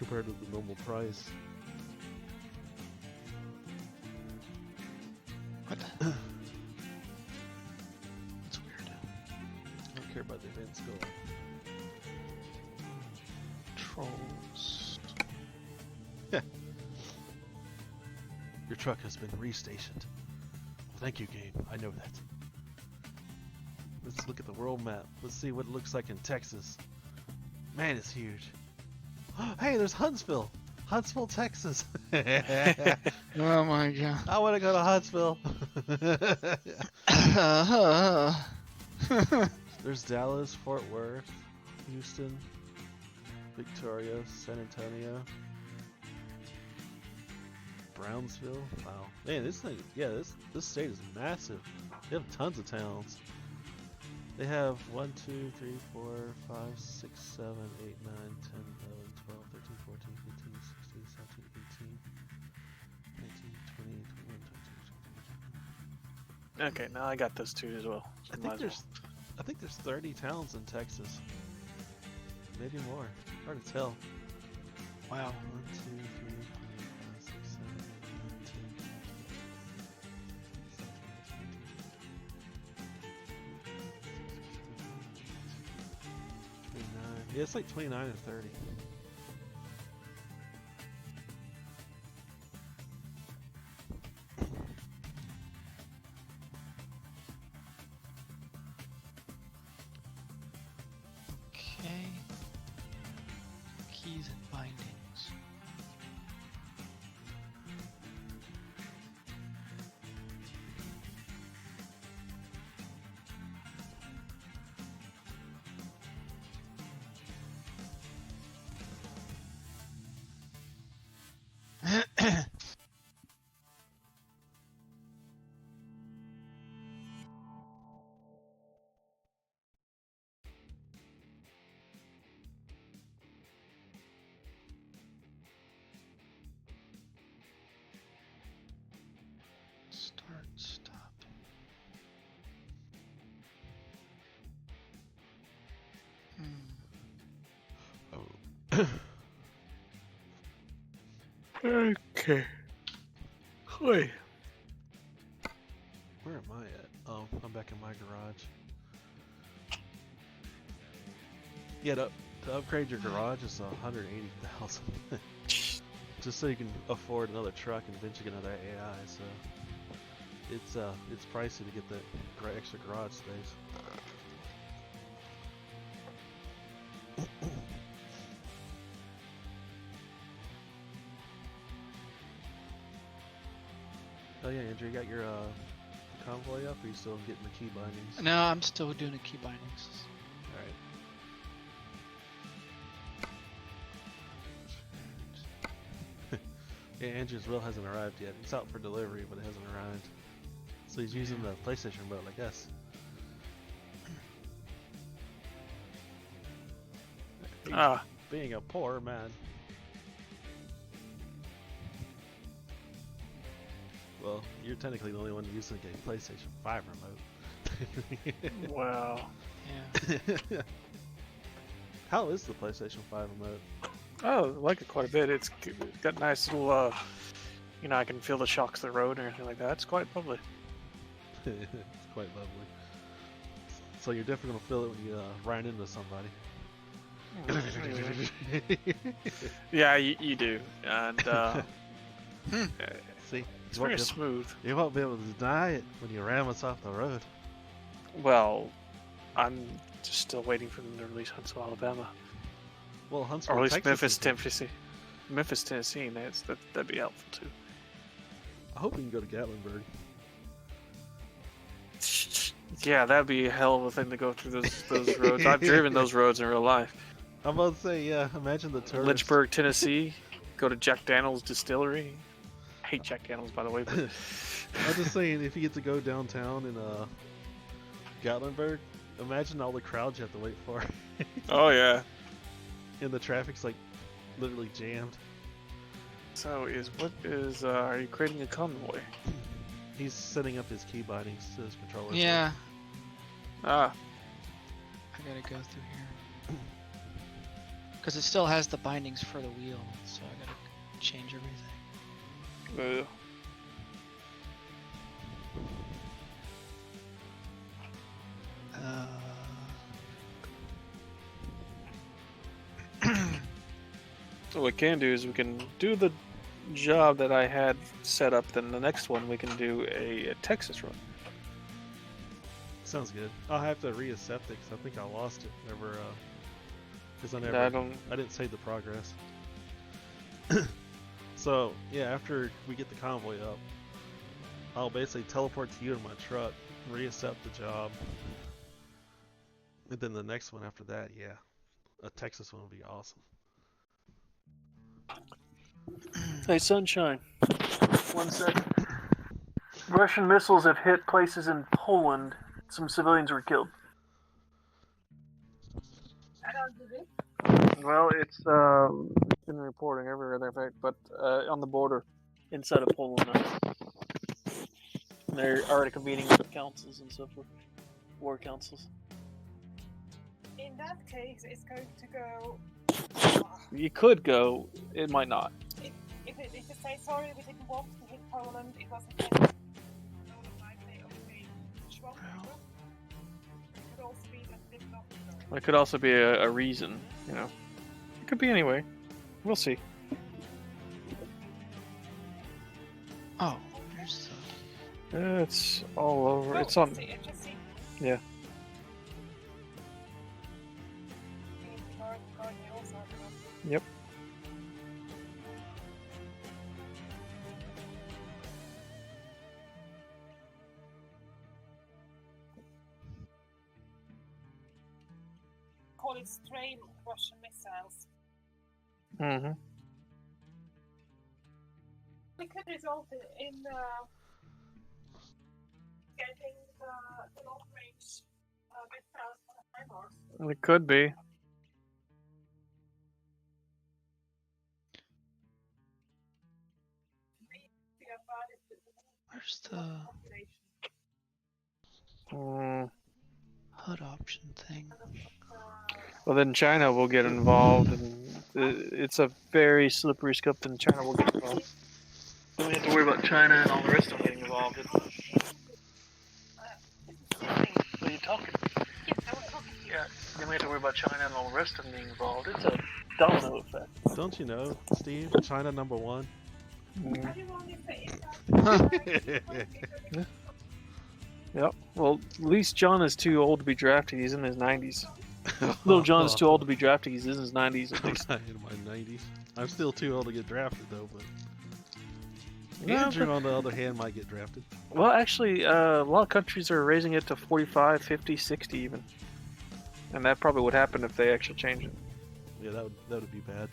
compared to the normal price. What? That's weird. I don't care about the events. Go on. Trolls. Your truck has been restationed. Thank you, game. I know that. Let's look at the world map. Let's see what it looks like in Texas. Man, it's huge. Hey, there's Huntsville. Huntsville, Texas. Oh my god. I want to go to Huntsville. There's Dallas, Fort Worth, Houston, Victoria, San Antonio, Brownsville. Wow, man, this thing, yeah, this state is massive. They have tons of towns. They have 1, 2, 3, 4, 5, 6, 7, 8, 9, 10, 11, 12, 13, 14, 15, 16, 17, 18, 19, 20, 21, 22, 23. Okay, now I got those two as well. So I think there's 30 towns in Texas. Maybe more. Hard to tell. Wow. 1, 2, 3, 4, 5, 6, 7, 8, 9, 10. 29. Yeah, it's like 29 or 30. Okay. Keys and bindings. Start, stop. Oh. Okay. Wait. Where am I at? Oh, I'm back in my garage. Yeah, to upgrade your garage is 180,000. Just so you can afford another truck and eventually get another AI. So it's pricey to get that extra garage space. Oh yeah, Andrew, you got your convoy up, or are you still getting the key bindings? No, I'm still doing the key bindings. Alright. Yeah, Andrew's will hasn't arrived yet. It's out for delivery, but it hasn't arrived. So he's using the PlayStation remote, I guess. He's being a poor man. Well, you're technically the only one using the PlayStation 5 remote. Wow. Yeah. How is the PlayStation 5 remote? Oh, I like it quite a bit. It's got nice little, I can feel the shocks of the road and everything like that. It's quite lovely. It's quite lovely. So you're definitely gonna feel it when you run into somebody. Yeah, you do. And See, it's very smooth. You won't be able to deny it when you ram us off the road. Well, I'm just still waiting for them to release Huntsville, Alabama. Well, Huntsville, Or at least Texas Memphis, is- Tennessee. Memphis, Tennessee. That'd be helpful too. I hope we can go to Gatlinburg. Yeah, that'd be a hell of a thing to go through those roads. I've driven those roads in real life. I'm about to say, yeah. Imagine the tourists. Lynchburg, Tennessee. Go to Jack Daniel's Distillery. I hate Jack Daniel's, by the way. But I'm just saying, if you get to go downtown in Gatlinburg, imagine all the crowds you have to wait for. oh yeah. And the traffic's like literally jammed. So are you creating a convoy? He's setting up his key bindings to his controller. Yeah. Ah, I gotta go through here. Because it still has the bindings for the wheel, so I gotta change everything. So what we can do is we can do the job that I had set up. Then the next one we can do a Texas run. Sounds good. I'll have to reaccept it because I think I lost it. Never, because I never. I don't. I didn't save the progress. So yeah, after we get the convoy up, I'll basically teleport to you in my truck, reaccept the job, and then the next one after that, yeah, a Texas one would be awesome. Hey, Sunshine. 1 second. Russian missiles have hit places in Poland. Some civilians were killed. Well, it's been reporting everywhere, in fact, but on the border, inside of Poland, they're already convening councils and so forth, war councils. In that case, it's going to go. You could go, it might not. If it say sorry, we didn't want to hit Poland, it was against Poland, like they only Schwab. It could also be that they did not go. It could also be a reason, you know. It could be anyway. We'll see. Oh, there's It's all over. Oh, It's on. see, it just seemed- Yeah. Yep. Call it stray Russian missiles. Mm-hmm. It could result in getting the long range missiles on the HIMARS. It could be. where's the HUD option thing? Well, then China will get involved, and it's a very slippery slope. Then China will get involved. Then we have to worry about China and all the rest of them getting involved. Are you talking? Yes, I was talking to you. Yeah. Then we have to worry about China and all the rest of them being involved. It's a domino effect. Don't you know, Steve? China number one. Everyone is saying Yep. Well, at least John is too old to be drafted. He's in his 90s. Little John is too old to be drafted. He's in his 90s at I'm least. not in my 90s. I'm still too old to get drafted though, but No, Andrew, on the other hand, might get drafted. Well, actually, a lot of countries are raising it to 45, 50, 60 even. And that probably would happen if they actually change it. Yeah, that would be bad.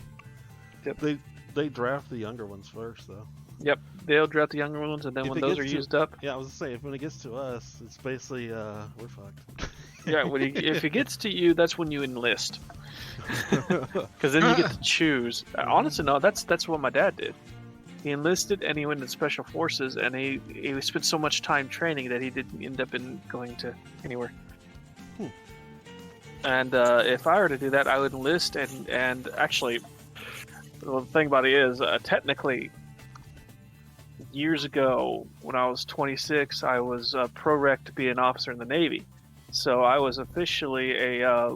Yep. They draft the younger ones first though. Yep, they'll draft the younger ones, and then If when it those are gets to- used up, Yeah, I was gonna say if when it gets to us, it's basically we're fucked. yeah, if it gets to you, that's when you enlist, because then you get to choose. Honestly, no, that's what my dad did. He enlisted and he went into special forces, and he spent so much time training that he didn't end up going to anywhere. And if I were to do that, I would enlist, and actually, the thing about it is, technically, years ago, when I was 26, I was pro-rec to be an officer in the Navy. So I was officially I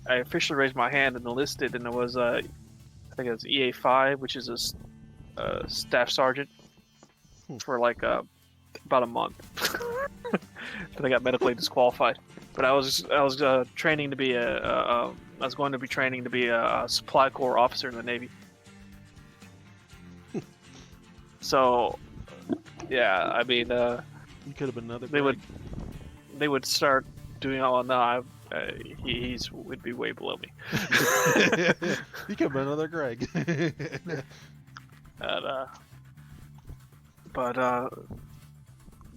officially raised my hand and enlisted, and it was, I think it was EA5, which is a staff sergeant, for like about a month. Then I got medically disqualified. But I was training to be I was going to be training to be a supply corps officer in the Navy. So, yeah, I mean, You could have been another. they would start doing all. No, he's would be way below me. You could have been another Greg. But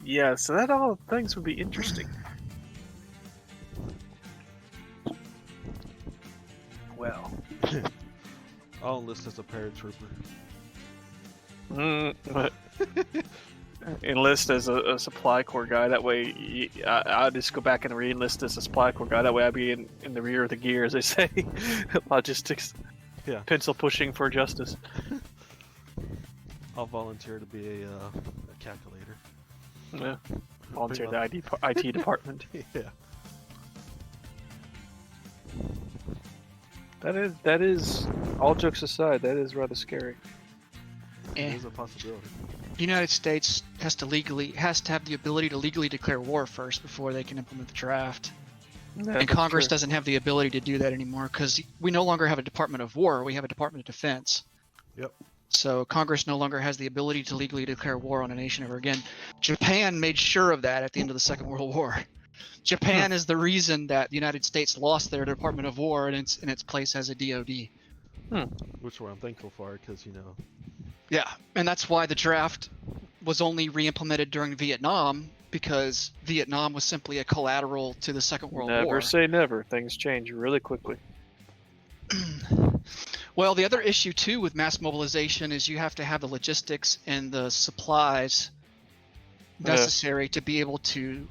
yeah, so that all things would be interesting. Well, I'll enlist as a paratrooper. but enlist as a supply corps guy. That way, I'll just go back and re-enlist as a supply corps guy. That way, I'll be in the rear of the gear, as they say. Logistics. Yeah. Pencil pushing for justice. I'll volunteer to be a calculator. Yeah. Volunteer the IT department. Yeah. That is, all jokes aside, that is rather scary. It is a possibility. The United States has to have the ability to legally declare war first before they can implement the draft. Yeah, And Congress true. doesn't have the ability to do that anymore because we no longer have a Department of War. We have a Department of Defense. Yep. So Congress no longer has the ability to legally declare war on a nation ever again. Japan made sure of that at the end of the Second World War. Japan is the reason that the United States lost their Department of War and in its place as a DoD. Which one I'm thankful for, because Yeah, and that's why the draft was only re-implemented during Vietnam, because Vietnam was simply a collateral to the Second World War. Never say never. Things change really quickly. Well, the other issue too with mass mobilization is you have to have the logistics and the supplies necessary to be able to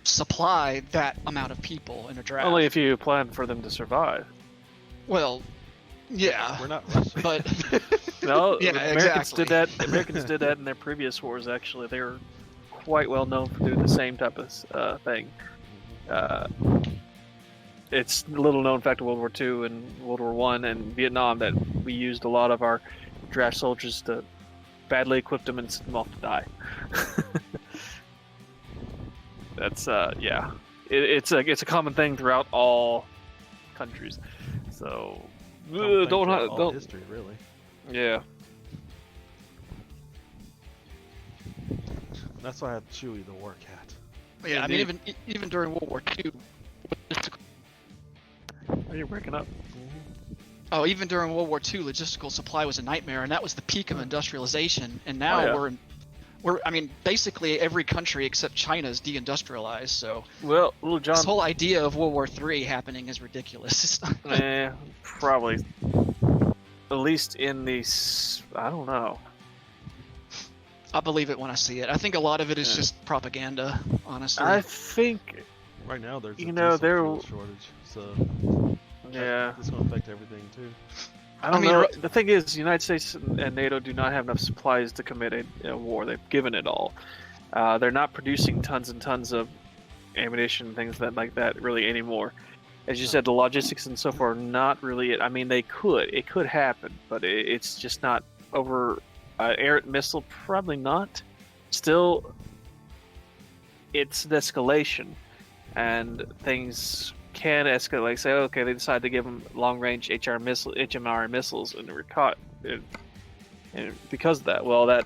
supply that amount of people in a draft. Only if you plan for them to survive. Well, yeah, we're not Russia. but No, Yeah, Americans exactly. did that. Americans did that in their previous wars. Actually, they were quite well known for doing the same type of thing. It's a little known fact of World War II and World War I and Vietnam that we used a lot of our draft soldiers to badly equip them and send them off to die. That's yeah. It's a common thing throughout all countries. So don't history, really. yeah. That's why I have Chewie the War Cat. yeah, I mean even during World War II. Are you breaking up? Oh, even during World War II, logistical supply was a nightmare, and that was the peak of industrialization. And now Oh, yeah. we're I mean, basically every country except China is deindustrialized. So Well, little John. this whole idea of World War III happening is ridiculous. Probably. At least in these, I don't know. I'll believe it when I see it. I think a lot of it is Yeah. just propaganda, honestly. I think, Right now, there's a You know, diesel there- fuel shortage, so yeah. it's going to affect everything too. I don't I mean, know. ru- The thing is, the United States and NATO do not have enough supplies to commit a war. They've given it all. They're not producing tons and tons of ammunition and things like that really anymore. As you said, the logistics and so forth are not really it. I mean, they could. It could happen, but it's just not over air missile. Probably not. Still, it's an escalation, and things can escalate. Like say, okay, they decide to give them long-range HMR missiles, and we're caught. And because of that, well,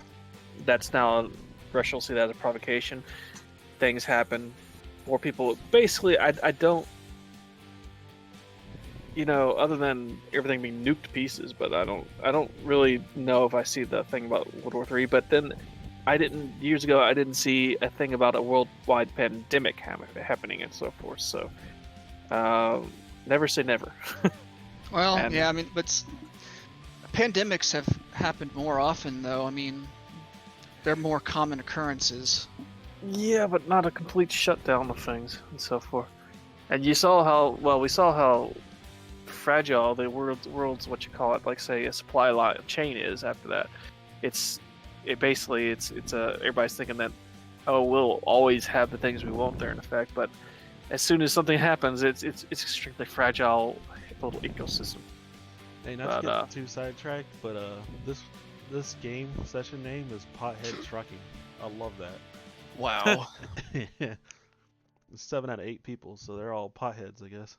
that's now Russia will see that as a provocation. Things happen. More people. Basically, I don't. Other than everything being nuked to pieces, but I don't really know if I see the thing about World War III. But then, years ago, I didn't see a thing about a worldwide pandemic happening and so forth. So, never say never. Well, And- yeah, I mean, but pandemics have happened more often, though. I mean, they're more common occurrences. Yeah, but not a complete shutdown of things and so forth. And we saw how fragile the world's what you call it, like say a supply line chain is. After that, everybody's thinking that we'll always have the things we want there in effect, but as soon as something happens, it's extremely fragile little ecosystem. Hey, not to get too sidetracked, but this game session name is Pothead Trucking. I love that. Wow. Yeah. 7 out of 8 people, so they're all potheads, I guess.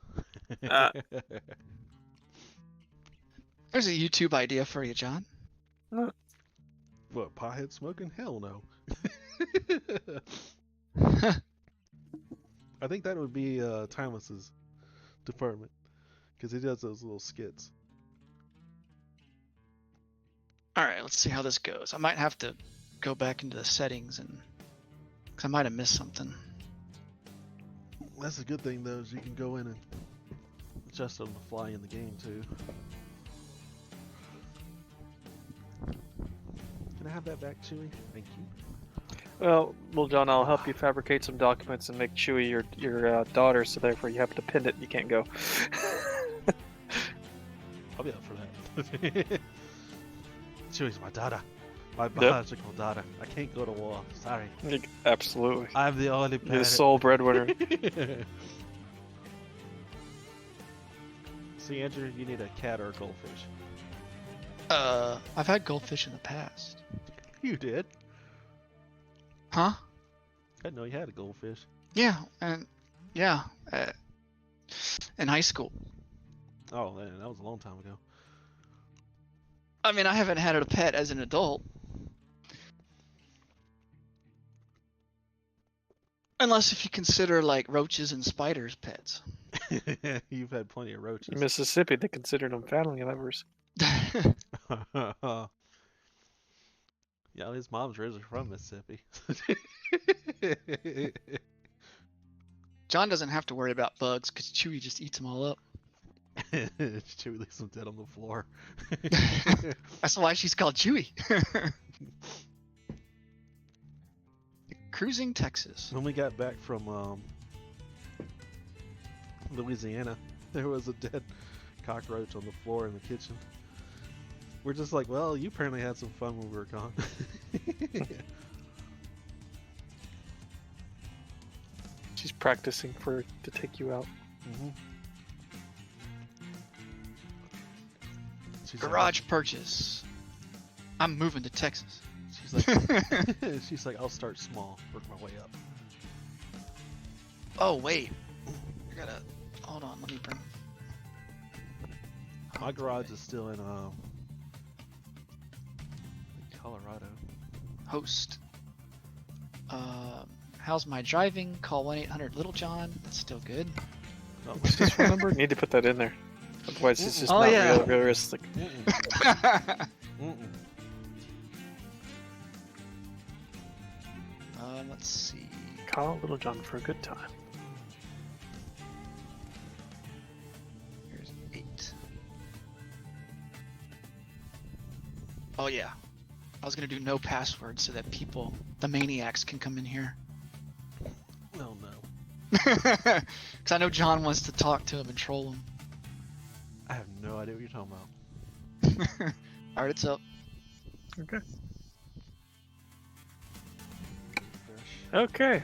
There's a YouTube idea for you, John. What, pothead smoking? Hell no. I think that would be Timeless's department, because he does those little skits. Alright, let's see how this goes. I might have to go back into the settings because I might have missed something. That's a good thing, though, is you can go in and adjust on the fly in the game, too. Can I have that back, Chewie? Thank you. Well, John, I'll help you fabricate some documents and make Chewie your daughter, so therefore you have a dependent and you can't go. I'll be up for that. Chewie's my daughter. My biological daughter. I can't go to war. Sorry. Absolutely. I'm the only You're the parent. sole breadwinner. See, Andrew, you need a cat or a goldfish. I've had goldfish in the past. You did. Huh? I didn't know you had a goldfish. Yeah, and yeah, in high school. Oh, man, that was a long time ago. I mean, I haven't had a pet as an adult. Unless if you consider like roaches and spiders pets. You've had plenty of roaches. In Mississippi, they considered them family members. Yeah, his mom's originally from Mississippi. John doesn't have to worry about bugs because Chewie just eats them all up. Chewie leaves them dead on the floor. That's why she's called Chewie. Cruising Texas. When we got back from Louisiana, there was a dead cockroach on the floor in the kitchen. We're just like, well, you apparently had some fun when we were gone. She's practicing to take you out. Mm-hmm. She's Garage purchase. I'm moving to Texas. She's like, I'll start small, work my way up. Oh wait, I gotta hold on. Let me bring. My garage is still in Colorado. Host. How's my driving? Call 1-800-LITTLE-JOHN. That's still good. Oh, What's this phone number? Need to put that in there. Otherwise, it's just Oh, not yeah. realistic. Let's see. Call Little John for a good time. Here's 8. Oh yeah. I was gonna do no password so that people, the maniacs, can come in here. no. Because I know John wants to talk to him and troll him. I have no idea what you're talking about. Alright, it's up. Okay. Fresh. Okay.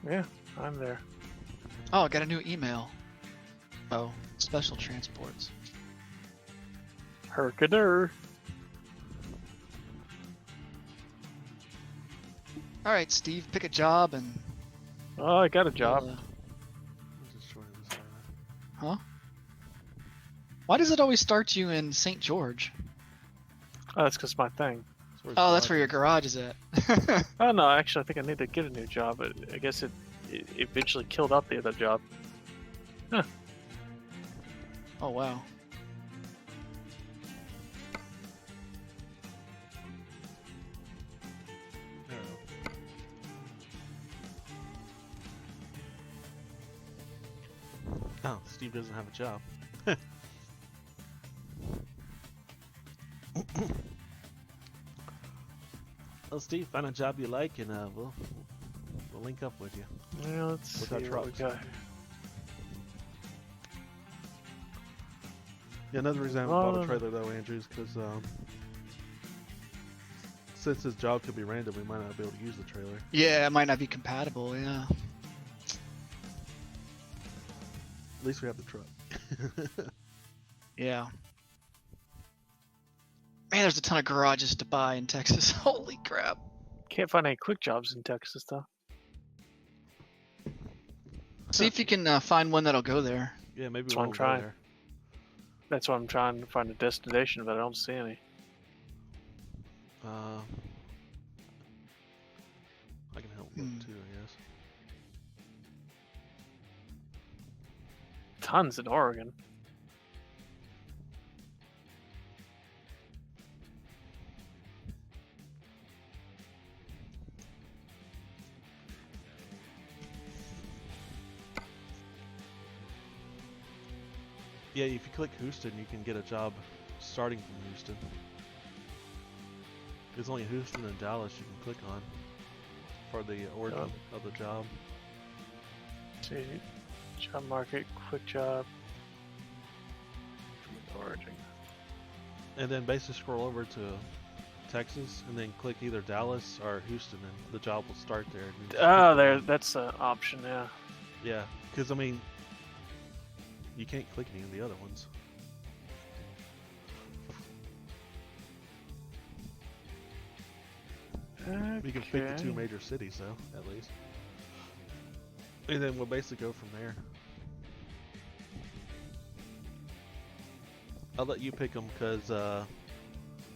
Yeah, I'm there. Oh, I got a new email. Oh, special transports. Herkader. Alright, Steve, pick a job and. Oh, I got a job. we'll, I'm just shorting this out. huh? Why does it always start you in St. George? Oh, that's because my thing. Oh, that's where your garage is at. Oh no, actually, I think I need to get a new job. But I guess it eventually killed out the other job. Oh, wow. Oh, Steve doesn't have a job. Well, Steve, find a job you like, and we'll link up with you. Yeah, let's With see our what we trucks. got. Yeah, another reason I haven't bought a trailer though, Andrew, is because since his job could be random, we might not be able to use the trailer. Yeah, it might not be compatible, yeah. At least we have the truck. Yeah. Man, there's a ton of garages to buy in Texas. Holy crap. Can't find any quick jobs in Texas though. See if you can find one that'll go there. Yeah, maybe That's we what I'm won't go trying. there. That's why I'm trying to find a destination, but I don't see any. I can help look Hmm. too, I guess. Tons in Oregon. Yeah, if you click Houston, you can get a job starting from Houston. There's only Houston and Dallas you can click on. for the origin of the job. Let's see, job market, quick job, origin. And then basically scroll over to Texas, and then click either Dallas or Houston, and the job will start there. And you just Oh, click there. on- That's an option. Yeah. Yeah, because I mean, you can't click any of the other ones. You can pick the two major cities, though, at least. And then we'll basically go from there. I'll let you pick them because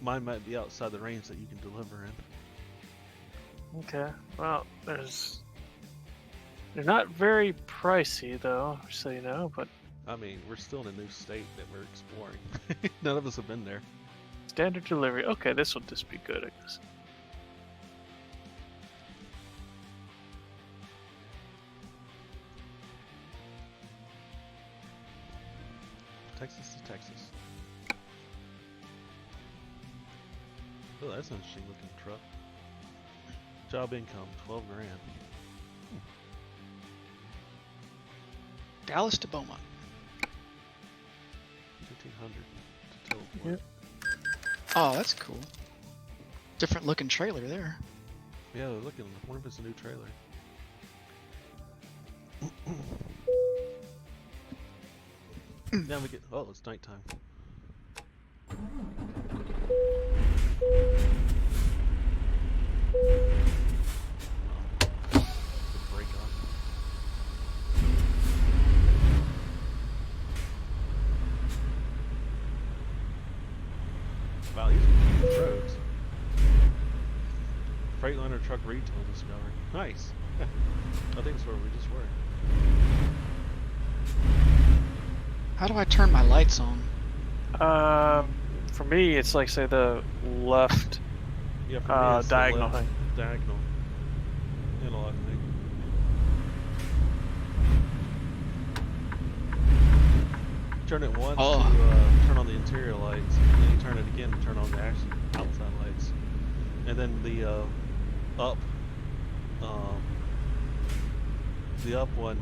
mine might be outside the range that you can deliver in. Okay. Well, they're not very pricey though, so you know. But I mean, we're still in a new state that we're exploring. None of us have been there. standard delivery. Okay, this will just be good, I guess. Texas to Texas. Oh, that's an interesting looking truck. Job income, 12 grand. Dallas to Beaumont. 1500 to teleport. Oh, that's cool. Different looking trailer there. Yeah, they're looking. I wonder if it's a new trailer. Now we get. Oh, it's nighttime. Put the brake on. Wow, these are huge roads. Freightliner truck retail discovery. Nice. I think it's where we just were. How do I turn my lights on? For me, it's like say the left Yeah, for me, it's the diagonal left thing. diagonal analog thing. Turn it once Oh. to turn on the interior lights, and then you turn it again to turn on the actual outside lights. And then the up one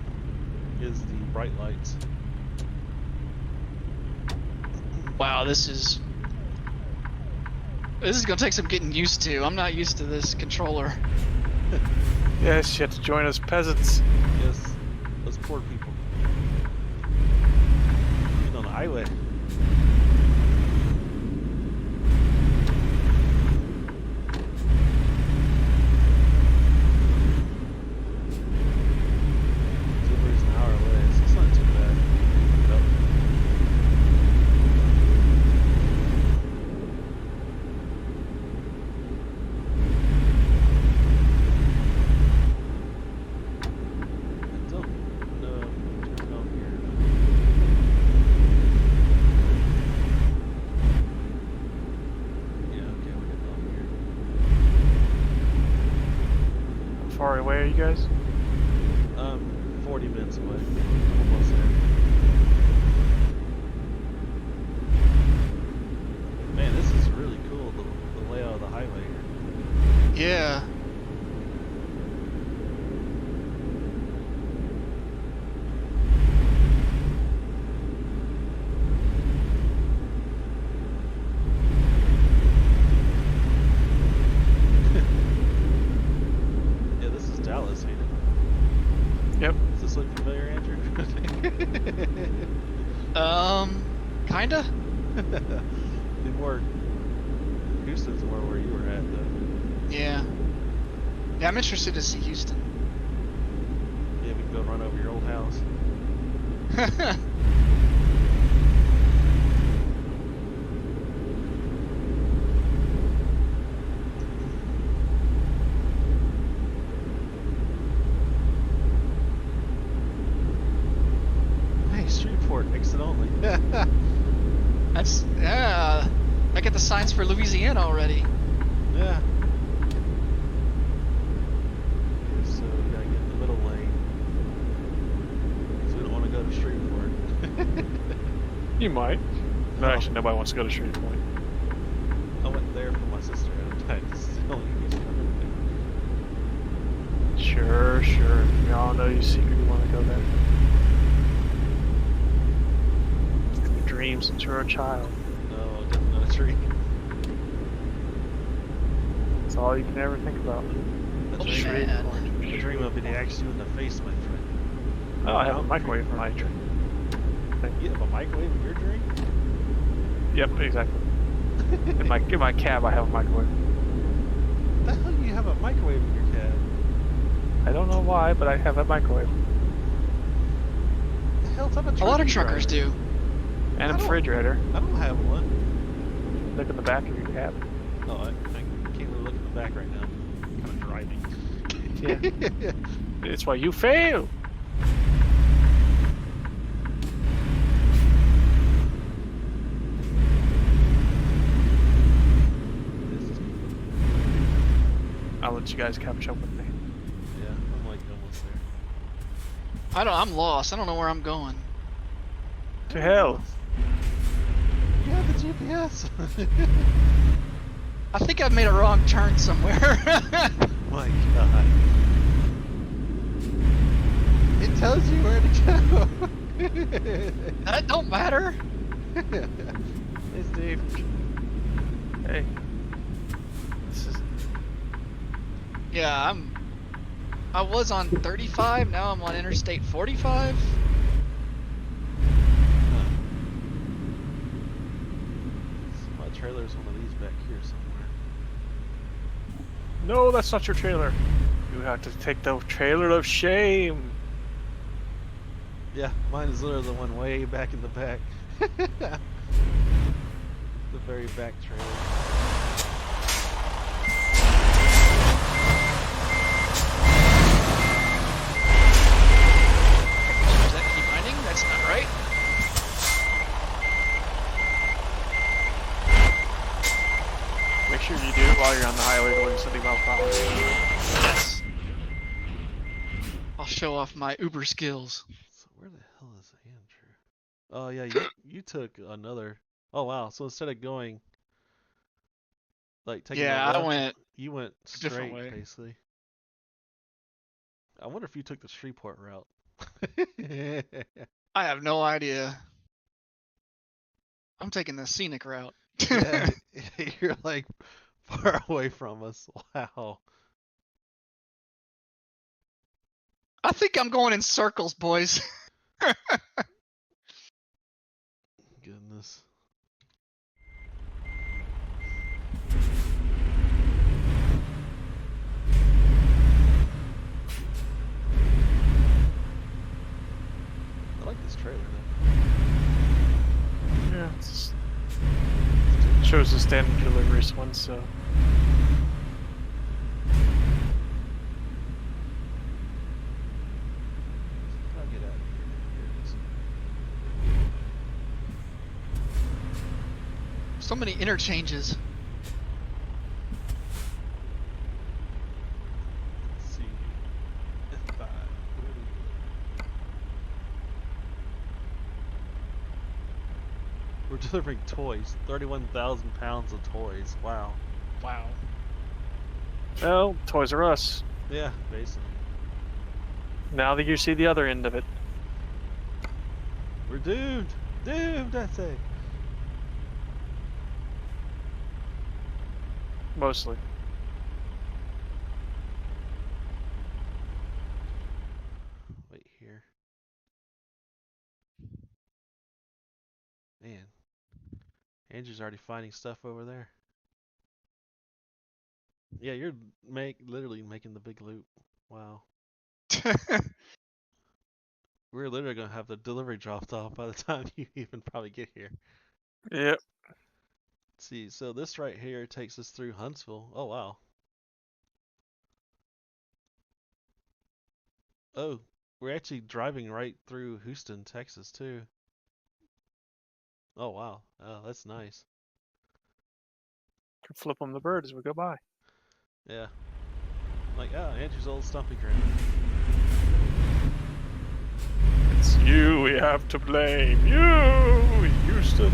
is the bright lights. Wow, this is gonna take some getting used to. I'm not used to this controller. Yes, you have to join us peasants. Yes, those poor people. Get on the highway. Delivery's an hour away, so it's not too bad. Nope. Don't turn on here. Yeah, okay, we're getting on here. How far away are you guys? 40 minutes away. Almost there. Man, this is really cool, the layout of the highway here. Yeah. Yeah, this is Dallas, ain't it? Yep. Does this look familiar, Andrew? Kinda. Be more Houston's more where you were at, though. Yeah. Yeah, I'm interested to see Houston. Yeah, we can go run over your old house. Hey, Streetport, exit only. That's yeah. I get the signs for Louisiana already. Yeah. So we gotta get in the middle lane. Because we don't want to go to Streetport. You might. No, actually, nobody wants to go to Shreveport. I went there for my sister at a time. Still, Sure. We all know you secretly want to go there. In your dreams since you were a child. No, definitely not a tree. That's all you can ever think about. A Oh, dream, man. a dream of being axe you in the face, my friend. Oh, I have a microwave in my dream. You have a microwave in your dream? Yep, exactly. In my cab, I have a microwave. The hell do you have a microwave in your cab? I don't know why, but I have a microwave The hell type of A lot of truck truckers you do. and I a don't- refrigerator. driving? I don't have one. Look at the back of your cab. Oh, I can't really look in the back right now. I'm kind of driving. Yeah. It's why you fail. This is, I'll let you guys catch up with me. yeah, I'm like almost there. I'm lost. I don't know where I'm going. To hell. You have the GPS. I think I've made a wrong turn somewhere. My God. It tells you where to go. That don't matter. Hey, Steve. Hey. This is Yeah, I was on 35, now I'm on Interstate 45. My trailer's one of these back here somewhere. No, that's not your trailer. You have to take the trailer of shame. Yeah, mine is literally the one way back in the back. The very back trailer. Is that keep mining? That's not right. Make sure you do it while you're on the highway going 70 miles per hour. Yes. I'll show off my Uber skills. So where the hell is Andrew? Oh yeah, you took another. Oh wow, so instead of going like taking Yeah, the I left, went you went a different straight way. basically. I wonder if you took the Shreveport route. I have no idea. I'm taking the scenic route. Yeah, you're like far away from us. Wow. I think I'm going in circles, boys. Goodness. I like this trailer though. Yeah, it shows the standard deliveries one, so. I'll get out of here. Here it is. So many interchanges. Let's see. F5. Where do we go? We're delivering toys. 31,000 pounds of toys. Wow. Wow. Well, Toys R Us. Yeah, basically. Now that you see the other end of it. We're doomed. Doomed, I say. Mostly. Wait here. Man. Andrew's already finding stuff over there. Yeah, you're literally making the big loop. Wow. We're literally gonna have the delivery dropped off by the time you even probably get here. Yep. Let's see, so this right here takes us through Huntsville. Oh wow. Oh, we're actually driving right through Houston, Texas too. Oh wow. Oh, that's nice. Can flip them the bird as we go by. Yeah. Like, oh, Andrew's old stomping ground. It's you we have to blame. You, Houston.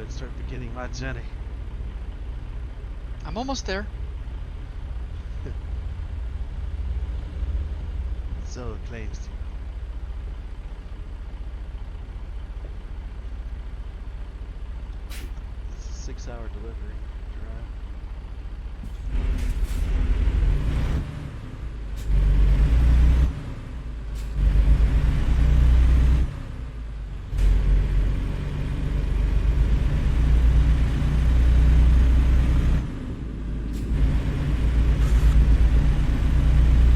and start beginning my journey. I'm almost there. So claims to. It's a 6-hour delivery drive.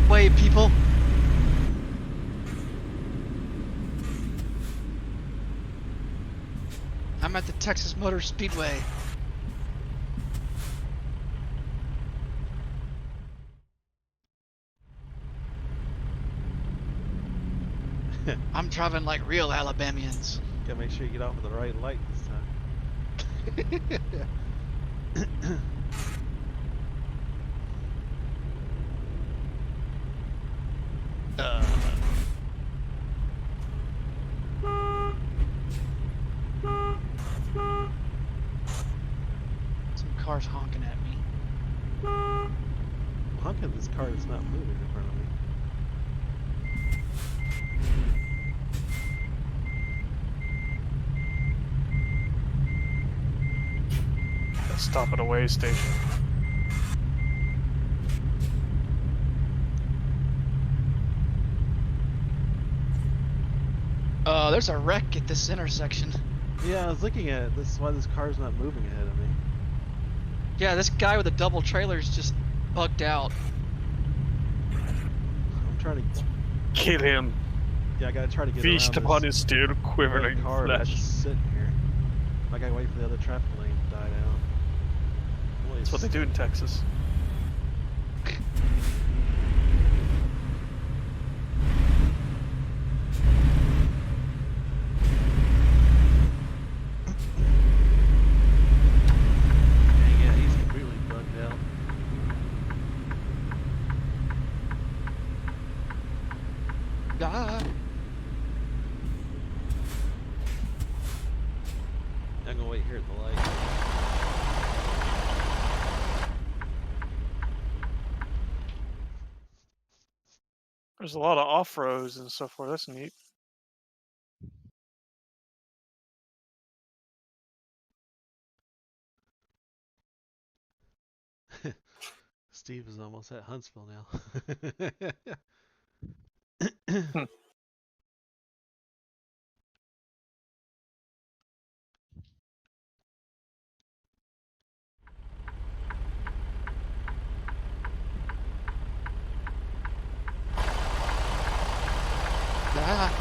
Wait, people. I'm at the Texas Motor Speedway. I'm driving like real Alabamians. Gotta make sure you get off at the right light this time. Some cars honking at me. Honk at this car that's not moving in front of me. Let's stop at a way station. There's a wreck at this intersection. Yeah, I was looking at it. This is why this car's not moving ahead of me. Yeah, this guy with the double trailer's just bugged out. I'm trying to. Kill him. Yeah, I gotta try to get Feast around upon this his still red quivering car that's flesh. just sitting here. I gotta wait for the other traffic lane to die down. Boy, That's what they do in Texas. Dang, yeah, he's completely bugged out. Ah. I'm gonna wait here at the light. There's a lot of off-roads and so forth. That's neat. Steve is almost at Huntsville now. Ah.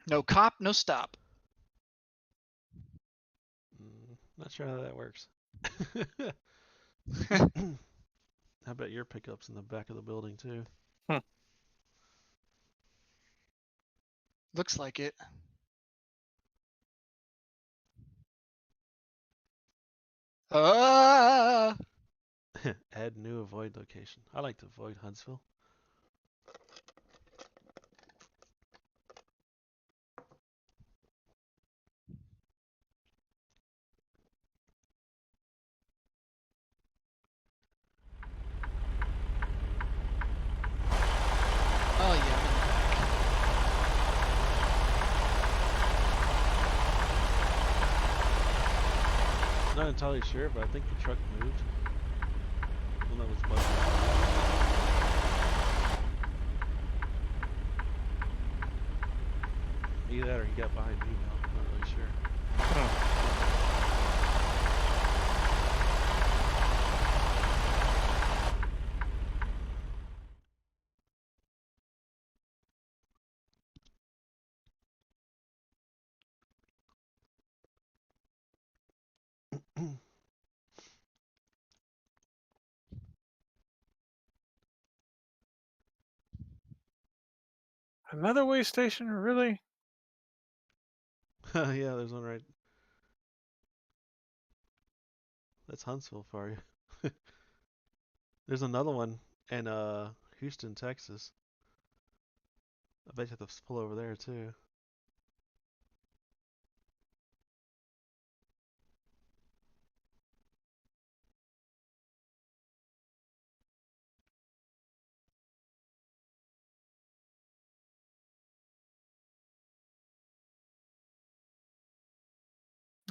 No cop, no stop. Not sure how that works. How about your pickups in the back of the building too? Looks like it. Ah. Add new avoid location. I like to avoid Huntsville. Oh yeah, I'm in the back. Not entirely sure, but I think the truck moved. One that was buzzing. Either that or he got behind me now. I'm not really sure. Another way station? Really? Yeah, there's one right. That's Huntsville for you. There's another one in Houston, Texas. I bet you have to pull over there too.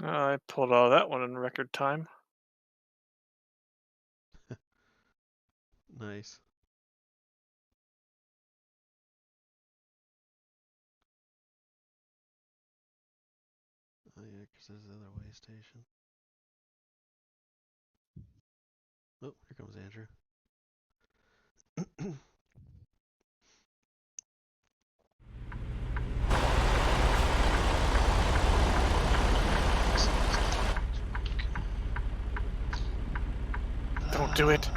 I pulled out of that one in record time. Nice. Oh yeah, 'cause there's the other way station. Oh, here comes Andrew. Don't do it.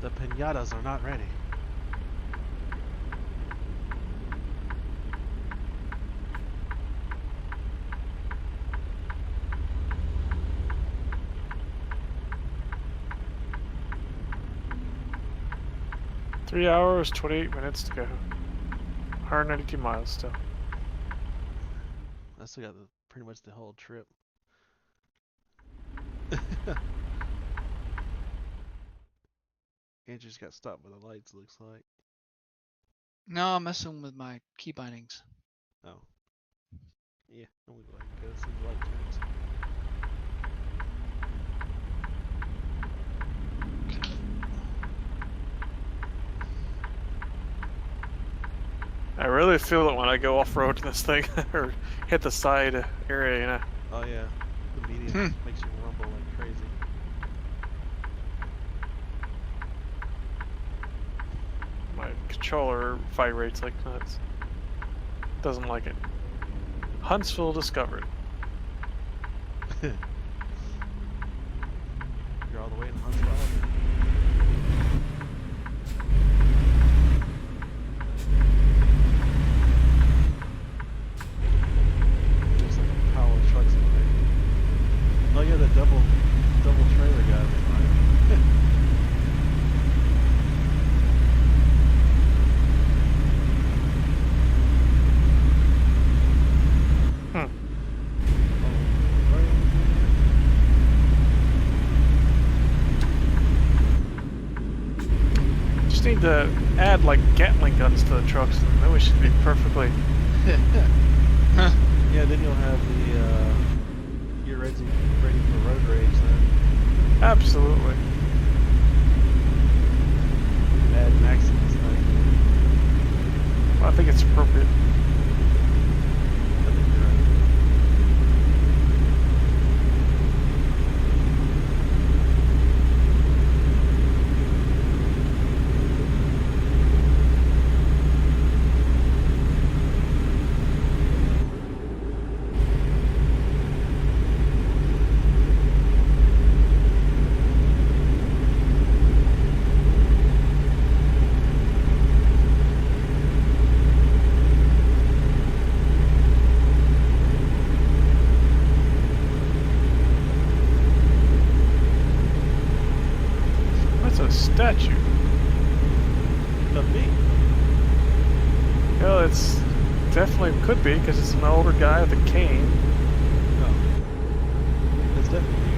The pinatas are not ready. Three hours, 28 minutes to go. 192 miles still. I still got pretty much the whole trip. Andrew just got stopped by the lights, looks like. No, I'm messing with my key bindings. Oh. Yeah, I'm gonna go ahead and go as soon as the light turns. I really feel it when I go off-road in this thing, or hit the side area, you know. Oh yeah, the medium makes you rumble like crazy. My controller vibrates like nuts. Doesn't like it. Huntsville discovered. You're all the way in Huntsville. Looks like a pile of trucks behind you. Oh yeah, the double trailer guy behind you. Hmm. Oh, right over Just need to add like Gatling guns to the trucks, and then we should be perfectly. here. Yeah, then you'll have the you're ready for road rage then. Absolutely. Mad Max in this thing. I think it's appropriate. I think you're right. That's a statue. Of me. Well, it's definitely could be because it's an older guy with a cane. No. It's definitely me.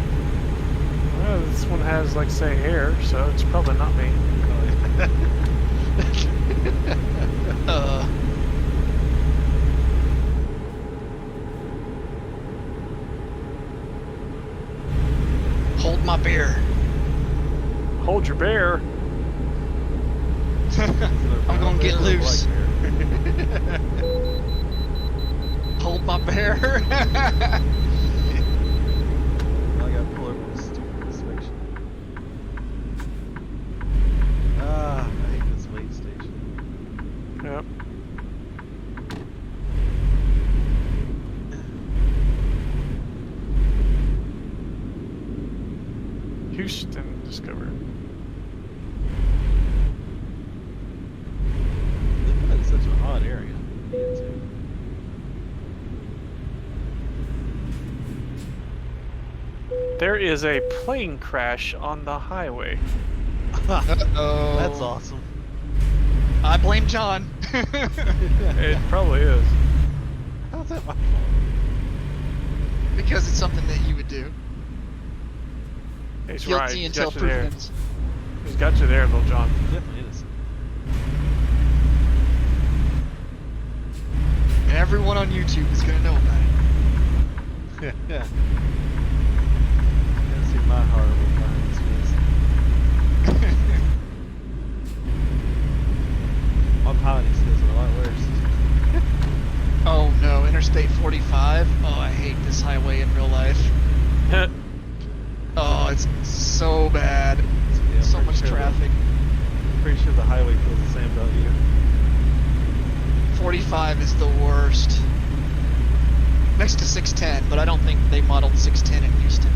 Well, this one has like say hair, so it's probably not me. Oh, yeah. Hold my beer. Hold your bear. I'm gonna get loose. Hold my bear. I gotta pull over this stupid inspection. Ah, I hate this wait station. Yep. Houston discovered. There is a plane crash on the highway. Uh-oh. That's awesome. I blame John. It probably is. How's that my fault? Because it's something that you would do. He's Guilty right. He's until got you there. proven innocent. He's got you there, little John. Definitely innocent. Everyone on YouTube is gonna know about it. Yeah. Can't see my horrible crimes. My piloting skills are a lot worse. Oh no, Interstate 45. Oh, I hate this highway in real life. Oh, it's so bad. Yeah, So pretty much sure traffic. Pretty sure the highway feels the same about you. 45 is the worst. Next to 610, but I don't think they modeled 610 in Houston.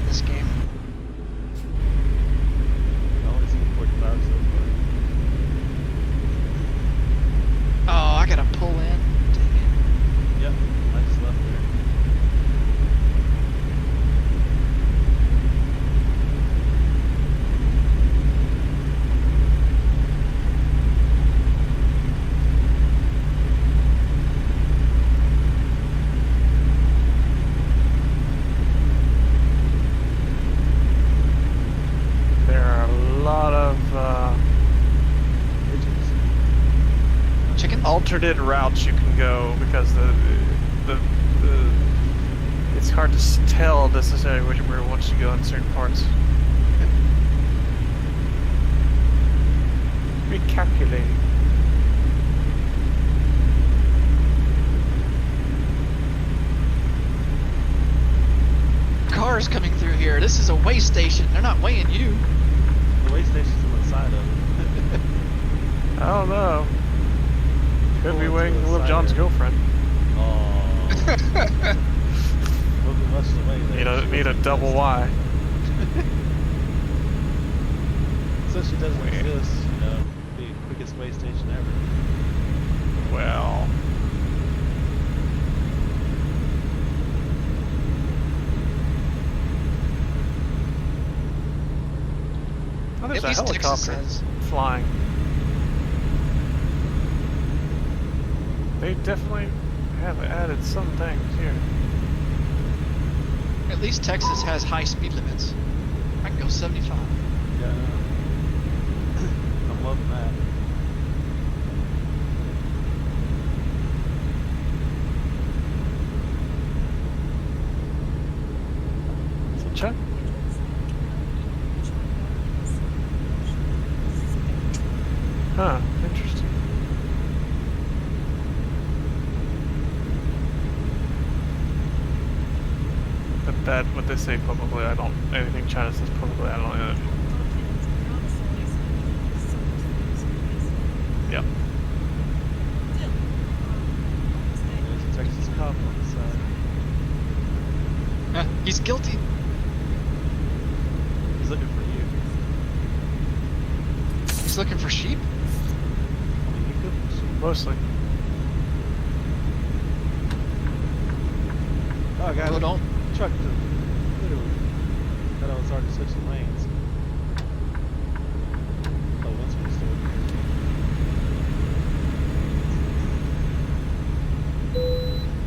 This game. I only seen 45 so far. Oh, I gotta pull in. Dang it. Yep, I just left there. There are a lot of Chickens? alternate routes you can go because the it's hard to tell necessarily where it wants to go in certain parts. Recalculating. Cars coming through here. This is a weigh station. They're not weighing you. The way station's on the side of it. I don't know. Could be Pull weighing into the Little side John's area. girlfriend. Oh. Looking much the way there. Need a double Y. Since she doesn't Weird. exist, you know, the quickest way station ever. Well, oh, there's At a least Texas helicopter has. flying. They definitely have added some things here. At least Texas has high speed limits. I can go 75. Yeah, I know. I'm loving that. So check. Huh, interesting. But that, what they say publicly, I don't, anything China says publicly, I don't know. Yep. There's a Texas cop on the side. He's guilty. He's looking for you. He's looking for sheep. I mean, you could. Mostly. Oh, I got Oh, it. don't. Truck to literally. Thought I was already switching lanes. Oh, once we still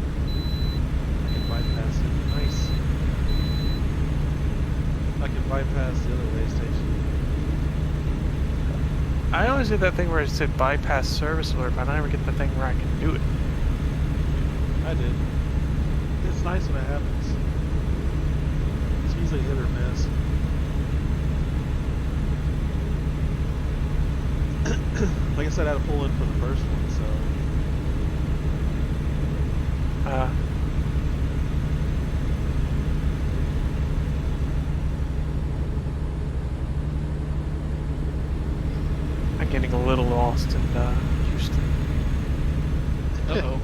I can bypass it. Nice. I can bypass the other way station. I always do that thing where it said bypass service alert, but I never get the thing where I can do it. I did. It's nice when it happens. It's usually hit or miss. Like I said, I had to pull in for the first one, so I'm getting a little lost in Houston. Uh-oh.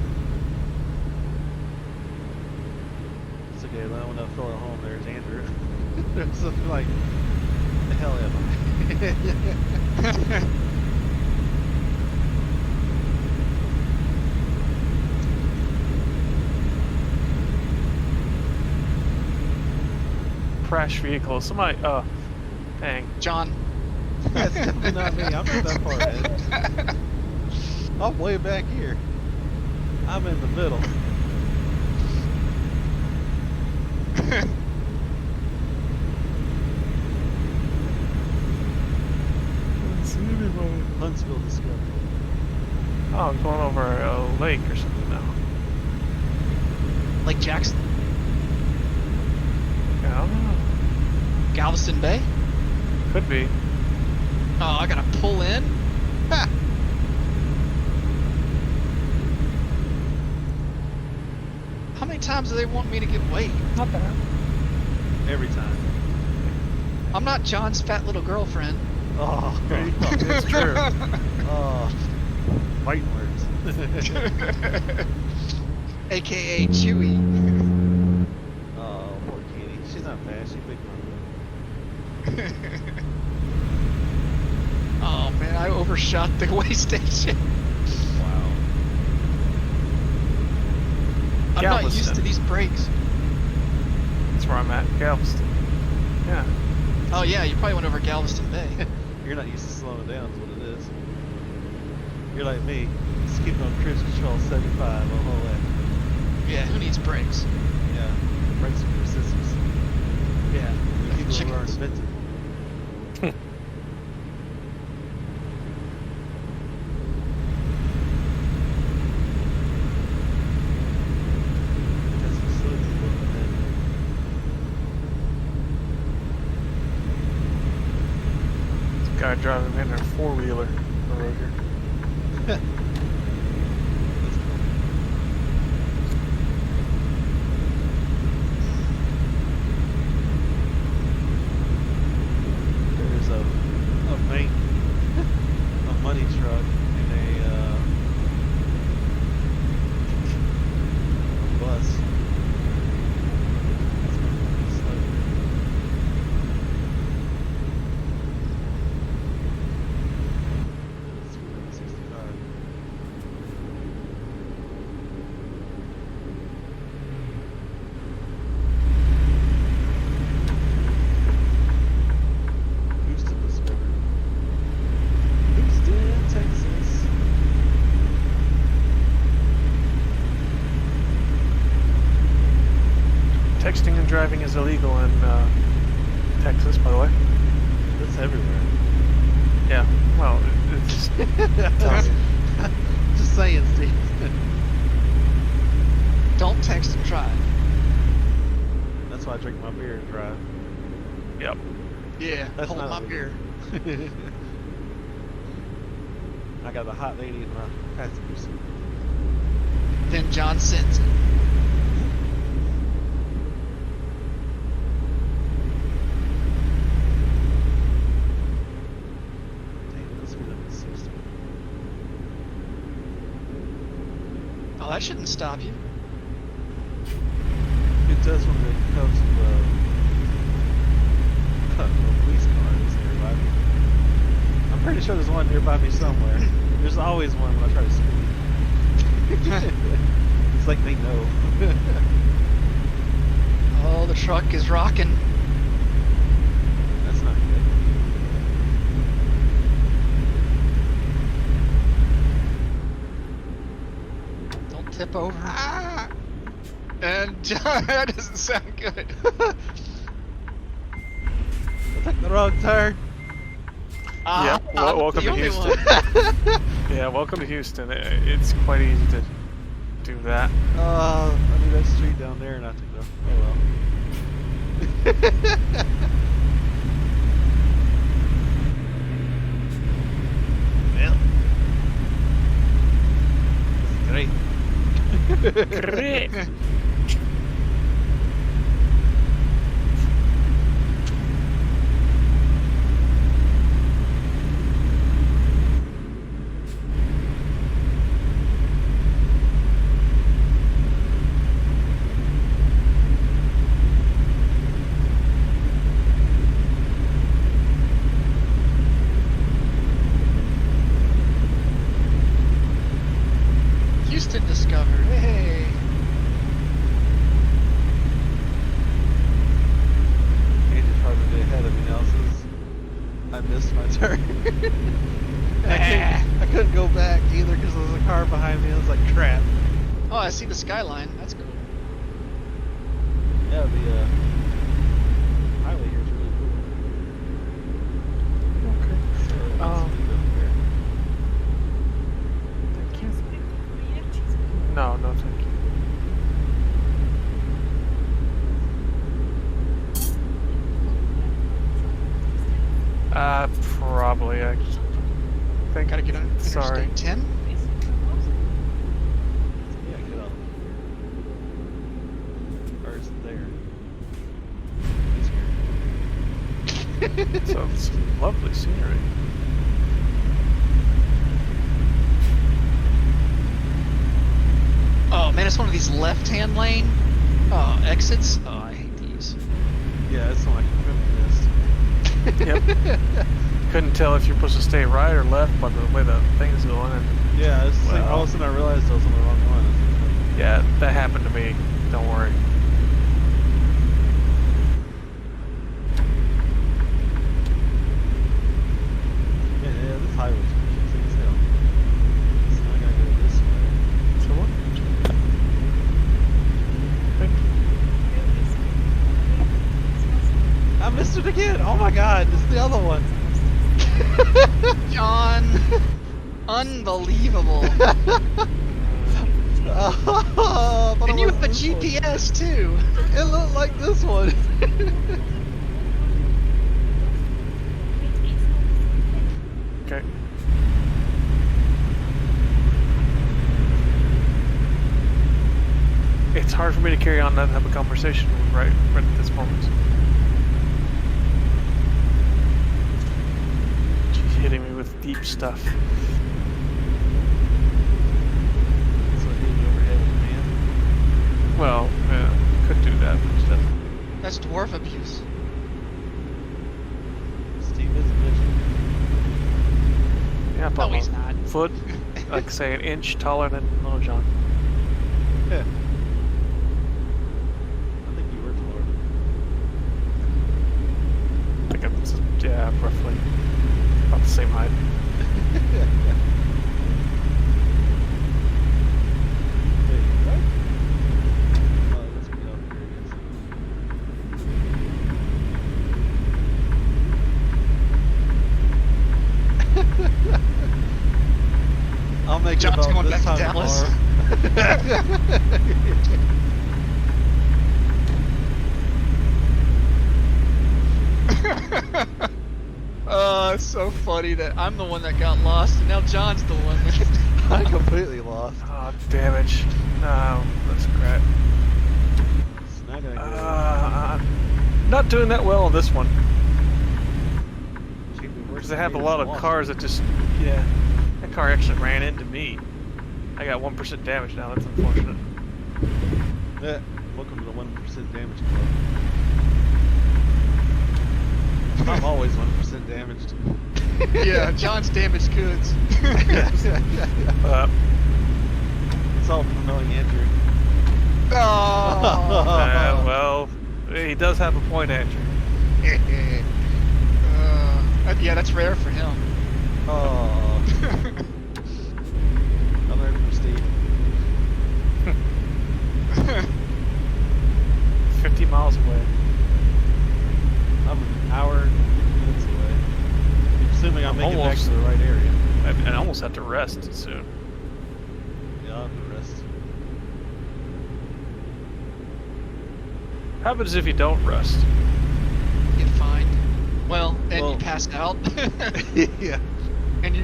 it's okay. When I went up Thor home, there's Andrew. There's something like, the hell am I? crash vehicle. Somebody. Oh, dang. John. That's definitely not me. I'm not that far ahead. I'm way back here. I'm in the middle. Huntsville Discovery. Oh, I'm going over a lake or something now. Lake Jackson, Yeah, I don't know. Galveston Bay. Could be. Oh, I gotta pull in. Ha! How many times do they want me to get weight? Not bad. Every time. I'm not John's fat little girlfriend. Oh, It's true. oh. Fighting words. AKA Chewy. Oh, poor Katie. She's not bad. She's big mama. Oh man, I overshot the way station. Wow. I'm not used to Galveston. these brakes. That's where I'm at, Galveston. Yeah. Oh yeah, you probably went over Galveston Bay. You're not used to slowing down, is what it is. You're like me. Just keeping on cruise control 75 the whole way. Yeah, who needs brakes? Yeah. Brakes for sisters. Yeah, The people who are chickens. invented. That's the facility built ahead. This guy driving in a four-wheeler on the road here. That's cool. There's a main a money truck and a bus. That's moving slowly. It's 65. Houston discovered. Houston, Texas. Texting and driving is illegal in Texas, by the way. That's everywhere. Yeah. Well, it's Just saying, Steve. Don't text and drive. That's why I drink my beer and drive. yep. Yeah, That's hold not my illegal. beer. I got a hot lady in my passenger seat. Then John sends it. Dang, let's speed up to 60. Oh, that shouldn't stop you. It does when it comes to a police car that's nearby me. I'm pretty sure there's one nearby me somewhere. There's always one when I try to speed. It's like they know. Oh, the truck is rocking. That's not good. Don't tip over. Ah! And John, that doesn't sound good. I took the wrong turn. Yeah, I'm welcome the to only Houston. one. Yeah, welcome to Houston. It's quite easy to do that. I mean that street down there and I took the oh well. Well. This is great. Great. Houston discovered. Hey. I missed my turn. I couldn't go back either because there was a car behind me. I was like, crap. Oh, I see the skyline. That's cool. Yeah, the highway here is really cool. Okay. So, let's leave it here. Thank you. Cheese big beer, cheese big. No, no, thank you. Probably. I just think. Gotta get on Sorry. Interstate 10. Yeah, get on. Or is it there? It's here. So it's lovely scenery. Oh man, it's one of these left-hand lane exits. Oh, I hate these. Yeah, it's not like I couldn't missed. Yep. Couldn't tell if you're supposed to stay right or left by the way the thing's going. And Yeah, it's like Well. all of a sudden I realized I was on the wrong one. yeah, that happened to me. Don't worry. Yeah, this highway's confusing as hell. So I gotta go this way. So what? Thank you. I missed it again! Oh my god, it's the other one! John, unbelievable. Oh, I thought And it you was have a this one. GPS too. It looked like this one. Okay. It's hard for me to carry on that type of conversation right at this moment. She's hitting me with deep stuff. So hitting you overhead with a man. Well, could do that, but she doesn't. That's dwarf abuse. Steve is a midget. Yeah, No, about he's a not. foot, like say an inch taller than Little John. Yeah. I think you were taller. I think it's, yeah, roughly about the same height. Wait, what? Oh, let's get up here, I guess. I'll make John's it about going this back to time Dallas. It's so funny that I'm the one that got lost, and now John's the one that. I'm completely lost. Oh, damage. No, that's crap. It's not gonna go. I'm not doing that well on this one. Should be worse Because than I have a me, lot it's of lost. cars that just, yeah. That car actually ran into me. I got 1% damage now, that's unfortunate. Yeah. Welcome to the 1% damage club. I'm always 1% damaged. Yeah, John's damaged goods. Uh, It's all from knowing Andrew. Oh. well, he does have a point, Andrew. Yeah, that's rare for him. Oh. I learned from Steve. 50 miles away. I'm an hour and 50 minutes away. Assuming I'm making it back Almost. to the right area. I almost have to rest soon. Yeah, I'll have to rest. How happens if you don't rest? Get fined. Well, and Well- you pass out, Yeah. and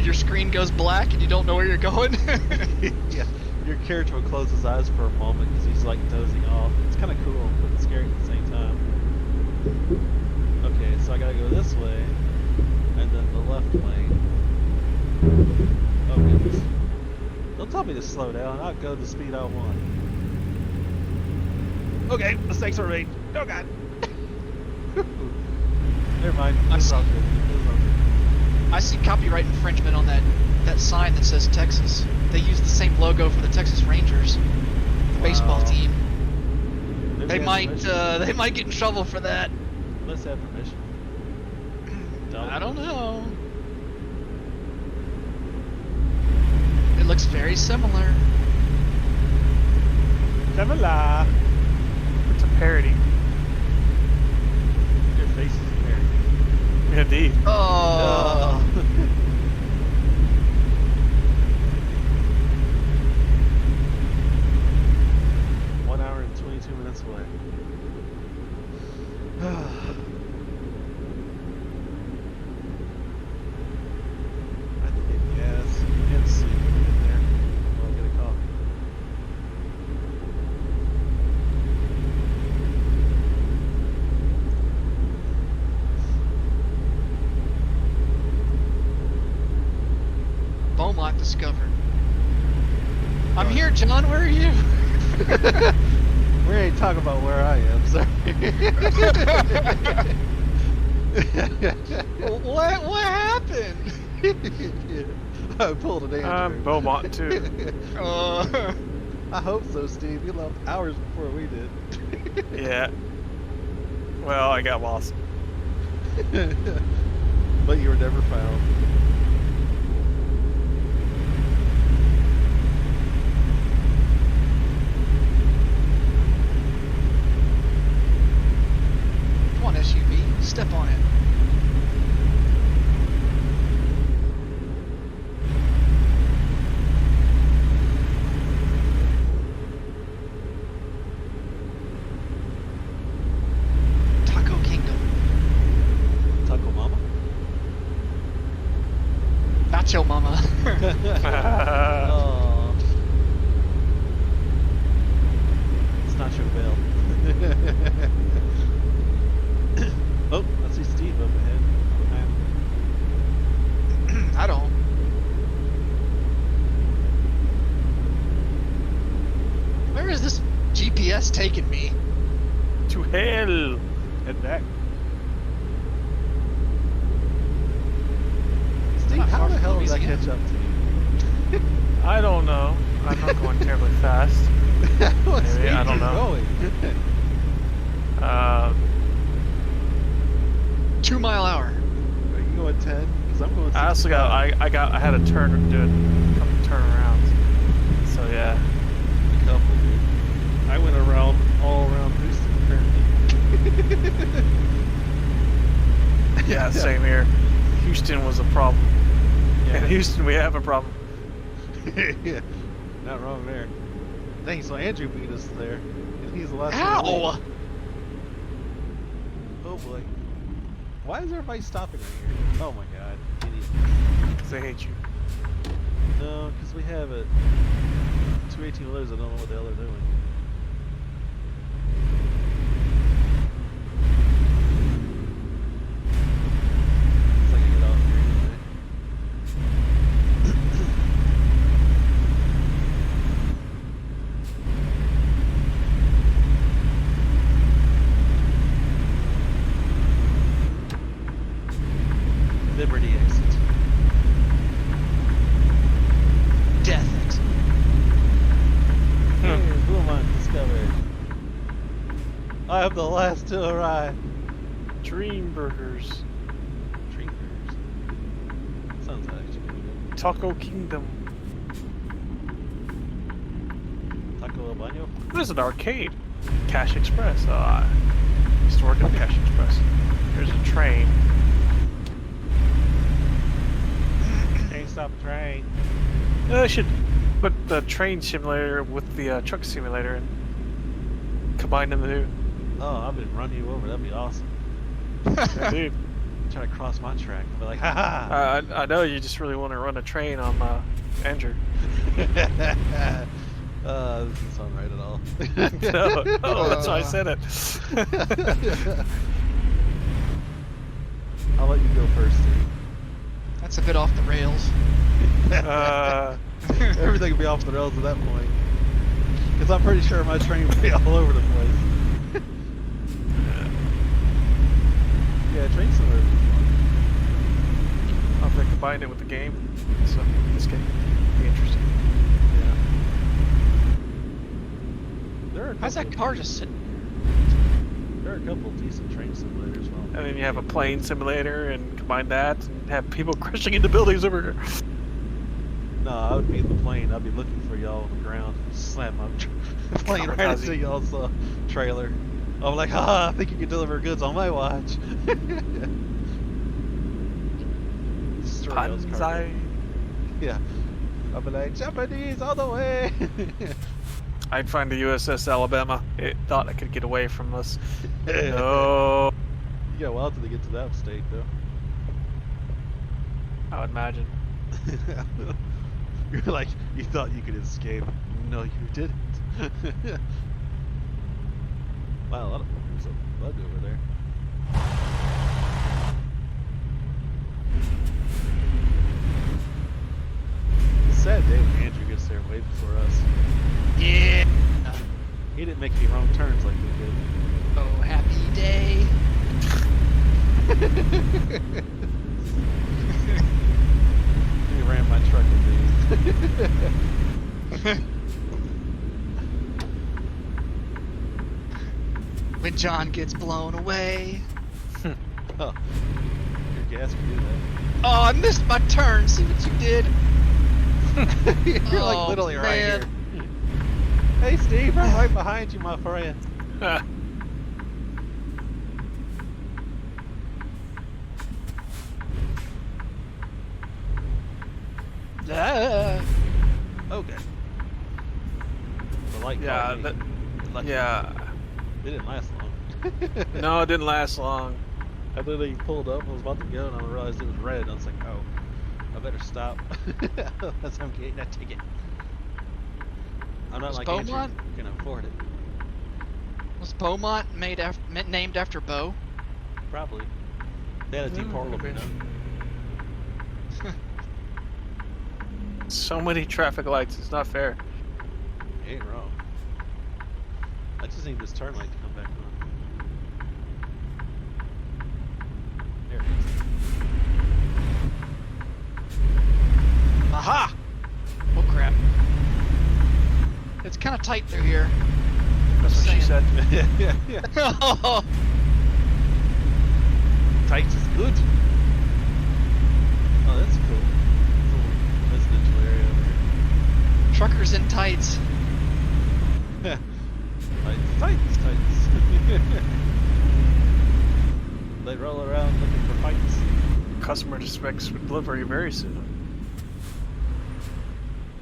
your screen goes black, and you don't know where you're going. Yeah. Your character will close his eyes for a moment because he's like dozing off. It's kind of cool, but it's scary at the same time. Okay, so I gotta go this way, and then the left lane. Oh goodness. Don't tell me to slow down, I'll go the speed I want. Okay, mistakes were made. Oh god. Never mind, I'm it's all s- good. It's all good. I see copyright infringement on that sign that says Texas. They use the same logo for the Texas Rangers, the baseball Wow. team. Maybe They have might permission. they might get in trouble for that. Let's have permission. I don't know. It looks very similar. Similar. It's a parody. Your face is very. Indeed. Oh. 1 hour and 22 minutes away. I think get gas and sleep when we get there. I'll get a coffee. Beaumont discovered. I'm here, John. Where are you? We ain't talking about where I am, sorry. What happened? I pulled an Andrew. I'm Beaumont too. I hope so, Steve. You left hours before we did. Yeah. Well, I got lost. But you were never found. Come on, SUV. Step on it. Taco Kingdom. Taco Mama? Nacho Mama. Oh. It's not your bill. Oh, I see Steve up ahead. I don't. Where is this GPS taking me? To hell. Head back. Steve, Not how far the from hell did I Louisiana. catch up to you? I don't know. I'm not going terribly fast. What Maybe, speed I don't you know. Going? 2 mile hour. Are you going 10? Because I'm going 65. I also got I had a turn do a couple turnarounds. So yeah. Couple, dude. I went around all around Houston apparently. Yeah, same here. Houston was a problem. Yeah. In Houston we have a problem. Yeah. Not wrong there. Dang, so Andrew beat us there. And he's the last one to Ow! leave. Oh boy. Why is everybody stopping right here? Oh my god. Idiot. 'Cause they hate you. No, because we have it. 218 wheelers, I don't know what the hell they're doing. Looks like I get off here anyway. Liberty exit. Death exit. Here's Beaumont discovered. I am the last to arrive. Dream Burgers. Drinkers. Sounds actually pretty good. Taco Kingdom. Taco El Baño? What is an arcade? Cash Express. I used to work at Cash Express. There's a train. Can't stop a train. I should put the train simulator with the truck simulator and combine them the two. Oh, I've been running you over. That'd be awesome. Dude, Try to cross my track. I'll be like, ha I know you just really want to run a train on Andrew. ha. This doesn't sound right at all. No, that's why I said it. I'll let you go first, Steve. That's a bit off the rails. Everything will be off the rails at that point. Because I'm pretty sure my train will be all over the place. Yeah, train simulator would be fun. I'll have to combine it with the game. So this game will be interesting. Yeah. There are a How's that couple- car just sitting? There are are a couple decent train simulators. Well, I mean, you have a plane simulator and combine that and have people crashing into buildings over here. no, I would be in the plane. I'd be looking for y'all on the ground. Slam my plane right Kamikaze. into y'all's trailer. I'm like, I think you can deliver goods on my watch. Destroy y'all's cargo. Banzai. Yeah. I'll be like, Japanese all the way. I'd find the USS Alabama. It thought it could get away from us. No, You got a while till they get to that state, though. I would imagine. You're like, you thought you could escape. No, you didn't. Wow, there's a bug over there. It's sad day when Andrew gets there way before us. Yeah. He didn't make any wrong turns like we did. Oh, happy day. He ran my truck with me. When John gets blown away. Oh, your gas can do that. Oh, I missed my turn. See what you did? You're like Oh, literally right man. here. Hey Steve, I'm right behind you, my friend. Ah. Okay. The light Yeah, called me. Lucky. yeah. It didn't last long. No, it didn't last long. I literally pulled up, I was about to go, and I realized it was red. I was like, oh, I better stop. That's how I'm getting that ticket. I'm not Was like Andrew, Beaumont? can afford it. Was Beaumont named after Beau? Probably. They had a deep hole, you know. So many traffic lights, it's not fair. You ain't wrong. I just need this turn light to come back on. There it is. Aha! Oh crap. It's kind of tight through here. That's what she said. yeah, yeah. Tight is good. Oh, that's cool. Little residential area over Truckers in tights. here. Tights. They roll around looking for fights. Customer expects delivery very soon.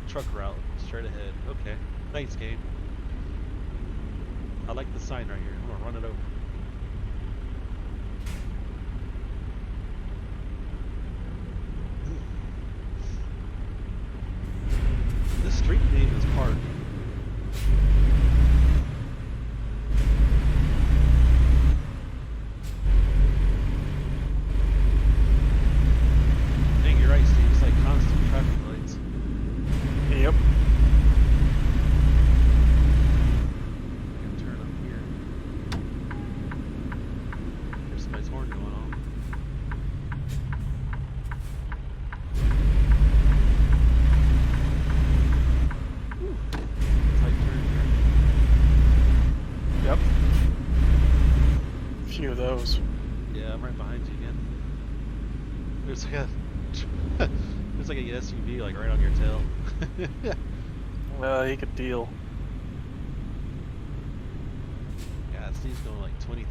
Truck route, straight ahead. Okay. Thanks, game. I like the sign right here. I'm gonna run it over. This street name is Park. Dang, you're right, Steve. It's like constant traffic lights. Yep. Gonna turn up here. There's somebody's horn going on. Whew. Tight turn here. Yep. A few of those. Yeah, I'm right behind you again. There's like a there's like a SUV like right on your tail. He could deal. Yeah, Steve's going like 23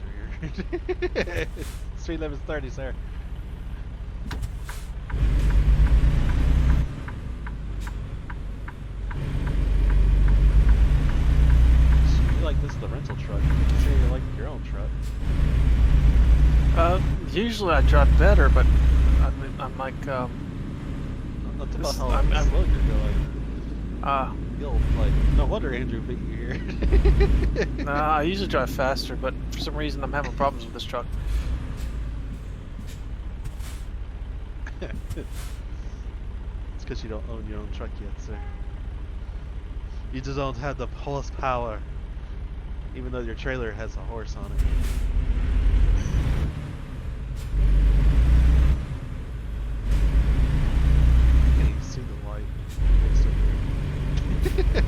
here. Speed limit's 30, sir. You like this the rental truck? I'm sure you like your own truck. Usually I drive better, but I'm like, Not about This- how I'm- slow you're going. You'll like. No wonder Andrew beat you here. nah, I usually drive faster, but for some reason I'm having problems with this truck. It's because you don't own your own truck yet, sir. You just don't have the horsepower, even though your trailer has a horse on it. Can't even see the light. It's so weird.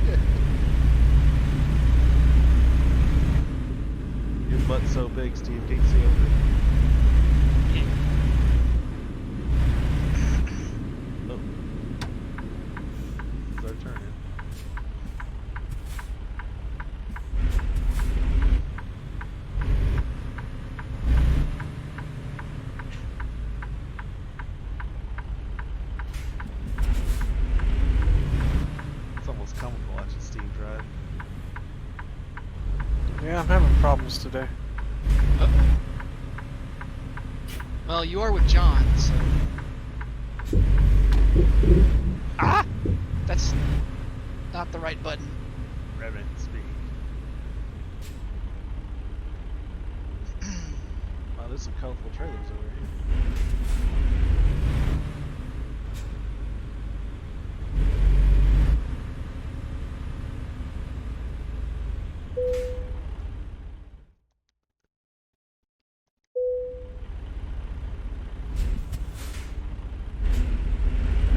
Your butt's so big problems today. Well, you are with John, so. Ah! That's not the right button. Revenant speed. Wow, there's some colorful trailers over here.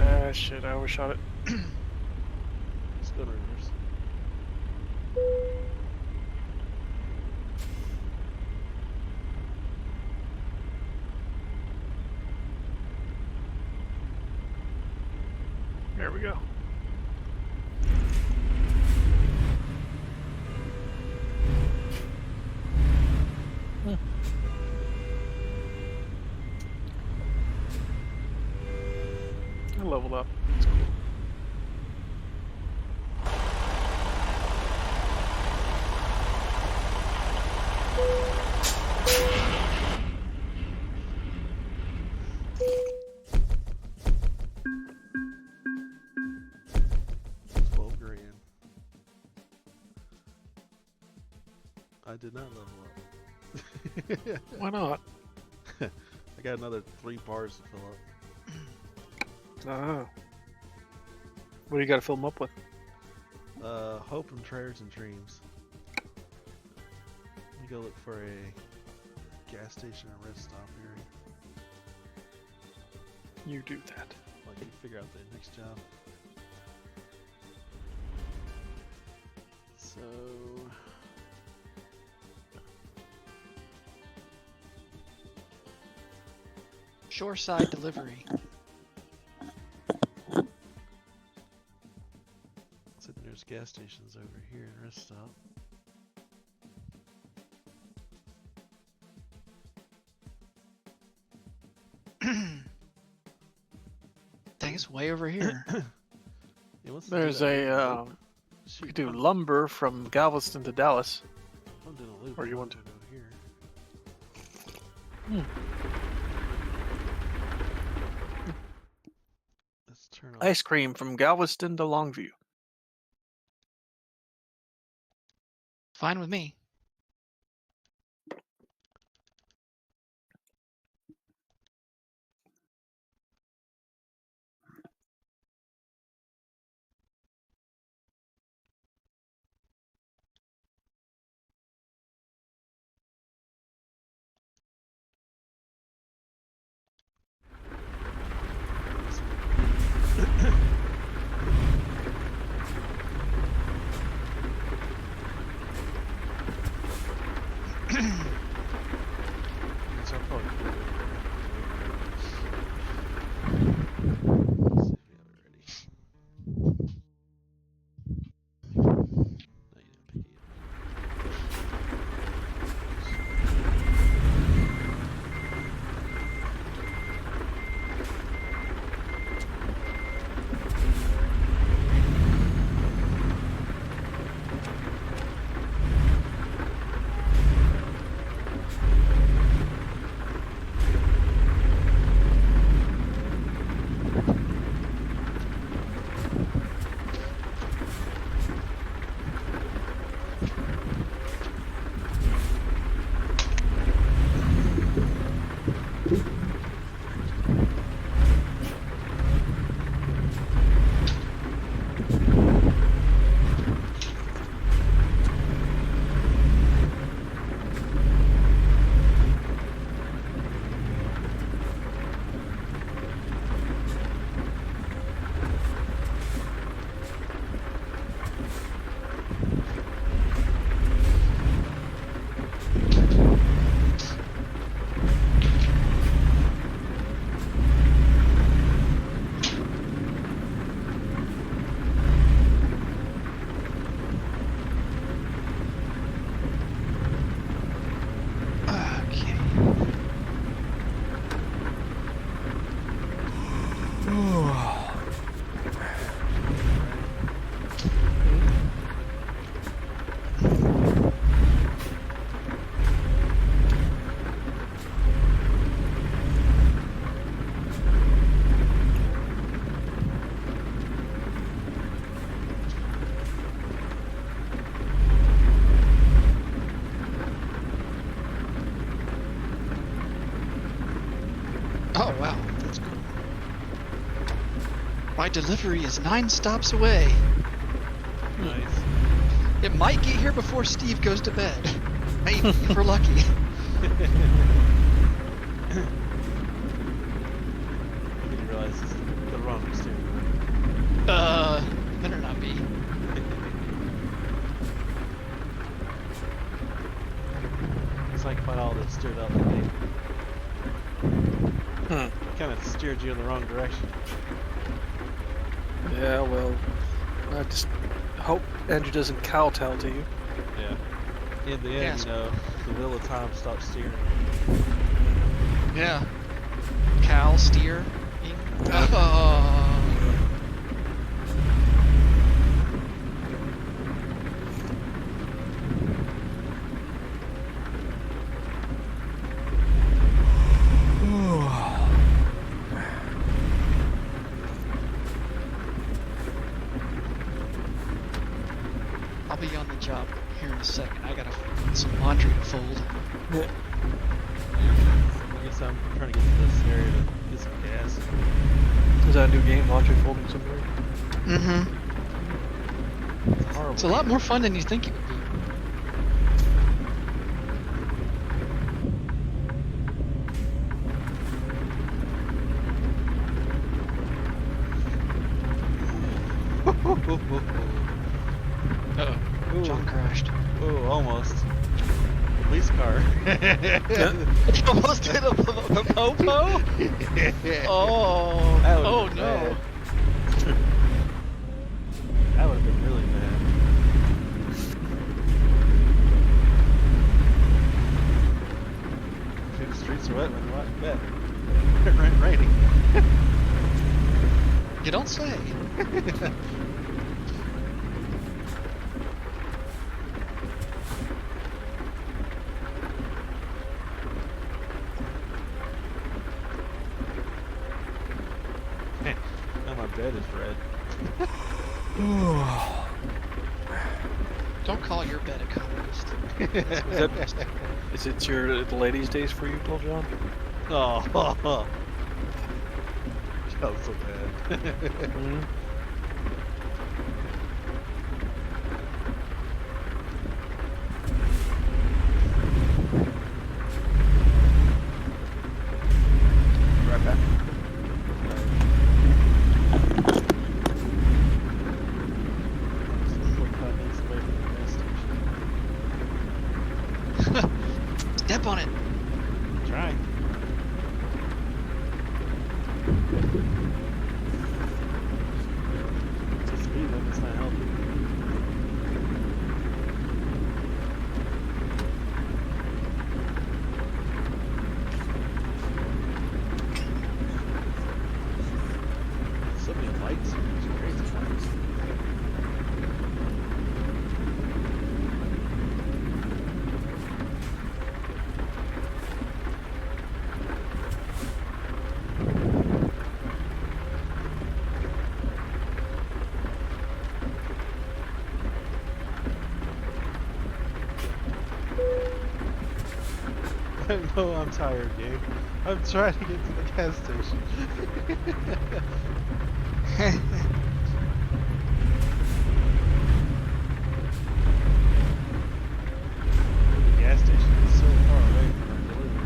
Ah, shit, I overshot it. Let's go to reverse. There we go. I leveled up. That's cool. $12 grand. I did not level up. Why not? I got another 3 bars to fill up. Oh. What do you got to fill them up with? Hope and prayers and dreams. Let me go look for a gas station and rest stop area. You do that. While you figure out the next job. So Shoreside delivery. said there's gas stations over here and rest stop. Dang, it's way over here. Yeah, what's the There's do that? a, Shoot, you could do I'm- lumber from Galveston to Dallas. I'm doing a loop. or you I'm want gonna go here. Let's turn off. Ice cream from Galveston to Longview. Fine with me. Let's go. My delivery is 9 stops away. Nice. It might get here before Steve goes to bed. Maybe, if we're lucky. I didn't realize this is the wrong steering wheel. Better not be. It's like quite all that steered out the gate. Kind of steered you in the wrong direction. Yeah, well, I just hope Andrew doesn't kowtow to you. Yeah. In the end, Yes. you know, the wheel of time stops steering. Yeah. Cal, steer. Oh. I'll be on the job here in a second. I gotta some laundry to fold. I guess I'm trying to get to this area to get some gas. Is that a new game, Laundry Folding Simulator? Mm-hmm. It's horrible. It's a lot more fun than you think it would be. Uh-oh. John crashed. Oh, almost. Police car. Almost hit a popo? Oh. That would've Oh been no. bad. That would have been really bad. If the streets are wet, then what? Wet. Raining. You don't say. Now my bed is red. Don't call your bed a communist. Is it your the ladies' days for you, Little John? Oh, that was so bad. Right back. Step on it. Trying. The speed limit's not helping. So many lights here, it's crazy. I know I'm tired, Gabe. I'm trying to get to the gas station. The gas station is so far away from our delivery.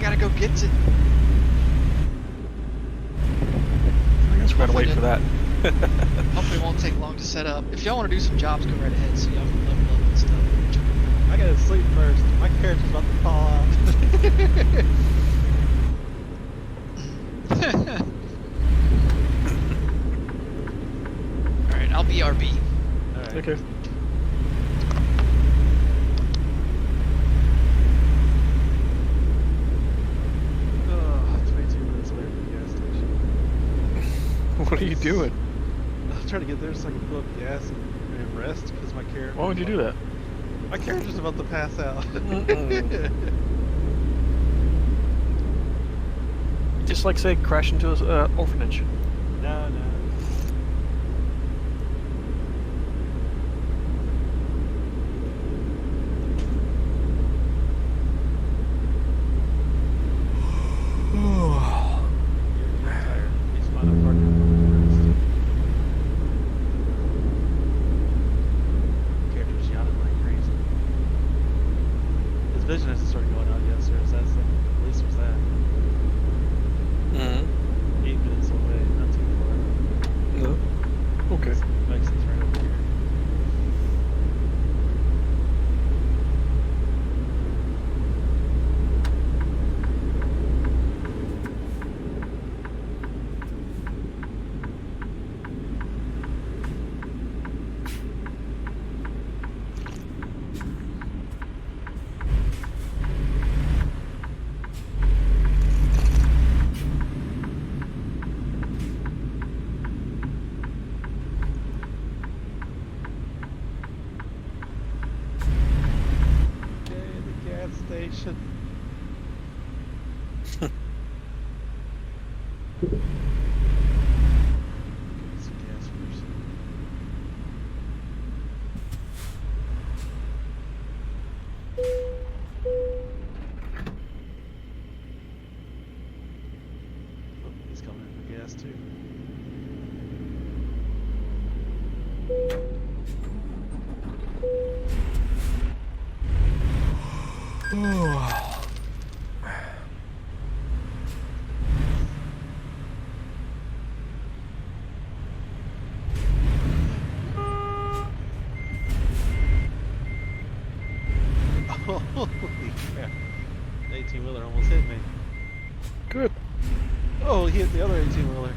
gotta go get it. I guess we gotta wait for that. Hopefully it won't take long to set up. If y'all want to do some jobs, go right ahead so y'all can level up and stuff. I gotta sleep first. My character's about to fall out. Alright, I'll BRB. Alright. Okay. Oh, 22 minutes away from the gas station. What are you doing? I'm trying to get there so I can fill up gas and rest because my character. Why would you do that? My character's about to pass out. Just like say crash into an orphanage. No, no. You're tired. He's fine. I'm parking first. Character's yawning like crazy. His vision hasn't started going out yet, sir. Is that so? At least there's that. Mm-hmm. 8 minutes away, not too far. No. Okay. Mexic's right over here. Okay, the gas station. Get some gas first. Oh, he's coming in for gas too. Holy crap. The 18-wheeler almost hit me. Good. Oh, he hit the other 18-wheeler.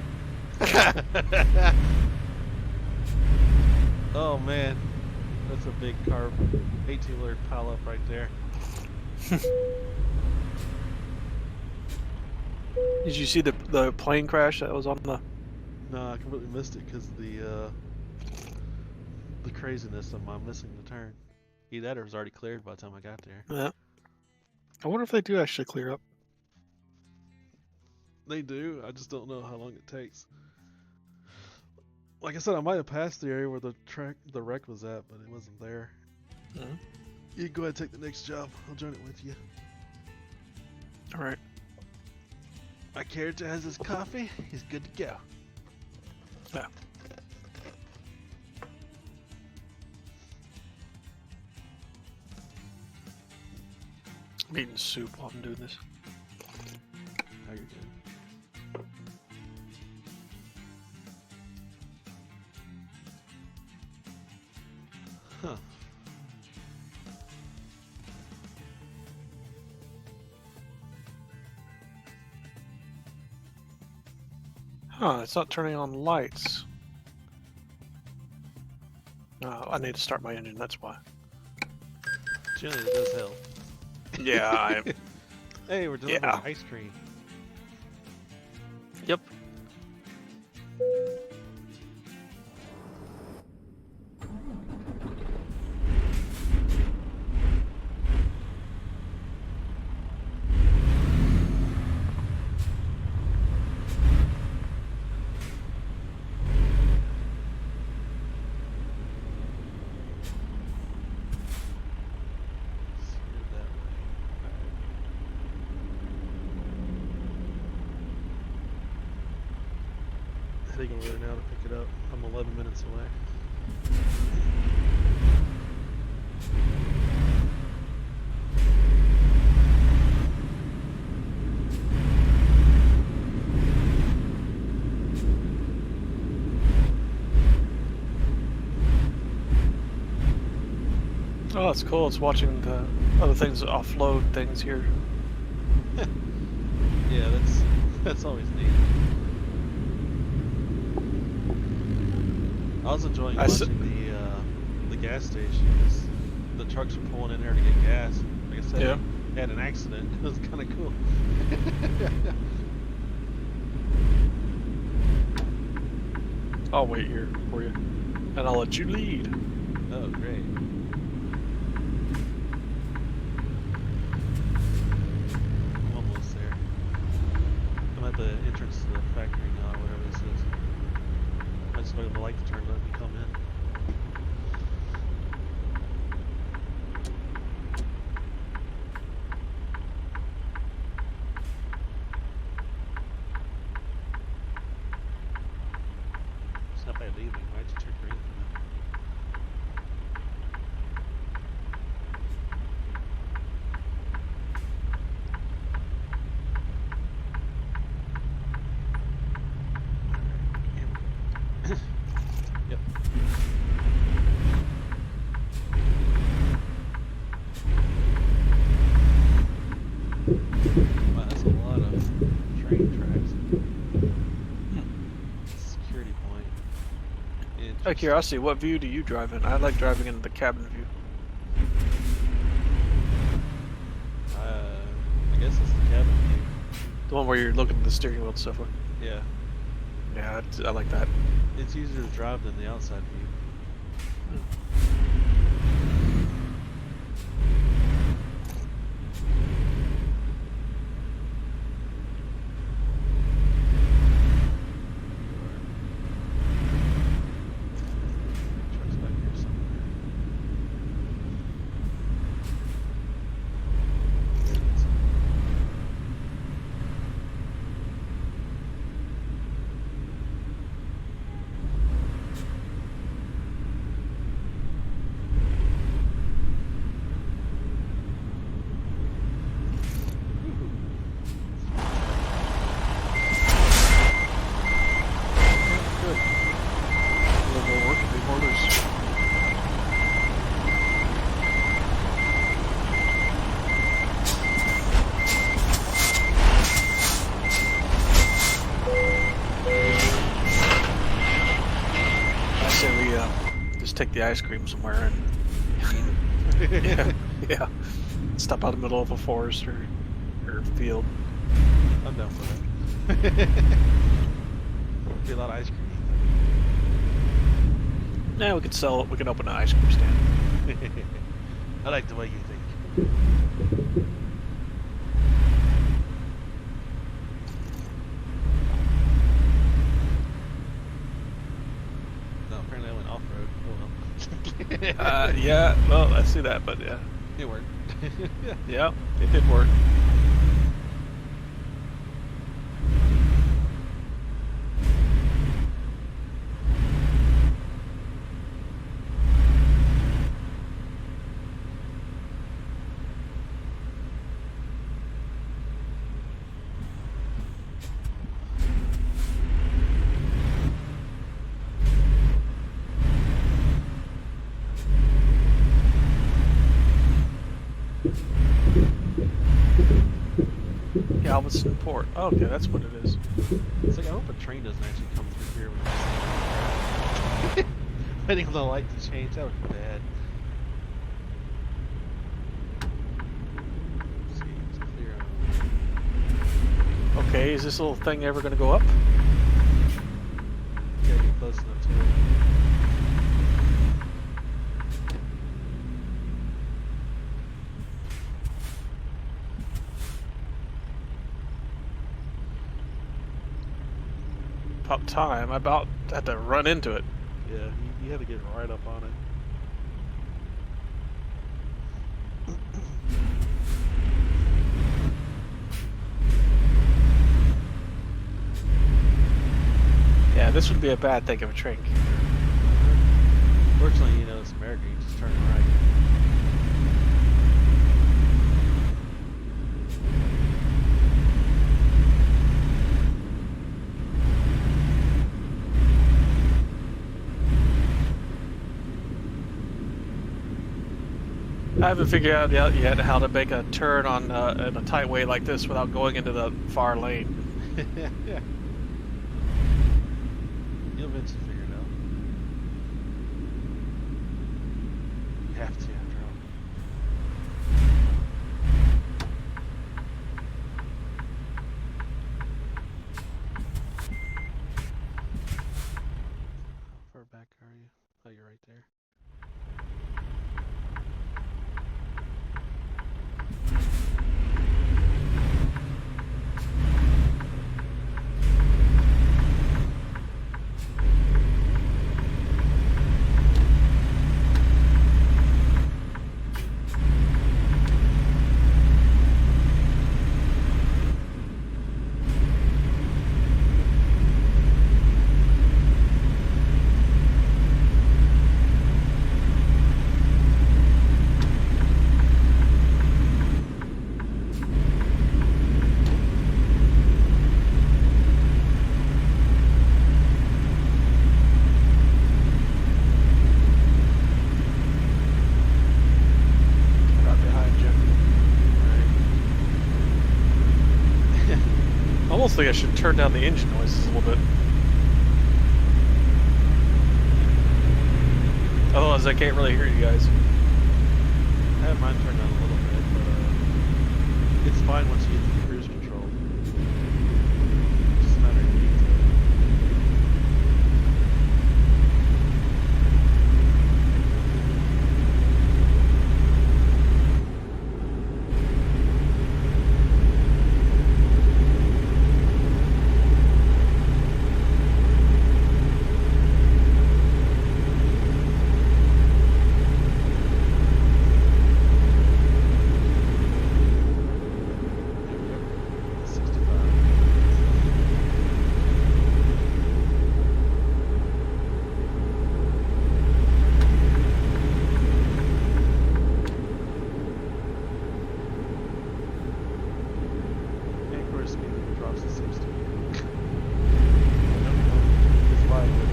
Oh man. That's a big car 18-wheeler pile up right there. Did you see the plane crash that was on the? No, I completely missed it because the craziness of my missing the turn. Either that or it was already cleared by the time I got there. Yeah. I wonder if they do actually clear up. They do. I just don't know how long it takes. Like I said, I might have passed the area where the wreck was at, but it wasn't there. Mhm. You can go ahead and take the next job. I'll join it with you. All right. My character has his coffee. He's good to go. Yeah. I'm eating soup while I'm doing this. Oh, you're good. Huh. Huh, it's not turning on lights. I need to start my engine, that's why. Generally, it does help. Yeah, I... Hey, we're delivering Yeah. ice cream. Yep. Steer that way. Alright. Heading over there now to pick it up. I'm 11 minutes away. Oh, it's cool. It's watching the other things offload things here. Yeah, that's always neat. I was enjoying I s- watching the gas stations. The trucks were pulling in there to get gas. Like I said, Yeah. they had an accident. It was kind of cool. I'll wait here for you, and I'll let you lead. Oh, great. I'm almost there. I'm at the entrance to the factory now, whatever this is. I just waited for the light to turn to let me come in. It's not bad leaving. Why'd you turn green for that? Yep. Wow, that's a lot of train tracks. Security point. Out of Interesting. curiosity, what view do you drive in? I like driving in the cabin view. I guess it's the cabin view. The one where you're looking at the steering wheel and stuff. Yeah. Yeah, I like that. It's easier to drive than the outside view. Truck's back here somewhere. Good. A little more work, big orders. I say we just take the ice cream somewhere and yeah. Stop out in the middle of a forest or field. I'm down for that. Be a lot of ice cream. Now we could sell it. We can open an ice cream stand. I like the way you think. No, apparently I went off road. Oh well. Yeah. Well, I see that, but yeah, It worked. yeah, it did work. Galveston Port. Oh, okay, that's what it is. It's like I hope a train doesn't actually come through here when it's waiting for the light to change. That would be bad. Let's see, it's clear out. Okay, is this little thing ever going to go up? Gotta get close enough to it. About time. I about had to run into it. Yeah, you had to get right up on it. Yeah, this would be a bad thing if a train came. Fortunately, you know, it's America. You just turn right. I haven't figured out yet how to make a turn on in a tight way like this without going into the far lane. Yeah. You'll eventually figure it out. You have to, after all. How far back are you? Oh, you're right there. Right behind you. I almost think I should turn down the engine noises a little bit. Otherwise, I can't really hear you guys. I have mine turned down a little bit, but it's fine once you get to the cruise control. It's just a matter of getting to it. Yep. 65. And of course, speed drops to 60. I don't know. It's wide open.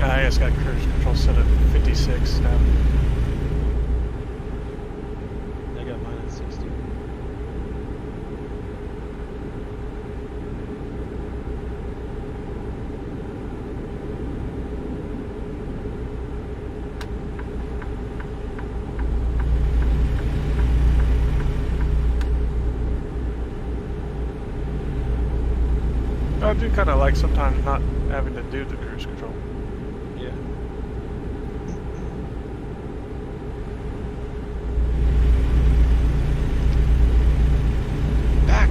I just got cruise control set at 56 now. I got mine at 60. I do kind of like sometimes not having to do the cruise control. Yeah. Back.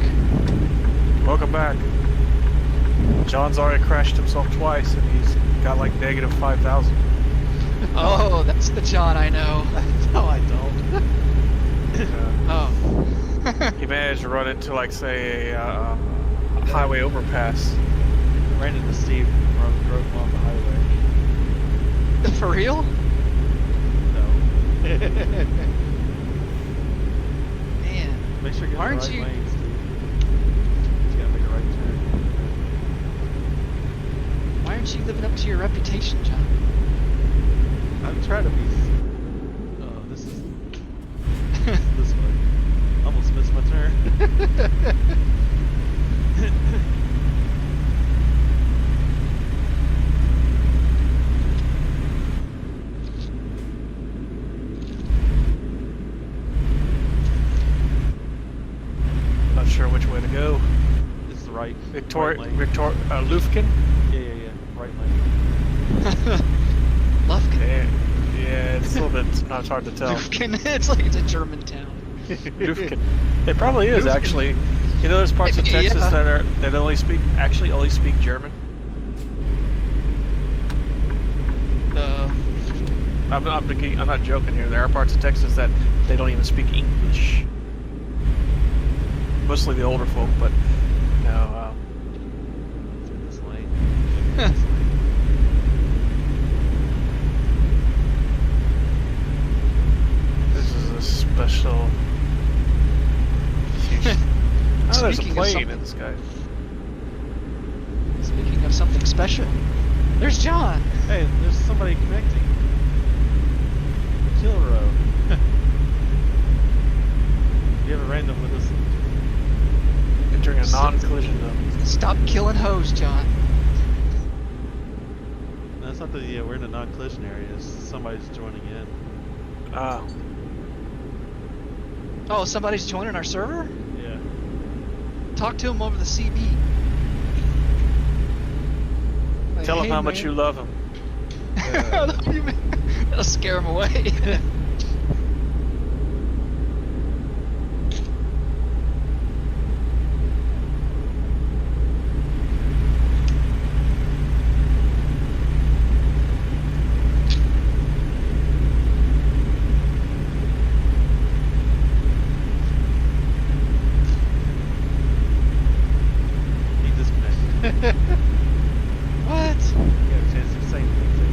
Welcome back. John's already crashed himself twice and he's got like negative 5,000. Oh, that's the John I know. No, I don't. Oh. He managed to run into like say a highway overpass. Ran into Steve and drove him off the highway. For real? No. Man. Make sure you get in the Aren't right you- lane, Steve. You gotta make a right turn. Why aren't you living up to your reputation, John? I'm trying to be. Oh, this is this way. Almost missed my turn. Not sure which way to go. This is the right. Victoria, Right lane. Lufkin? Yeah. Right lane. Lufkin. Yeah, it's a little bit, not hard to tell. Lufkin. It's like it's a German town. Lufkin. It probably is Lufkin. actually. You know, there's parts of Texas Yeah. that only speak German. I'm not joking here. There are parts of Texas that they don't even speak English. Mostly the older folk, but no. Through this lane. This lane. This is a special. plane in the sky. Speaking of something special, there's John. Hey, there's somebody connecting. Kill row. You have a random with us. Entering a non-collision zone. Stop killing hoes, John. No, it's not that. Yeah, we're in a non-collision area. Somebody's joining in. Oh, somebody's joining our server? Yeah. Talk to him over the CB. Like, Tell him "Hey, how much man." you love him. That'll scare him away. He disconnected. What? You got a chance to say anything.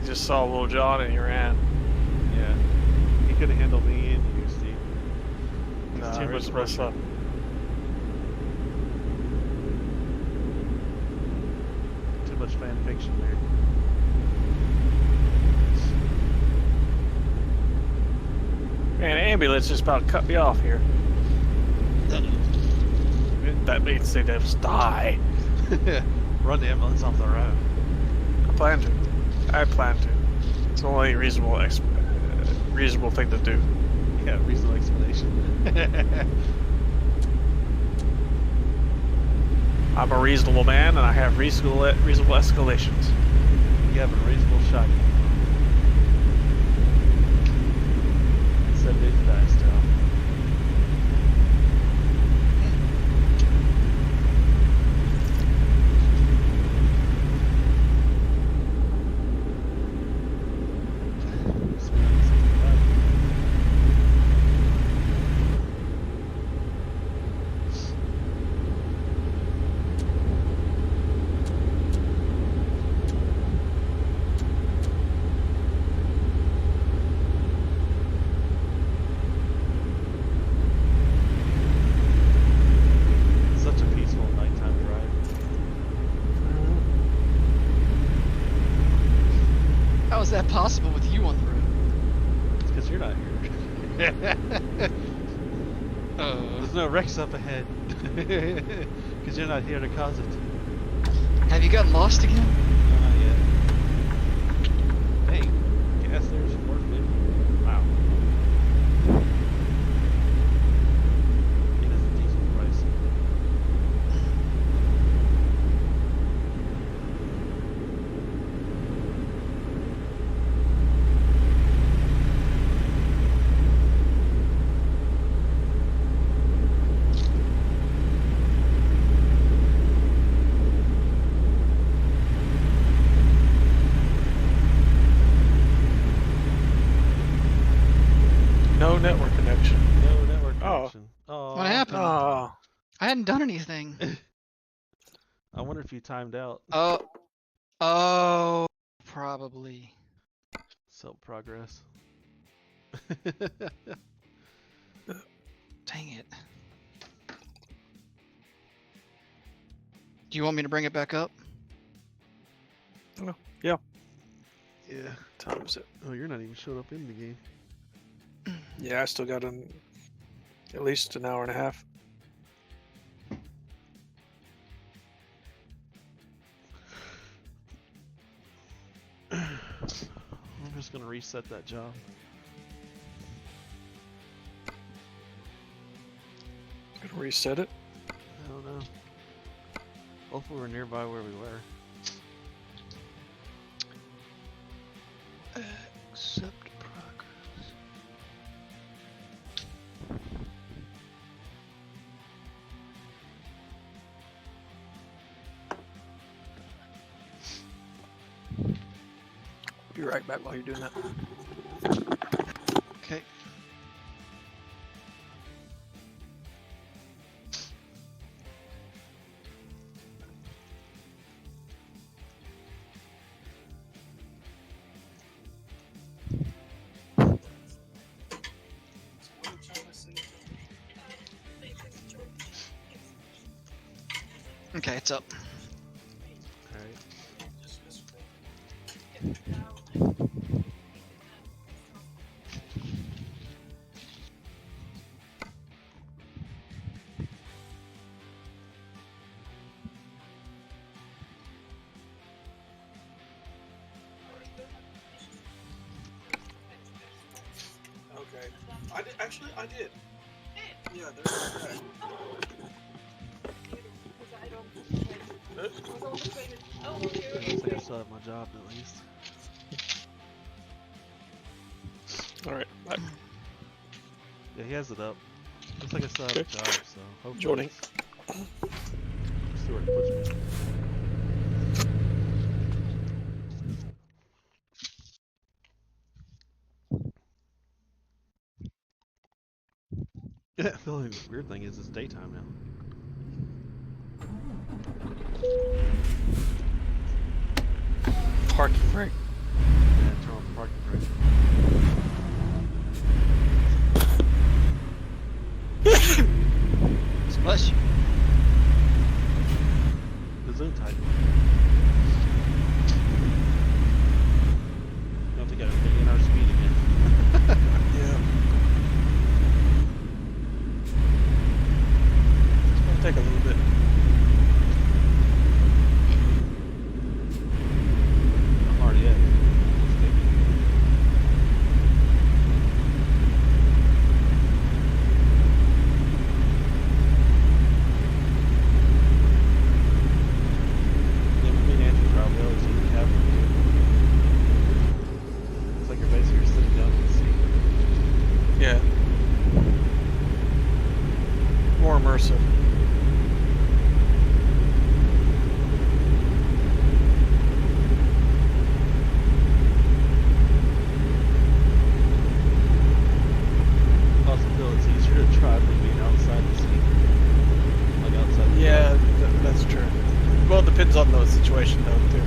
You just saw Lil John and he ran. Yeah. He could have handled me and you, Steve. No, too it much was pressure. up. Too much fan fiction there. Man, ambulance just about cut me off here. That means they just die. Run the ambulance off the road. I plan to. It's the only reasonable reasonable thing to do. Yeah, reasonable explanation. I'm a reasonable man and I have reasonable escalations. You have a reasonable shot. Said big dice, Tom. Such a peaceful nighttime drive. How is that possible with you on the road? It's because you're not here. There's no wrecks up ahead. Because you're not here to cause it. Have you gotten lost again? No, not yet. Dang. Gas there's 450. Wow. It is a decent price. No network connection. No network Oh. connection. Oh. What happened? Oh, I hadn't done anything. I wonder if you timed out. Oh, probably. Self progress. Dang it. Do you want me to bring it back up? Yeah. time is it? Oh, you're not even showed up in the game. Yeah, I still got at least an hour and a half. I'm just gonna reset that job. Gonna reset it. I don't know. Hopefully we're nearby where we were. Accept progress. Be right back while you're doing that. Okay. Okay, it's up. Alright. Okay. I did. Actually, I did. Yeah, there's that. Looks like I still have my job at least. All right. Bye. Yeah, he has it up. Looks like I still have a job, so hopefully. Joining. See where it puts me. Yeah, the only weird thing is it's daytime now. Parking brake. Yeah, turn on the parking brake. Bless you. The zoom tight. I don't think I've been in our speed again. Yeah. It's gonna take a little bit. I'm already at. Yeah, me and Andrew probably always in the cabin. It's like you're basically sitting down in the seat. Yeah. More immersive. I also feel it's easier to drive than being outside the seat. Like outside the Yeah, car. that's true. Well, it depends on the situation, though, too.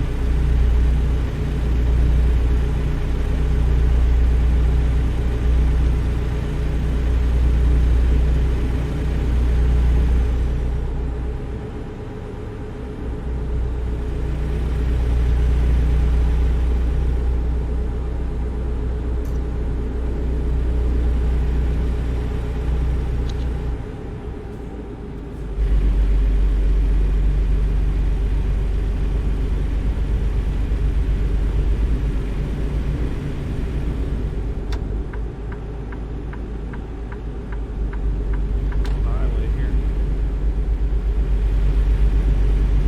Highway here.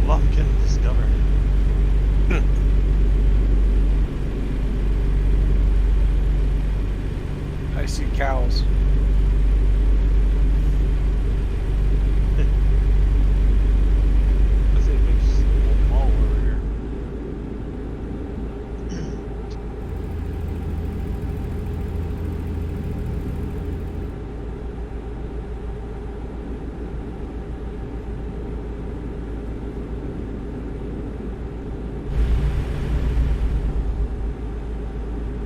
Lufkin discovered. I see cows. I see a big mall over here.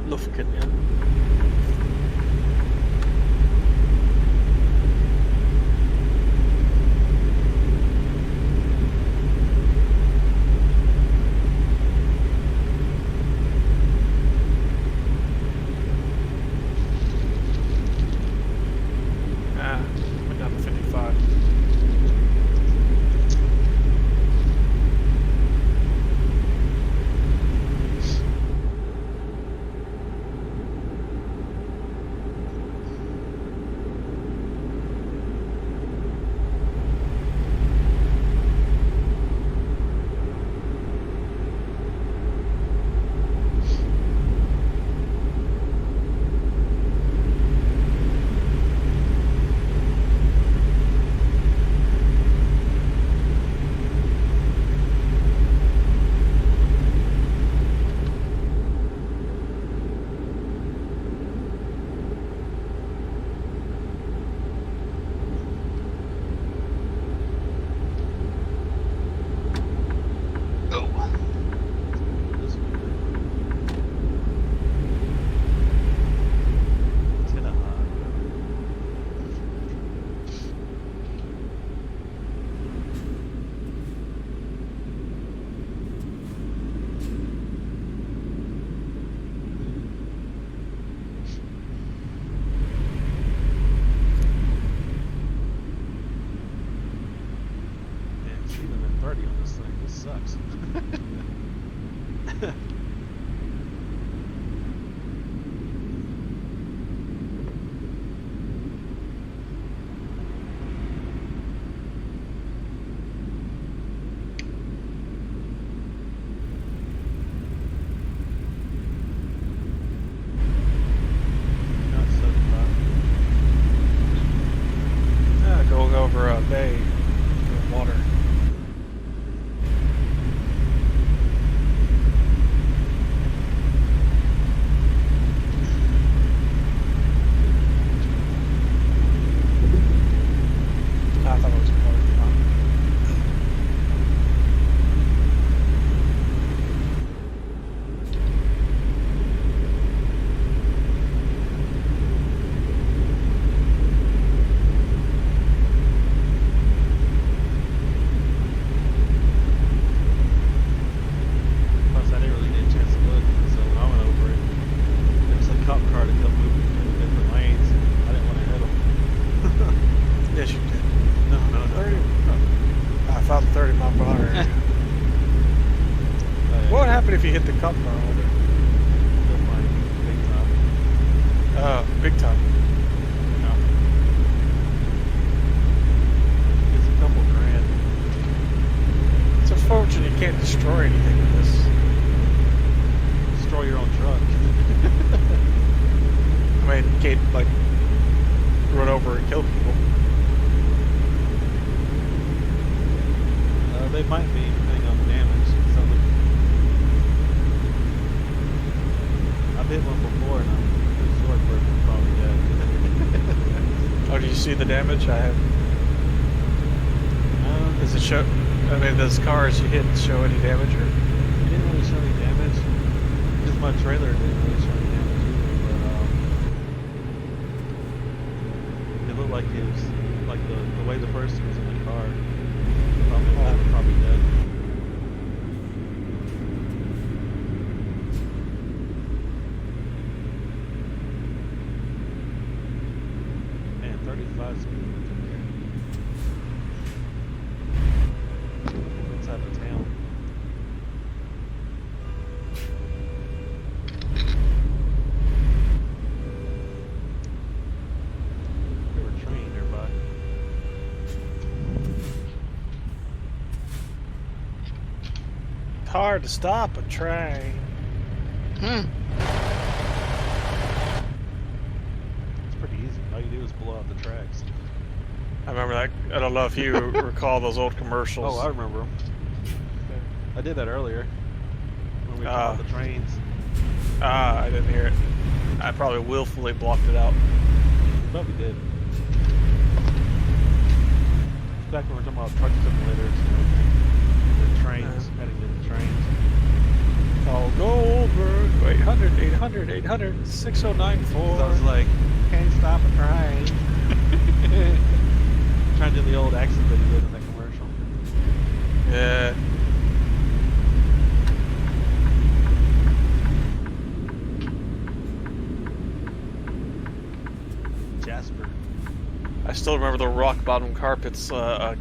Lufkin, yeah. Went down to 55. 30 on this thing. This sucks. Not 75. Yeah, going over a bay with water. I thought it was a parking lot. Plus, I didn't really get a chance to look, so when I went over it, there was a cop car that kept moving in different lanes. I didn't want to hit him. Yes, you did. No, no, no. 30? I found 30 mile per hour. What would happen if you hit the cop car holder? They'll find you big time. Oh, big time. No. It's a couple grand. It's unfortunate you can't destroy anything with this. Destroy your own truck. I mean, you can't, like, run over and kill people. They might be, depending on the damage. Some of I've hit one before and I'm short for probably dead. Oh, do you see the damage? I have. Does it show? I mean, does cars you hit show any damage or? It didn't really show any damage. Just my trailer didn't really show any damage either, but it looked like it was like the way the person was in the car. Probably dead. Man, 35 speed inside the town. There were train nearby. It's hard to stop a train. Hmm. It's pretty easy. All you do is blow out the tracks. I remember that. I don't know if you recall those old commercials. Oh, I remember them. I did that earlier when we were talking about the trains. Ah, I didn't hear it. I probably willfully blocked it out. You probably did. It's back when we were talking about truck simulators and everything. The trains, heading to the trains. Call Goldberg. 800, 800, 800, 6094. So I was like, can't stop a train. Trying to do the old accent that he did in that commercial. Yeah. Jasper. I still remember the Rock Bottom Carpets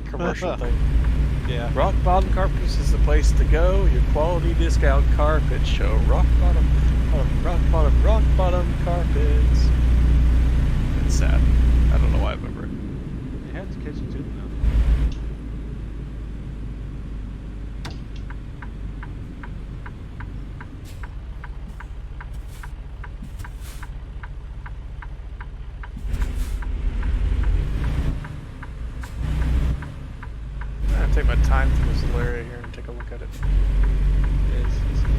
commercial thing. Yeah. Rock Bottom Carpets is the place to go. Your quality discount carpet show. Rock Bottom, Rock Bottom Carpets. It's sad. I don't know why I remember it. They had the kitchen too, though. I'm gonna take my time through this little area here and take a look at it. It's good.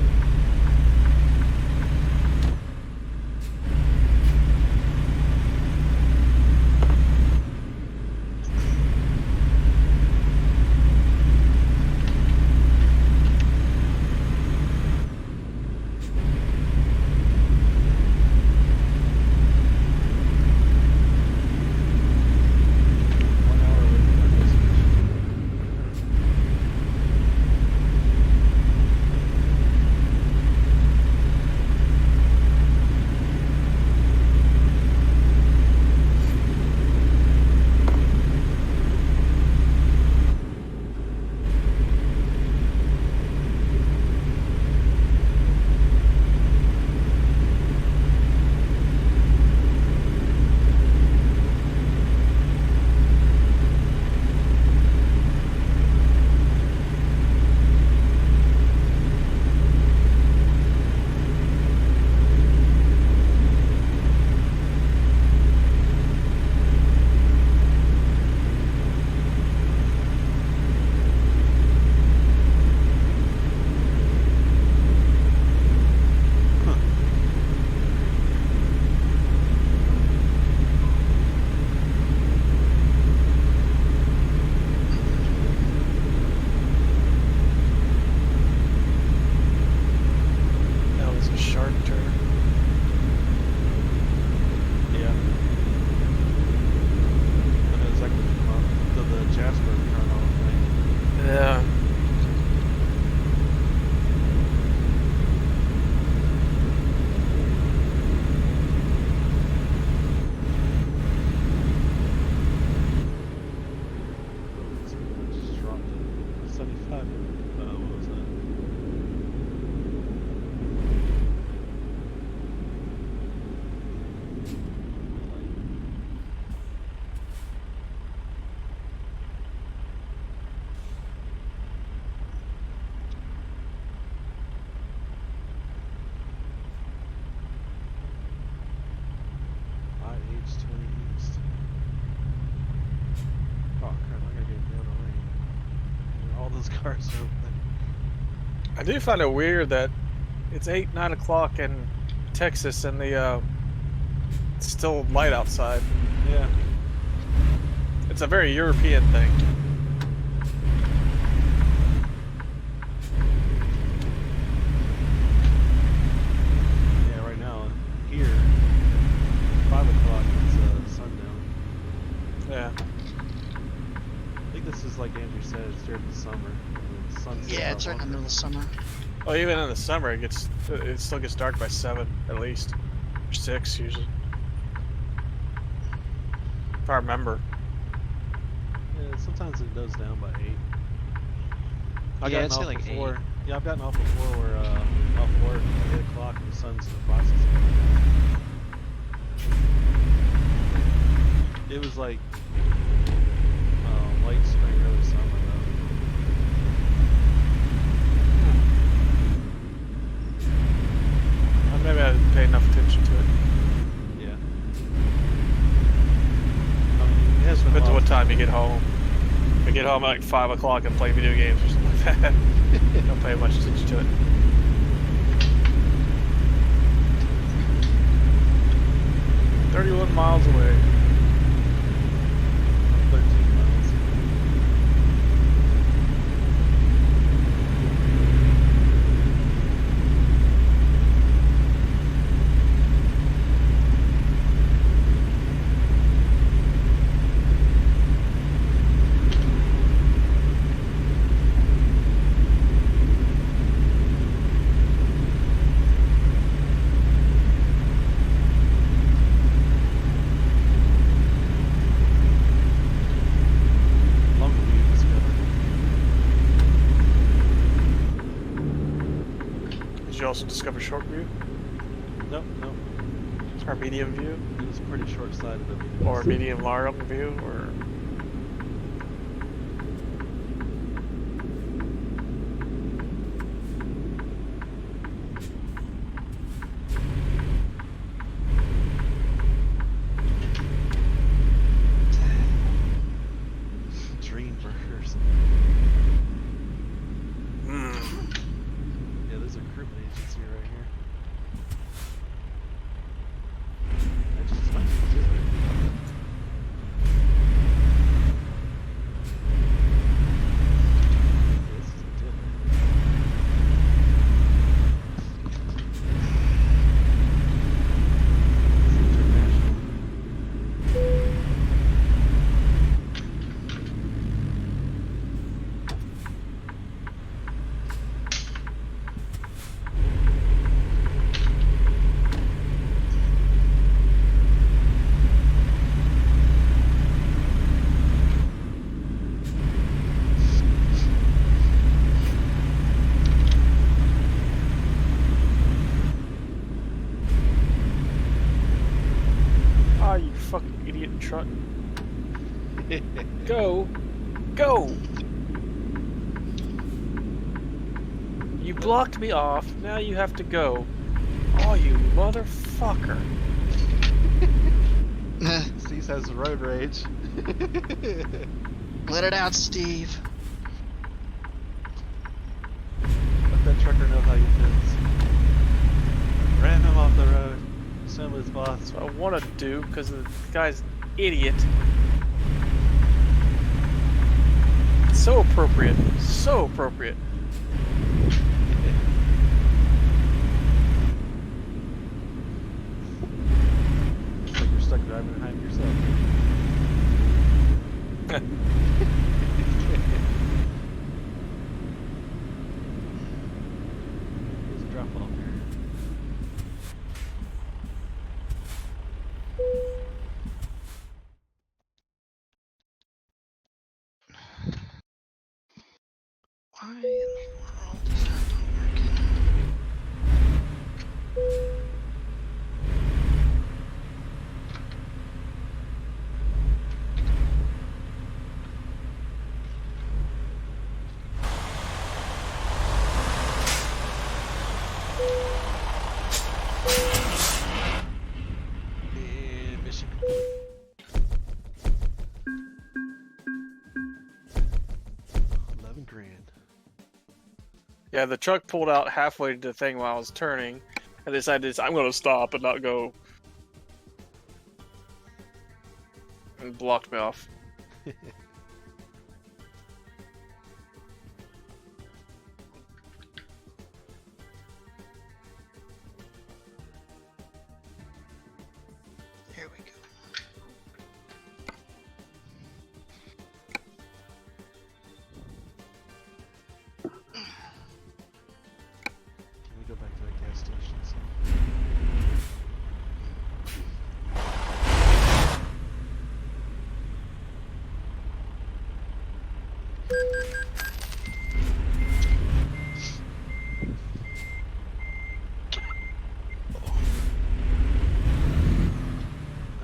those cars are over I do find it weird that it's 8, 9 o'clock in Texas and the it's still light outside. there. Yeah. It's a very European thing. Yeah, right now, here, 5 o'clock, it's sundown. Yeah. I think this is like Andrew said, it's during the summer. when the sun's Yeah, it's right in the middle of summer. Oh, even in the summer, it still gets dark by 7 at least, or 6 usually. If I remember. Yeah, sometimes it goes down by 8. I've Yeah, gotten I'd say off like before. Yeah, I've gotten off before where off work at 8 o'clock and the sun's in the process of going down. It was like late spring, early summer though. Maybe I didn't pay enough attention to it. Yeah. I mean, it has been a Depends on while what time you get home. If I get home at like 5 o'clock and play video games or something like that, don't pay much attention to it. "31 miles away." 13 miles. Longer view is better. Did you also discover short view Nope, nope. or medium view It was pretty short-sighted of me. or medium long view or? Dream burgers. Mm. Yeah, there's a recruitment agency right here. That just might be good. This is a dinner. It's international. Ah, you fucking idiot truck. Go. Go! You blocked me off, now you have to go. Oh, you motherfucker. Steve has road rage. Let it out, Steve. Let that trucker know how you feels. Ran him off the road. Assembly's boss. That's what I want to do, because the guy's an idiot. So appropriate. So appropriate. Looks like you're stuck driving behind yourself. There's a drop off here. Why in the world is that not working? And mission complete. $11 grand. Yeah, the truck pulled out halfway to the thing while I was turning. I decided I'm going to stop and not go. And blocked me off. Here we go. Can we go back to the gas station?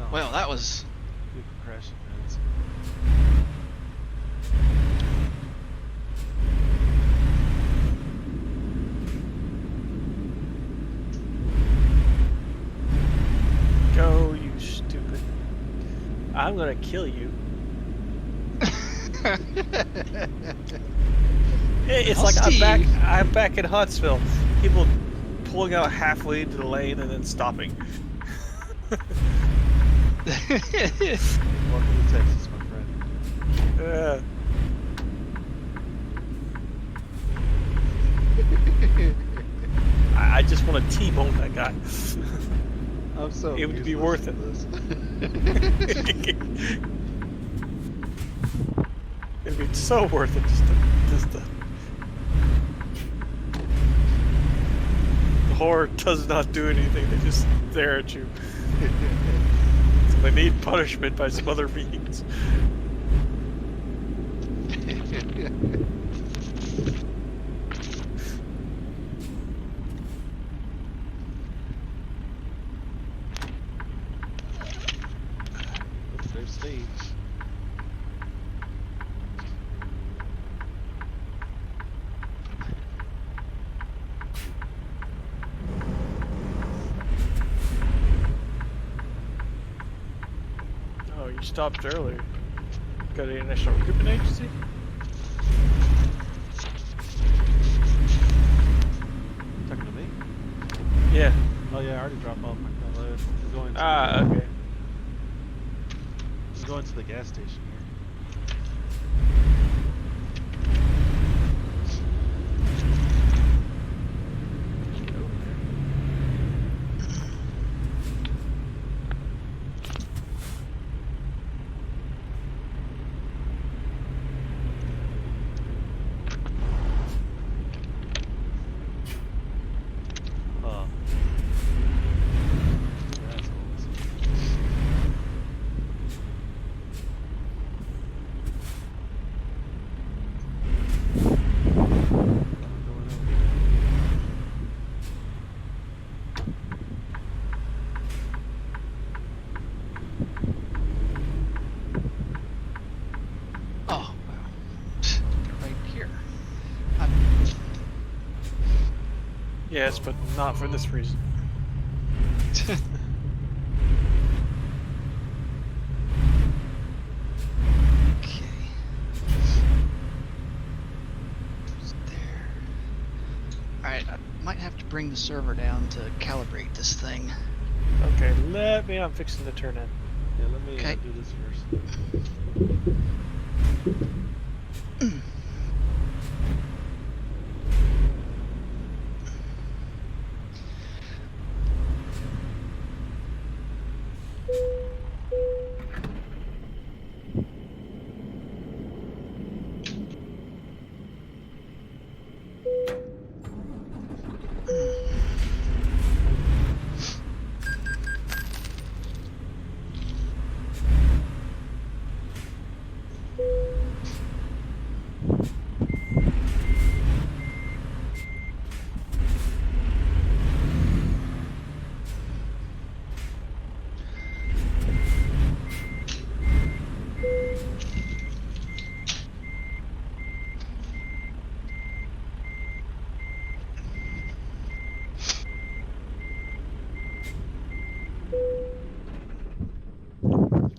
Oh, Well, that was vehicle crash events. Go, you stupid. I'm going to kill you. It's Oh, like Steve. I'm back in Huntsville. People pulling out halfway into the lane and then stopping. Welcome to Texas, my friend. I just want to T-bone that guy. I'm so It would amused be worth it. listening It'd be so worth it just to... The horror does not do anything, they just stare at you. So they need punishment by some other means. There's Steve. Oh, you stopped earlier. Go to the National Recruitment Agency? Talking to me? Yeah. Oh yeah, I already dropped off my load. I'm going to Okay. I'm going to the gas station here. Get over there. Oh. You assholes. I'm going over here. Oh, wow. Right here. Yes, but not for this reason. Okay. Just there. Alright, I might have to bring the server down to calibrate this thing. Okay, let me. I'm fixing to turn in. Yeah, let me Okay. do this first.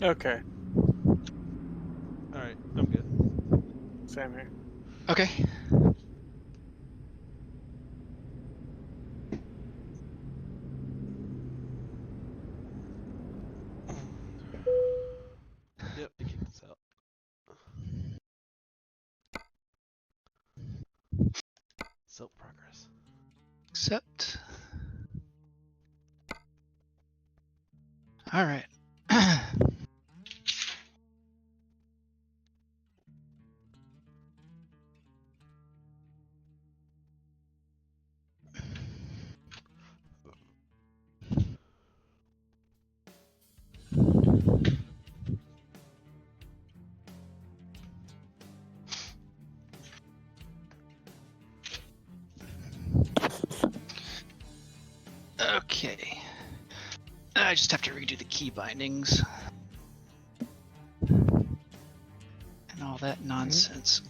Okay, Alright, I'm good. same here. Okay. Accept progress. Accept. All right. Okay. I just have to redo the key bindings. And all that nonsense.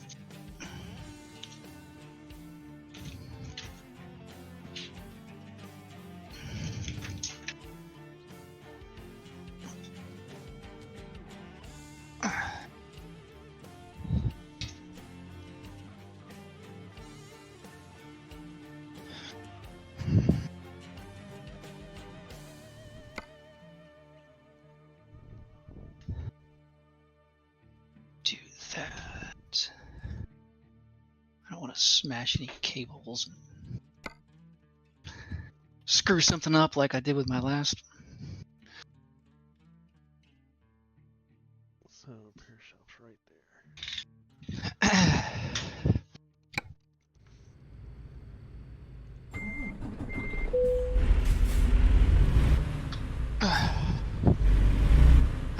Do that. I don't want to smash any cables and screw something up like I did with my last. So repair shop's right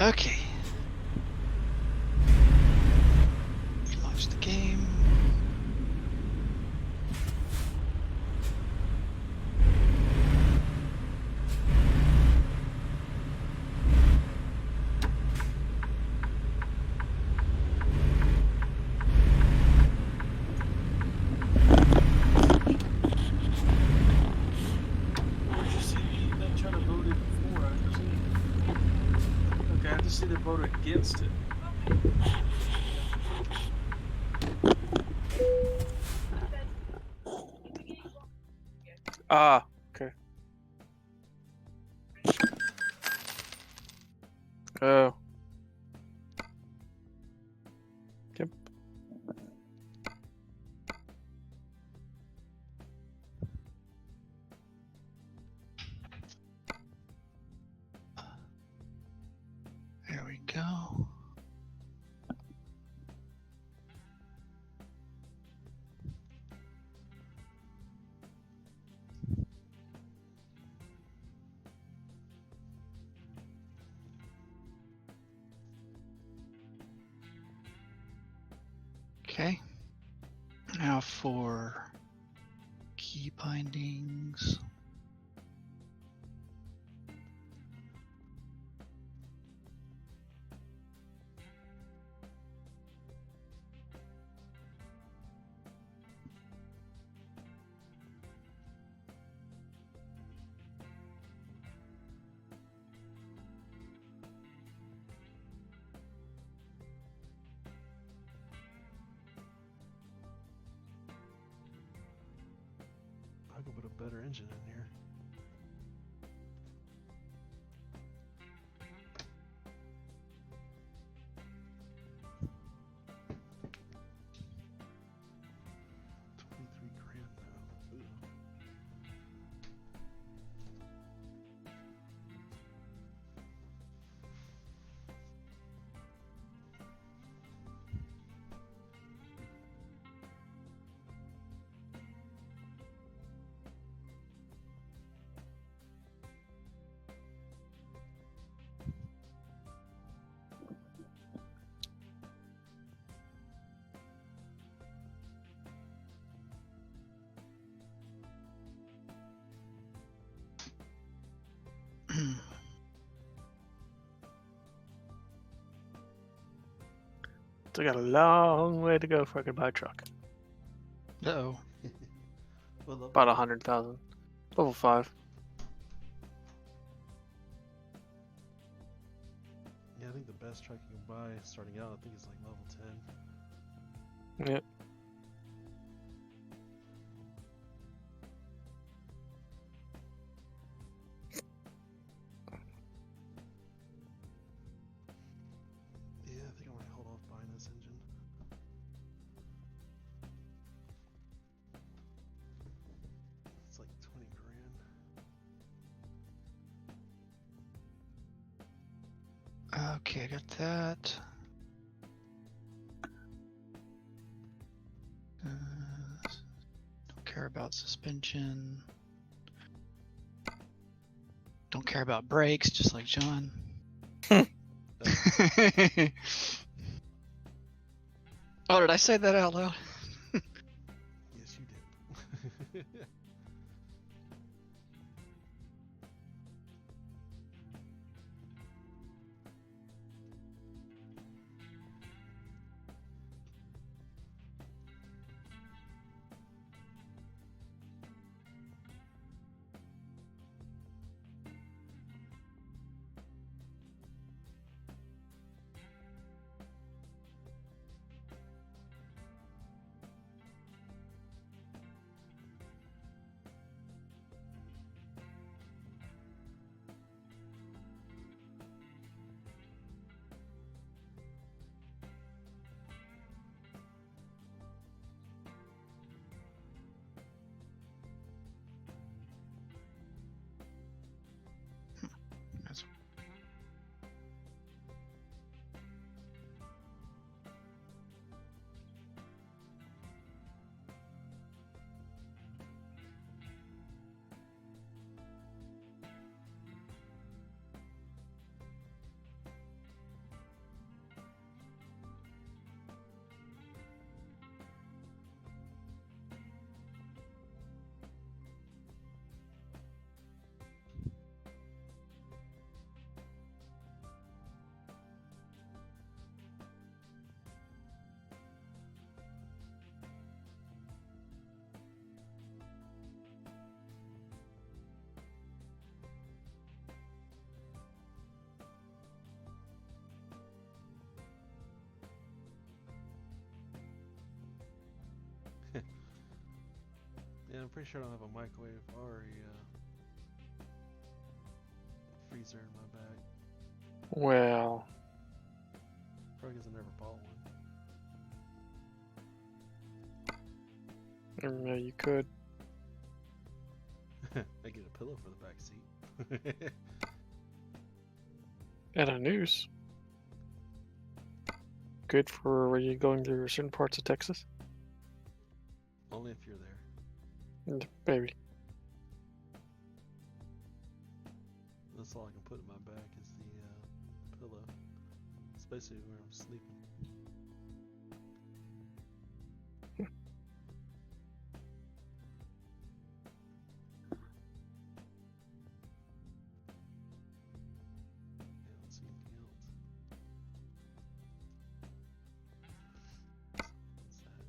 there. Okay. Launch the game. Where'd you see them trying to vote it before? I didn't see it. Okay, I just see them voted against it. Ah, okay. Oh. Yep. There we go. Okay. Now for key bindings. I could put a better engine in here. $23,000 now. Ooh. Still got a long way to go before I can buy a truck. Uh-oh. Well, About 100,000. Level 5. yeah, I think the best truck you can buy starting out, I think it's like level 10. Yep. Yeah, I think I'm gonna hold off buying this engine. Okay, I got that. Don't care about suspension. Don't care about brakes, just like John. Oh, did I say that out loud? Yes, you did. That's- Yeah, I'm pretty sure I don't have a microwave or a freezer in my bag. Well, Probably because I never bought one. yeah, you could. I get a pillow for the back seat. And a noose. Good for when you're going through certain parts of Texas. Only if you're there. Maybe. That's all I can put in my bag is the pillow. It's basically where I'm sleeping. Yeah, let's see anything else. What's that?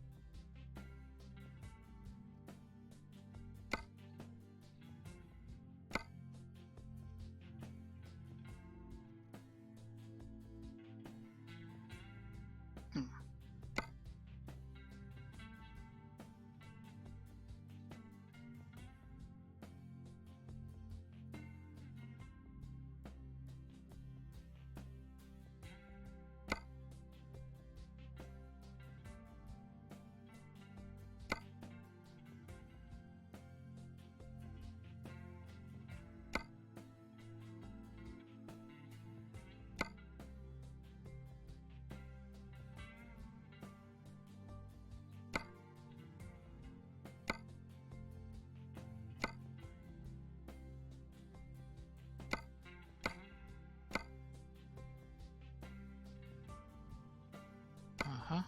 Uh-huh.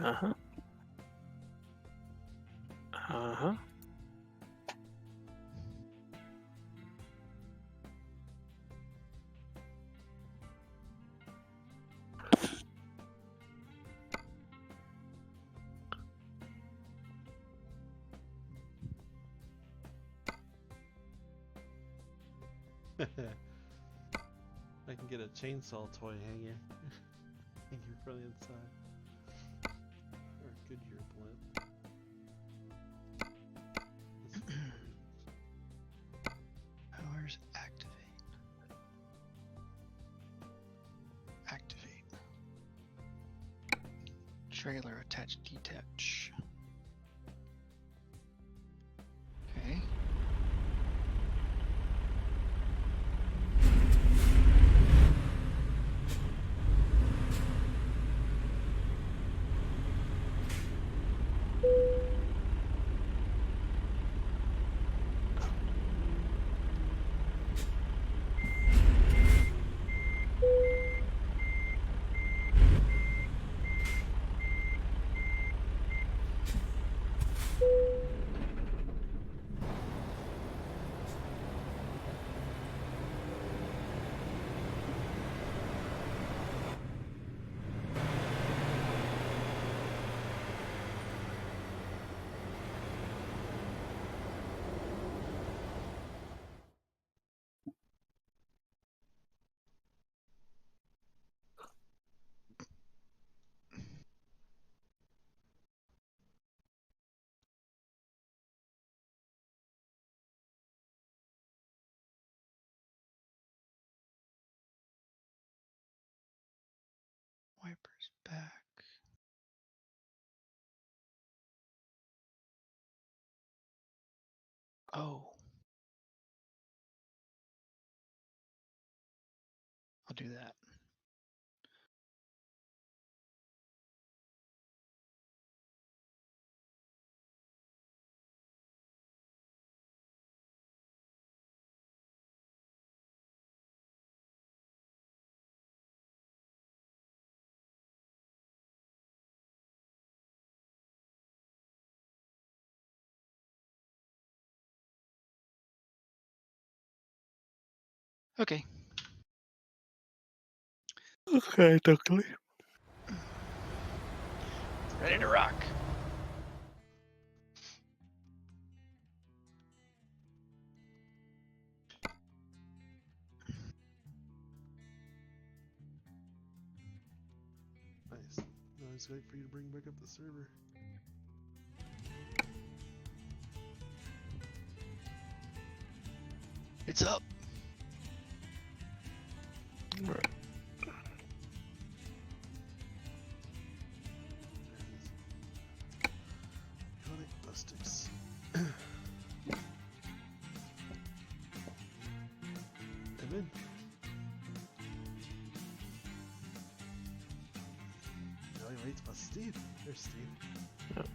Uh-huh. Uh-huh. I can get a chainsaw toy hanger. Hanger for the inside. Or a Goodyear blimp. Powers activate. Activate. Trailer attach detach. Okay. back. Oh. I'll do that. Okay. Okay, Duckley. Ready to rock. Nice. Now I just wait for you to bring back up the server. It's up. Right. Conic plastics. Come in. Now he waits for Steve. There's Steve. Yep.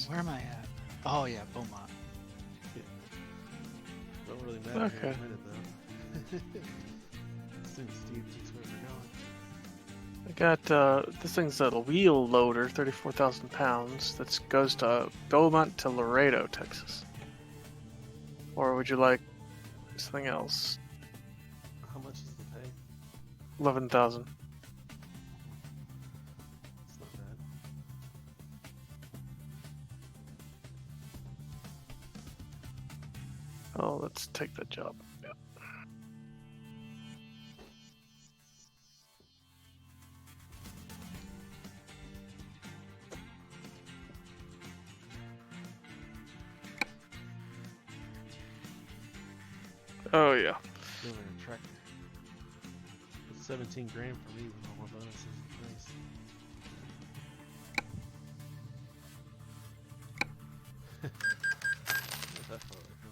Where am I at? Oh yeah, Beaumont. Don't really matter here in Okay. a minute though. Soon Steve takes where we're going. I got this thing's a wheel loader, 34,000 pounds. That goes to Beaumont to Laredo, Texas. Or would you like something else? How much is the pay? 11,000. It's not bad. Oh, let's take that job. Yeah. Oh yeah. Doing a tractor. It's 17 grand for me with all my bonuses. Nice. Where's that photo from?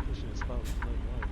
Pushing a spot with no light.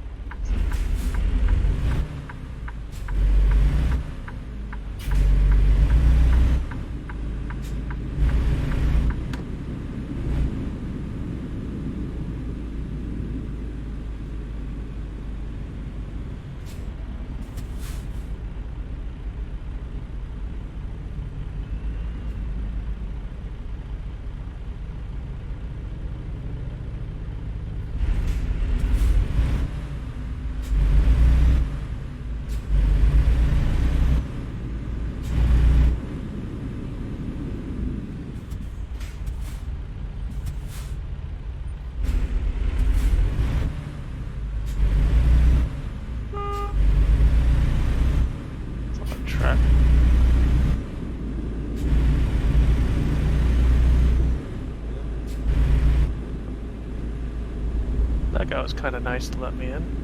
It's a lot of traffic. That guy was kind of nice to let me in.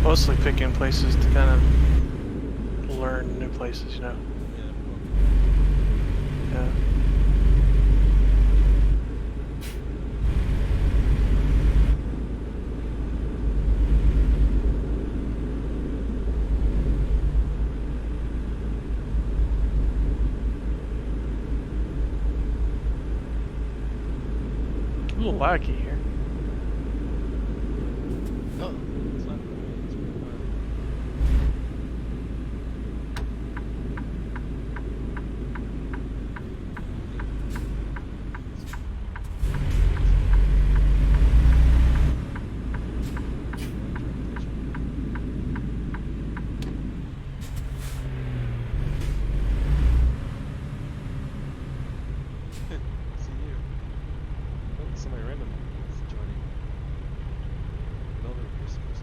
Mostly picking places to kind of learn new places, you know. Yeah. Yeah. A little laggy here. Oh, it's not. It's pretty fun. See you. Oh, somebody random is joining. Melvin Christmas.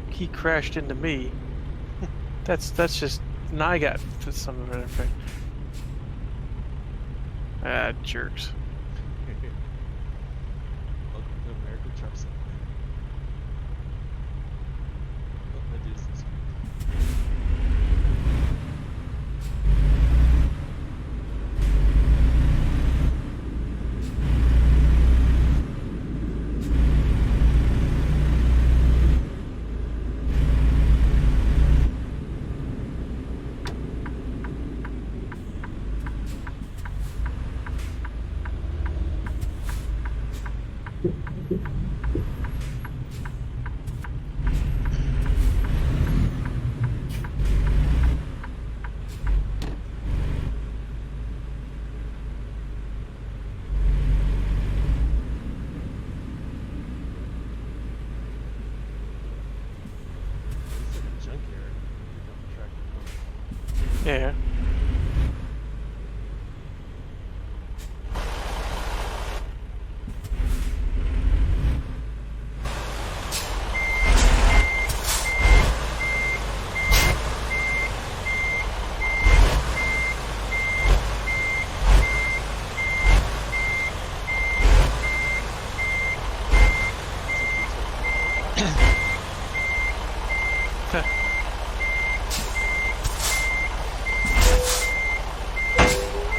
He crashed into me. That's just. Now I got some of it. Ah, jerks. Welcome to American Truck Simulator. Oh, that dude's this It's like a junkyard. Pick up the tractor. Yeah.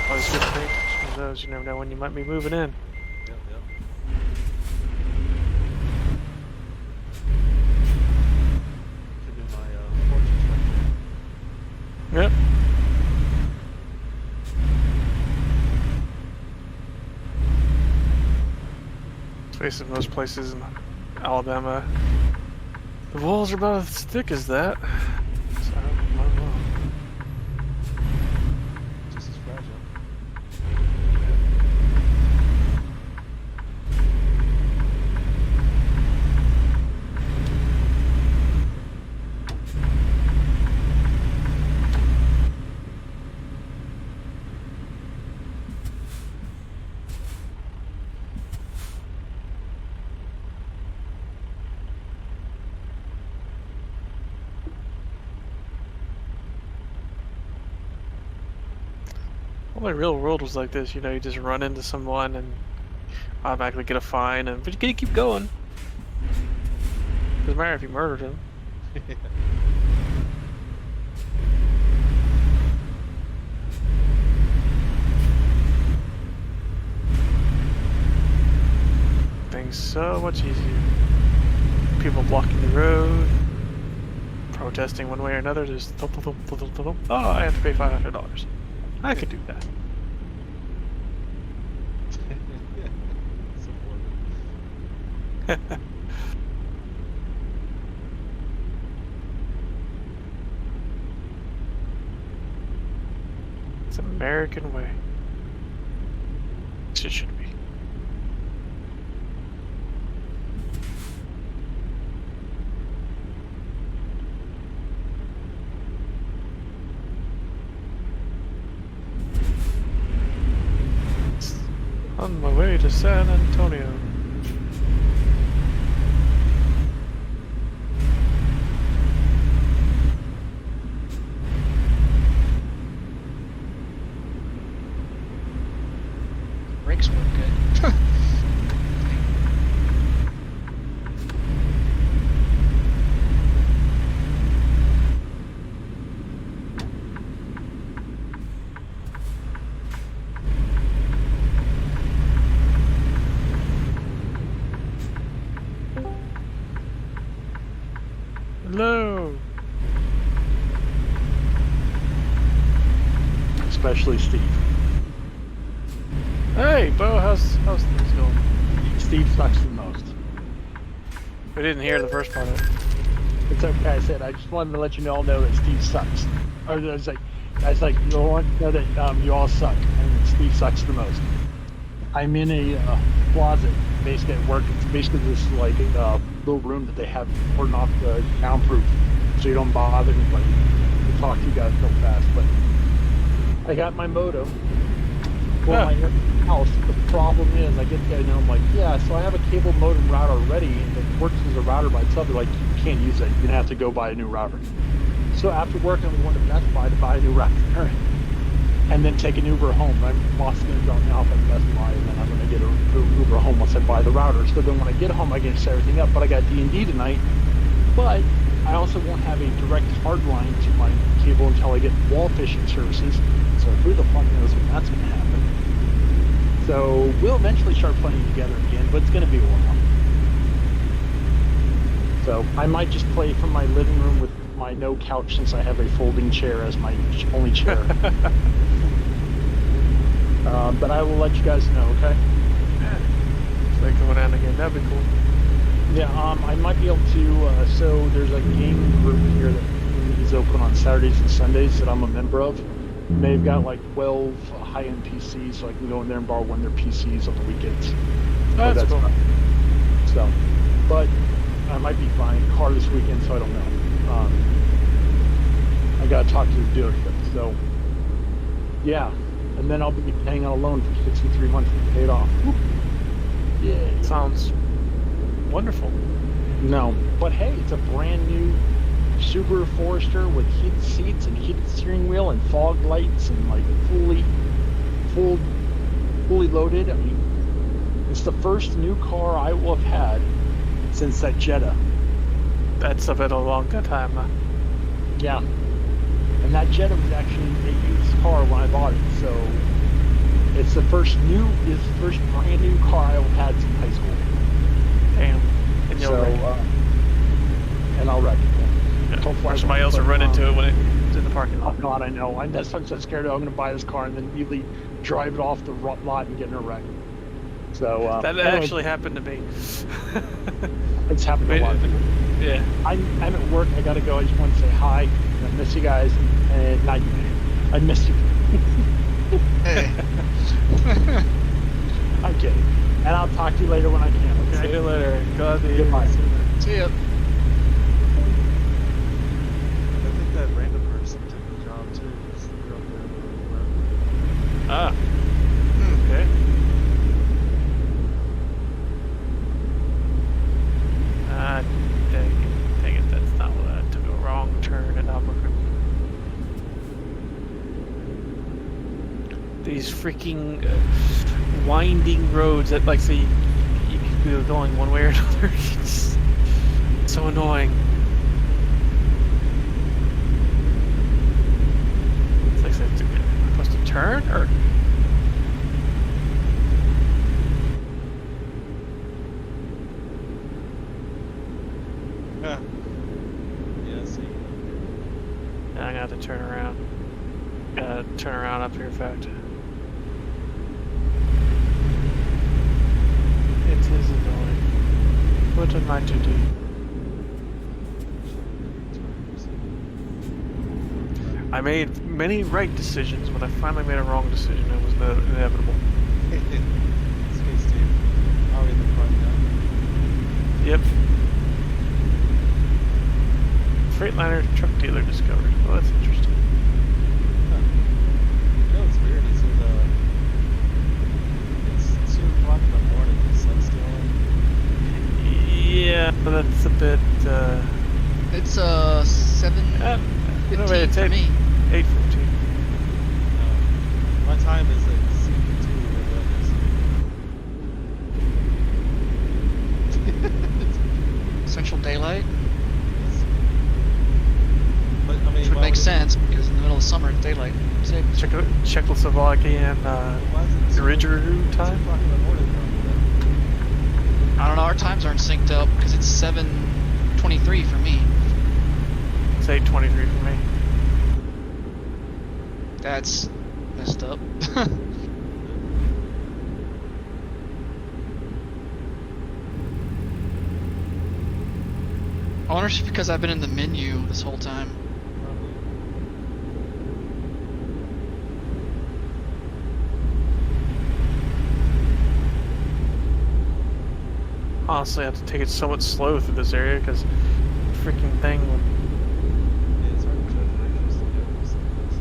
Always good to pay attention to those. You never know when you might be moving in. Yep, yep. Could be my fortune tractor. Yep. Face it, most places in Alabama, the walls are about as thick as that. So, might as well. Just as fragile. Well, the real world was like this, you know, you just run into someone and automatically get a fine, and but you gotta keep going. Doesn't matter if you murdered him. Things so much easier. People blocking the road, protesting one way or another. Just oh, I have to pay $500. I could do that. So morbid. It's American way. It should be. to San Antonio. Brakes work good. Hello. Especially Steve. Hey, Bo, how's things going? Steve sucks the most. We didn't hear the first part of it. It's okay. I said I just wanted to let you all know that Steve sucks. Or I was like, you want to know that you all suck, and Steve sucks the most. I'm in a closet, basically at work. It's basically this like little room that they have cordoned off the soundproof, so you don't bother anybody. To talk to you guys real fast, but I got my modem for my house. The problem is, I get there and I'm like, yeah, so I have a cable modem router already, and it works as a router by itself. They're like, you can't use it. You're gonna have to go buy a new router. So after work, I'm going to Best Buy to buy a new router, and then take an Uber home. My boss is gonna drop me off at Best Buy, and then I'm gonna get an Uber home once I buy the router. So then when I get home, I get set everything up. But I got D&D tonight, but I also won't have a direct hard line to my cable until I get wall fishing services. So who the fuck knows when that's gonna happen? So we'll eventually start playing together again, but it's gonna be a while. So I might just play from my living room with my no couch, since I have a folding chair as my only chair. But I will let you guys know, okay? Yeah. So they going down again. That'd be cool. Yeah, I might be able to, so there's a gaming group here that is open on Saturdays and Sundays that I'm a member of. And they've got like 12 high-end PCs, so I can go in there and borrow one of their PCs on the weekends. Oh, that's cool. Fine. So, but I might be buying a car this weekend, so I don't know. I gotta talk to the dealership, so yeah. And then I'll be paying on a loan for 63 months to pay it off. Whoop. Yeah. Sounds wonderful. No, but hey, it's a brand new Subaru Forester with heated seats and heated steering wheel and fog lights and like fully loaded. I mean, it's the first new car I will have had since that Jetta. That's been a long good time, huh? Yeah. And that Jetta was actually a used car when I bought it, so it's the first brand new car I have had since high school. Damn. And you'll So, wreck it. and I'll wreck it. Yeah. Hopefully Or somebody else will run into it when it's in the parking Oh lot. God, I know. I'm so scared I'm going to buy this car and then immediately drive it off the lot and get in a wreck. So That anyway, actually happened to me. it's happened a lot. Yeah. I'm at work. I gotta go. I just want to say hi. I miss you guys, and not you. I miss you. Hey. I'm kidding. And I'll talk to you later when I can. Okay. See you later. Glad to hear Goodbye. you. See ya. I think that random person took the job too. Just the girl there. Ah. Okay. Ah, dang it, that's not what I took a wrong turn at Albuquerque. These freaking winding roads that, like, say, you could be going one way or another. It's so annoying. It's like, am I supposed to turn, or? Yeah, see. Now I'm gonna have to turn around. Gotta turn around up here, in fact. It is annoying. What am I to do? I made many right decisions, but I finally made a wrong decision. It was inevitable. It's okay, Steve. I'll be in the front now. Yep. Freightliner truck dealer discovered. Oh, that's interesting. You know what's weird is that it's soon talking about Yeah, that's a bit. It's 7:15 no, wait, it's for me. 8:15. My time is like CP2 or Central Daylight, But I mean, which would why make it- sense because in the middle of summer it's daylight. Czechoslovakian Why is it Ridgeru 2 time. o'clock in the morning for them? I don't know. Our times aren't synced up because it's 7:23 for me. It's 8:23 for me. That's messed up. I wonder if it's because I've been in the menu this whole time. Probably. Honestly, I have to take it somewhat slow through this area because freaking thing. Yeah, it's hard to judge directions together sometimes.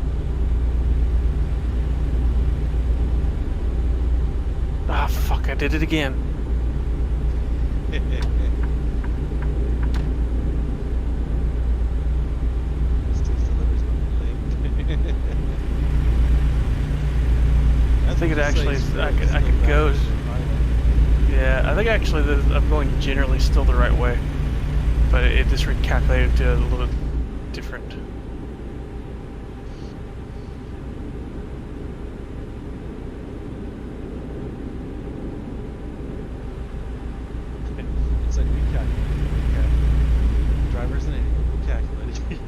Ah, fuck! I did it again. Steve's delivery's gonna be late. I think it actually. I could go. Yeah, I think actually I'm going generally still the right way, but it just recalculated to a little bit different. It's like recalculating. Okay. Drivers and calculating.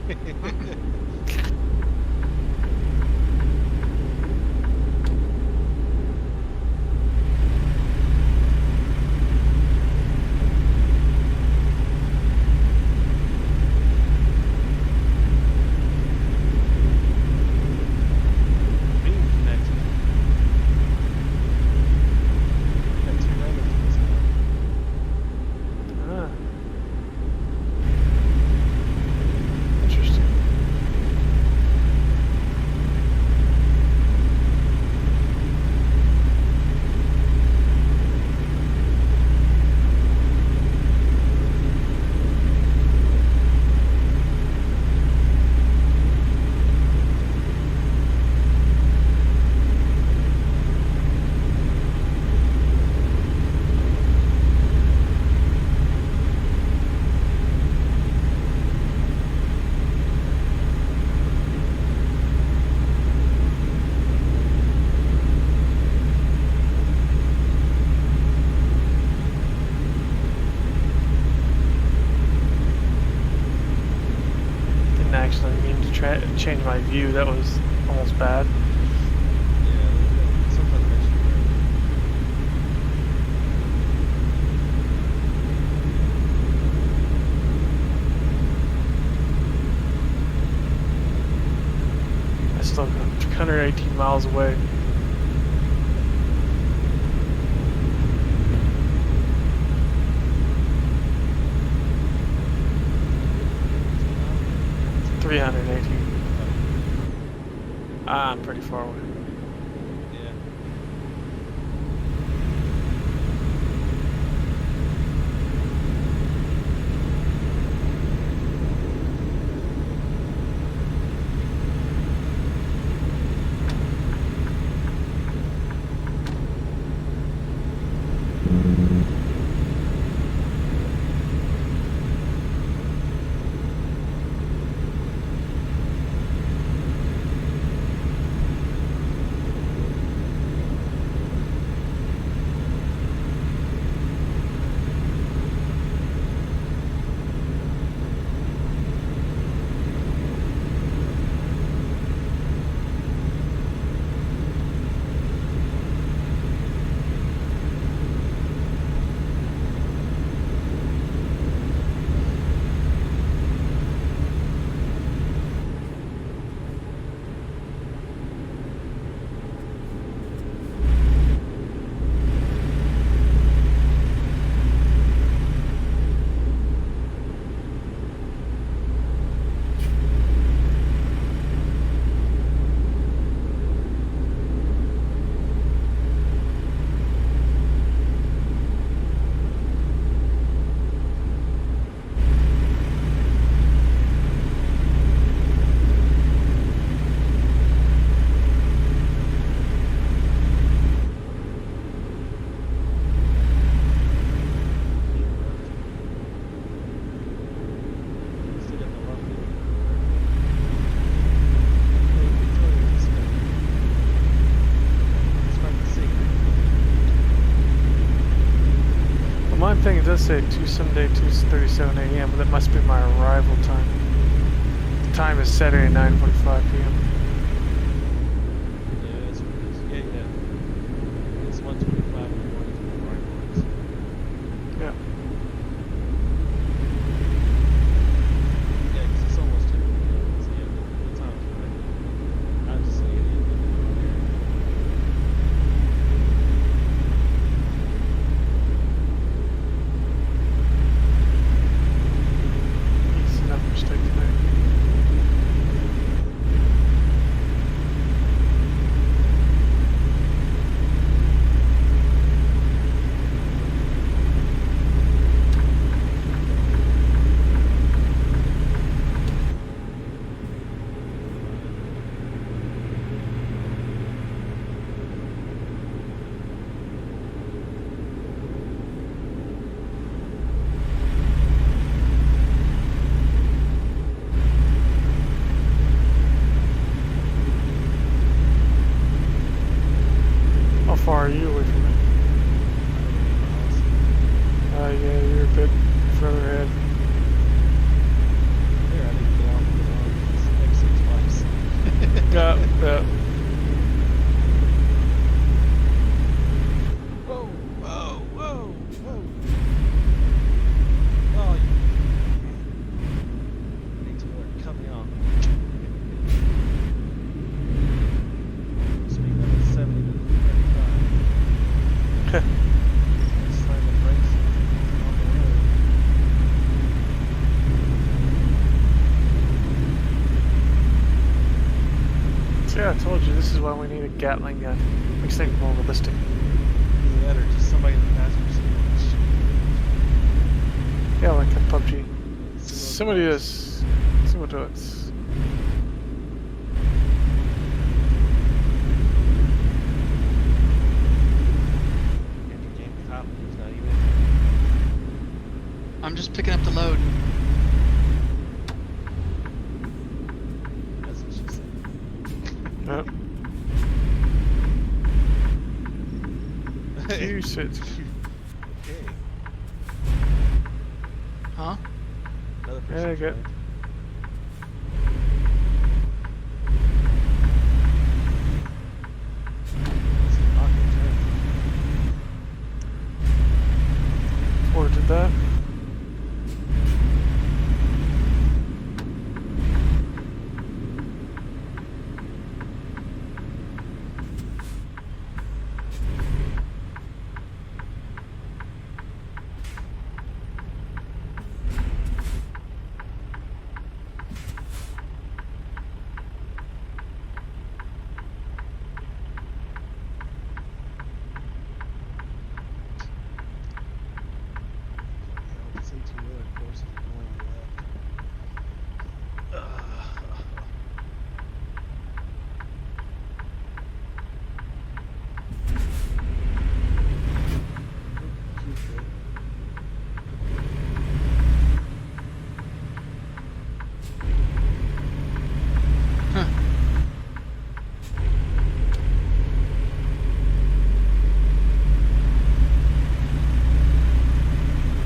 Being connected. Got 2 randoms in this now. Ah. Interesting. Didn't actually mean to change my view. That was almost bad. Yeah, sometimes it makes you worry. I still got 118 miles away. Oh, 318. I'm pretty far away. yeah. My thing, it does say Sunday 2:37 a.m., but that must be my arrival time. The time is Saturday 9:45 p.m. Yeah, that's what it is. Yeah. It's 1:25 in the morning for the arrivals. Yeah. Yeah, 'cause it's almost 2 p.m. So yeah, the time's right. I'm just an idiot living around here. It's another mistake today. How far are you away from it? Yeah, you're a bit further ahead. Here, I didn't get off the exit twice. Yeah. Whoa, whoa, whoa, whoa. Oh, you need to work. Cut me off. Speaking of 70 to 35. Slam the brakes on the road. So yeah, I told you this is why we need a Gatling gun. Makes things more realistic. Either that or just somebody in the passenger seat. Yeah, like a PUBG. Similar Somebody to is similar to it. Andrew Game Cop, who's not even. I'm just picking up the load. That's what she said. Yep. You said. Okay. Huh? Another person. Yeah, good. joined. This is an awkward turn. Ordered that. Yeah, this 18-wheeler course is going left. Cute, Huh.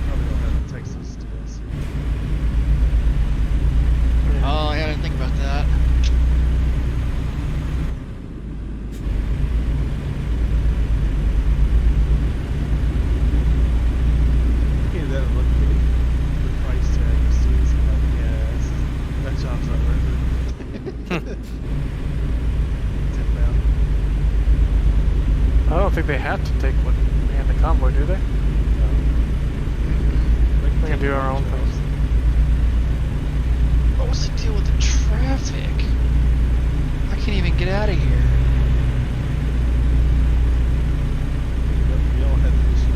Probably don't have the Texas TLC. Oh, yeah, I didn't think about that. Yeah, that would look pretty. The price tag you see is like, yeah, that job's not worth it. £10,000. I don't think they have to take what man the convoy, do they? We can do our own things. What was the deal with the traffic? I can't even get out of here. We all had the issue.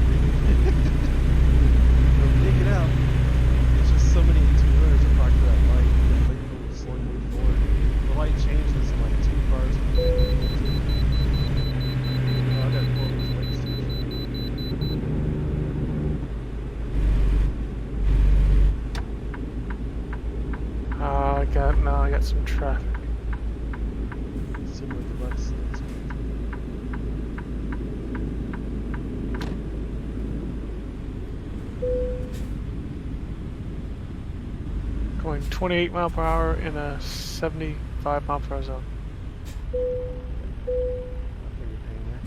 Take it out. It's just so many two-wheelers are parked at that light. They're waiting for it to slowly move forward. The light changes in like 2 cars. Oh, I gotta pull these lights too. I got some traffic. Similar to Bucks. going 28 mile per hour in a 75 mile per hour zone. I figured hang there.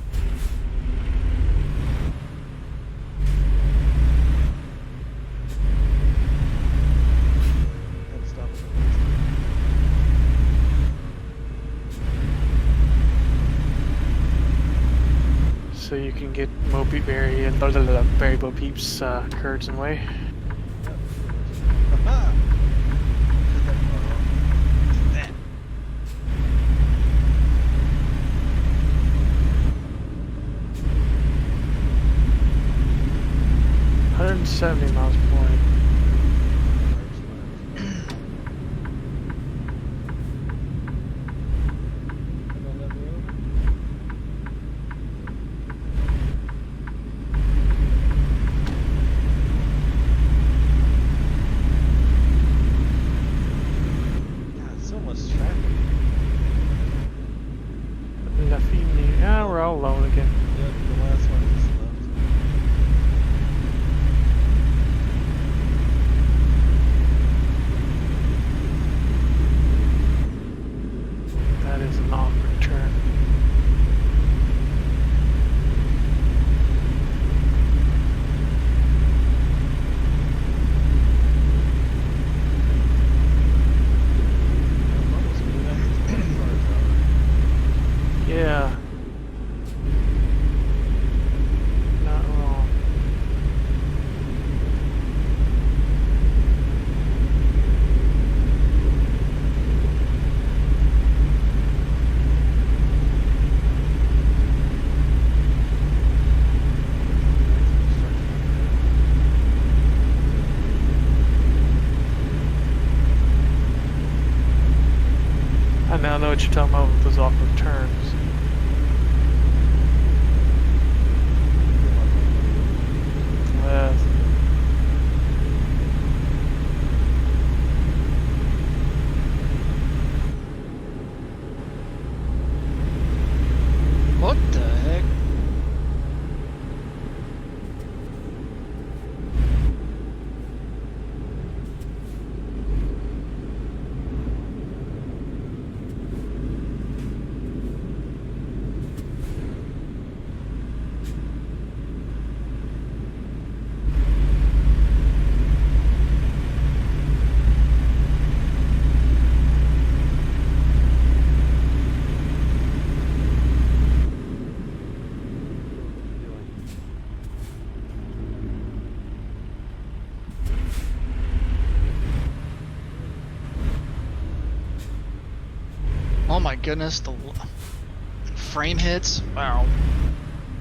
Gotta stop it. So you can get Barry and Barry Bo Peeps curds and way. Aha! Did that far off. That. 170 miles per hour. Don't let me over. God, so much traffic. Yeah, we're all alone again. Yep, the last one just left. That is an awkward turn. I'm almost moving back to 20 cars out. Yeah. Not wrong. I now know what you're talking about with those awkward turns. Yes. What the heck? Oh my goodness, the frame hits. Wow.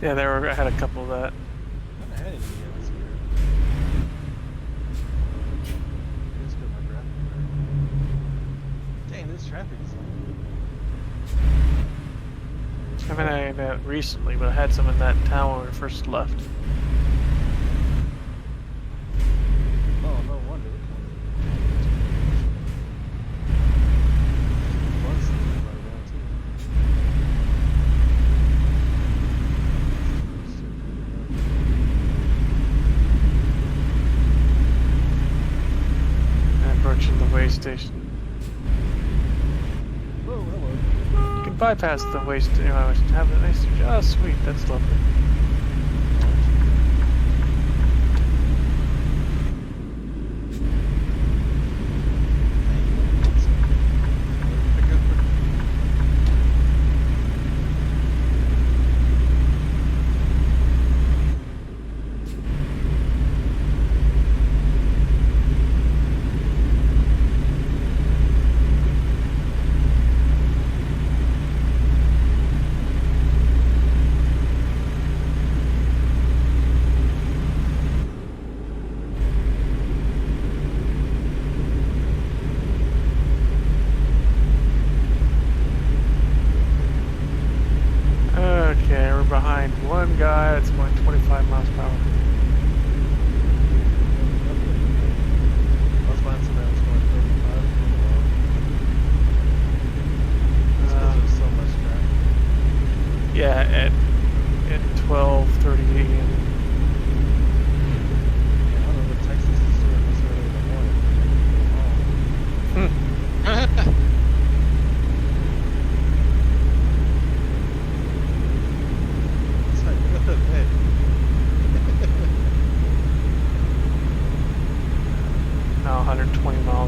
Yeah, I had a couple of that. I haven't had any yet, that's weird. Let's go to my graphic card. Dang, this traffic is I haven't had that recently, but I had some in that town when we first left. Oh, no wonder. Bus is right now, too. Approaching the way station. Whoa, hello. You can bypass the way station. Have a nice. Oh, sweet. That's lovely.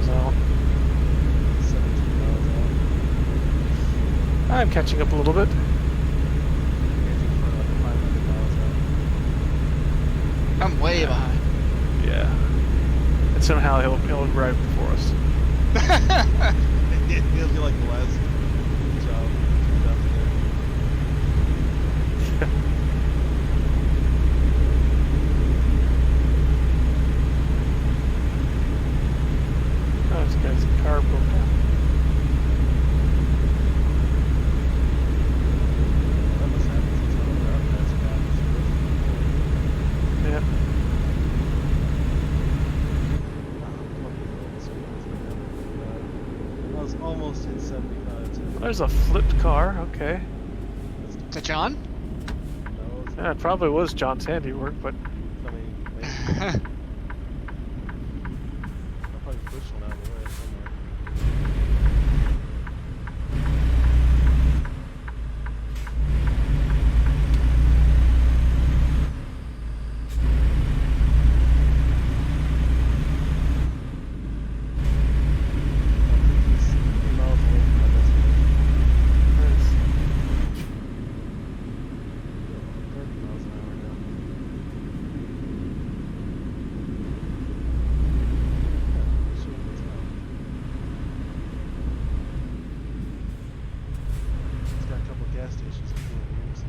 miles out. 17 miles out. I'm catching up a little bit. Engine for like 500 miles out. I'm way behind. Yeah. And somehow he'll arrive before us. It'll be like the last job there. Oh, this guy's car broke down. That must happen since I'm over our past Yeah. I was almost in 75 too. There's a flipped car. Okay. Is that John? No, it's Yeah, it probably was John's handiwork, but I mean, maybe. I'll probably push one out of the way somewhere. He's 3 miles away from my destination. there's 30 miles an hour now. Yeah, sure, that's fine. It's got a couple of gas stations in Fort Pierce.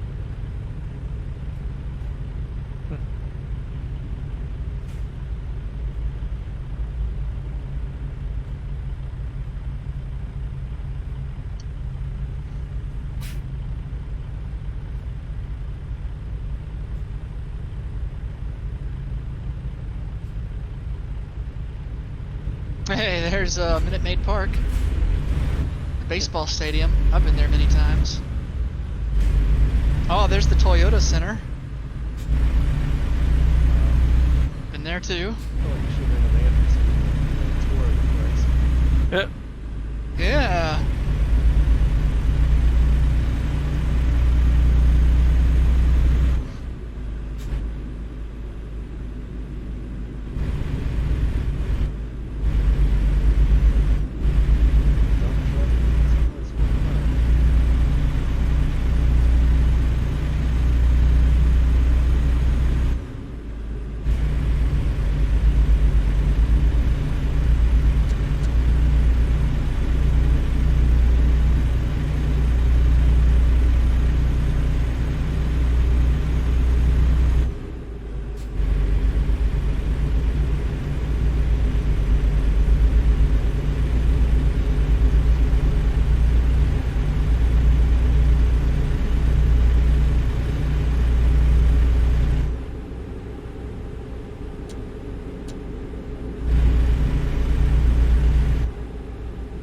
Hey, there's Minute Maid Park. The baseball stadium. I've been there many times. Oh, there's the Toyota Center. Been there too. I feel like you should have been an Anderson tour of the place. yeah. Yeah. Dump truck, it's fine.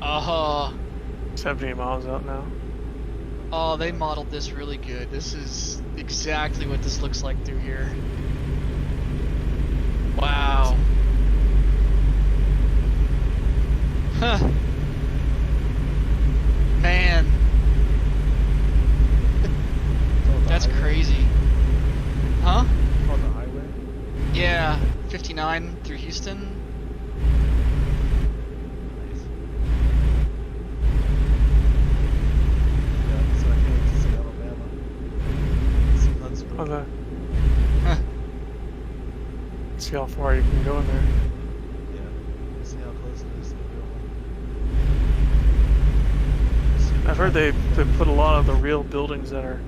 Oh, 70 miles out now. oh, they modeled this really good. This is exactly what this looks like through here. Wow. Huh. Man, Called the that's highway? crazy. Huh? Called the highway? Yeah, 59 through Houston. Nice. Yeah, so I can't wait to see Alabama. See Huntsville. Okay. Huh. See how far you can go in there. Yeah. See how close it is to the real one. I've heard they put a lot of the real buildings that are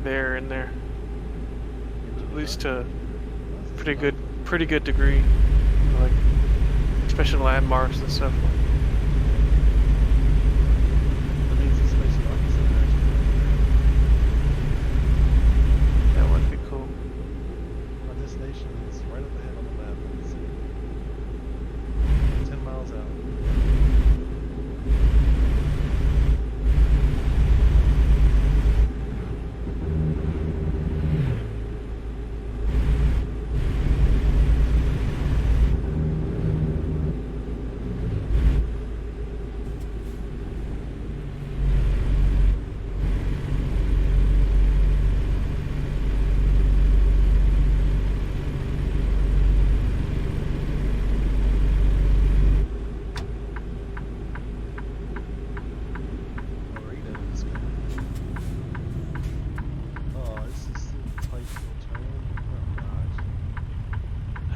there in there, at least to pretty good degree, like especially landmarks and stuff. That means the Space Rocket Center actually. That would be cool. My destination is right up ahead on the map. You can see 10 miles out.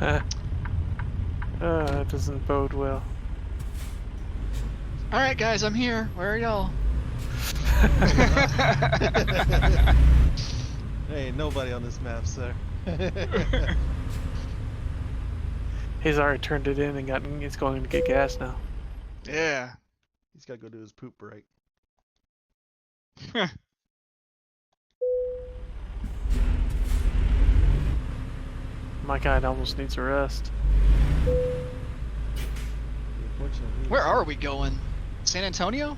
That doesn't bode well. All right, guys, I'm here. Where are y'all? There ain't nobody on this map, sir. He's already turned it in and he's going to get gas now. Yeah. He's gotta go do his poop break. My guy almost needs a rest. Unfortunately, Where are we going? San Antonio?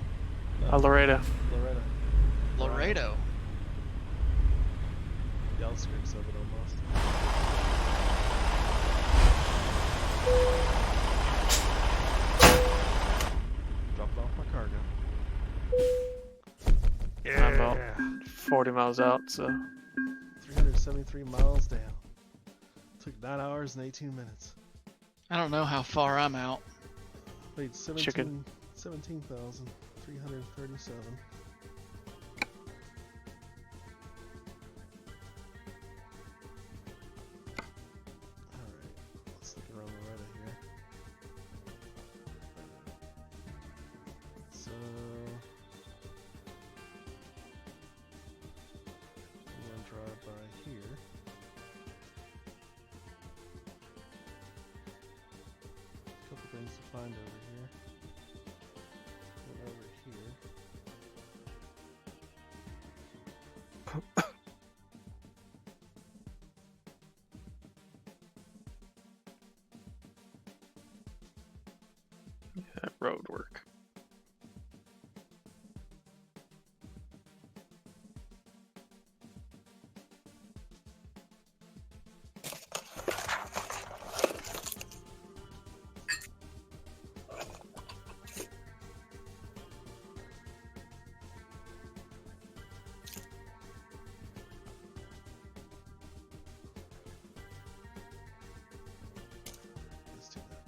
Laredo. Loretta. Laredo. The outskirts of it almost. Dropped off my cargo. I'm about 40 miles out, so 373 miles down. Took 9 hours and 18 minutes. I don't know how far I'm out. Wait, Chicken. 17,337. Alright, let's look around Loretta here. So, I'm gonna drive by here. Couple things to find over here. And over here. that road work. Let's do that.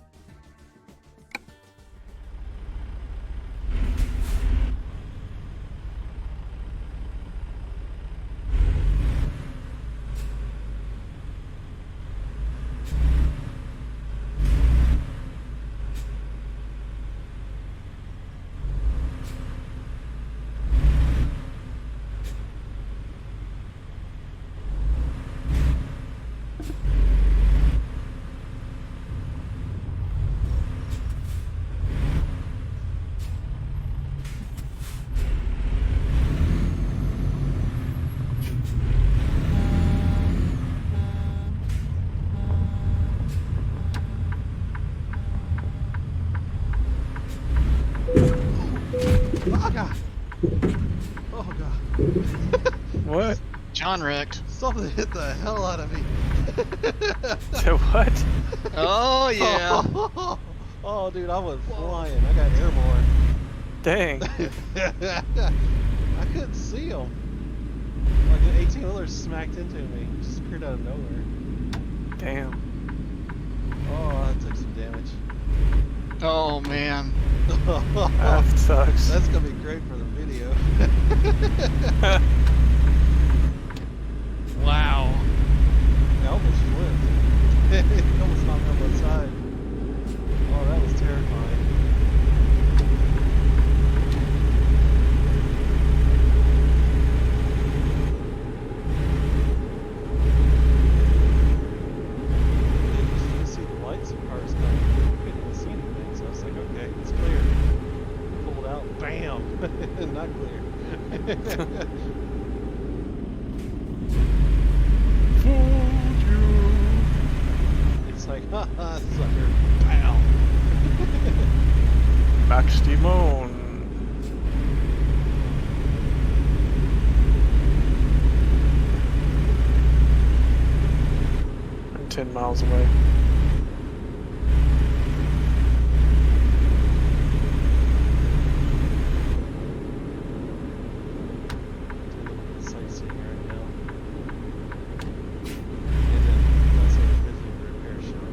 Oh god! Oh god! What? John wrecked. Something hit the hell out of me! So what? Oh yeah. Oh dude, I went flying. I got airborne. Dang. I couldn't see him. Like an 18-wheeler smacked into me. Just appeared out of nowhere. Damn. Oh, that took some damage. Oh man. That sucks. That's gonna be great for the video. Wow. I almost flipped. It almost knocked me on one side. Oh, that was terrifying. You see the lights of cars coming. You couldn't even see anything, so I was like, okay, it's clear. Pulled out, bam! Not clear. Fooled you. It's like, haha, sucker, pow! Max Demon. I'm 10 miles away. Sightseeing right now. And then that's like visiting the repair shop.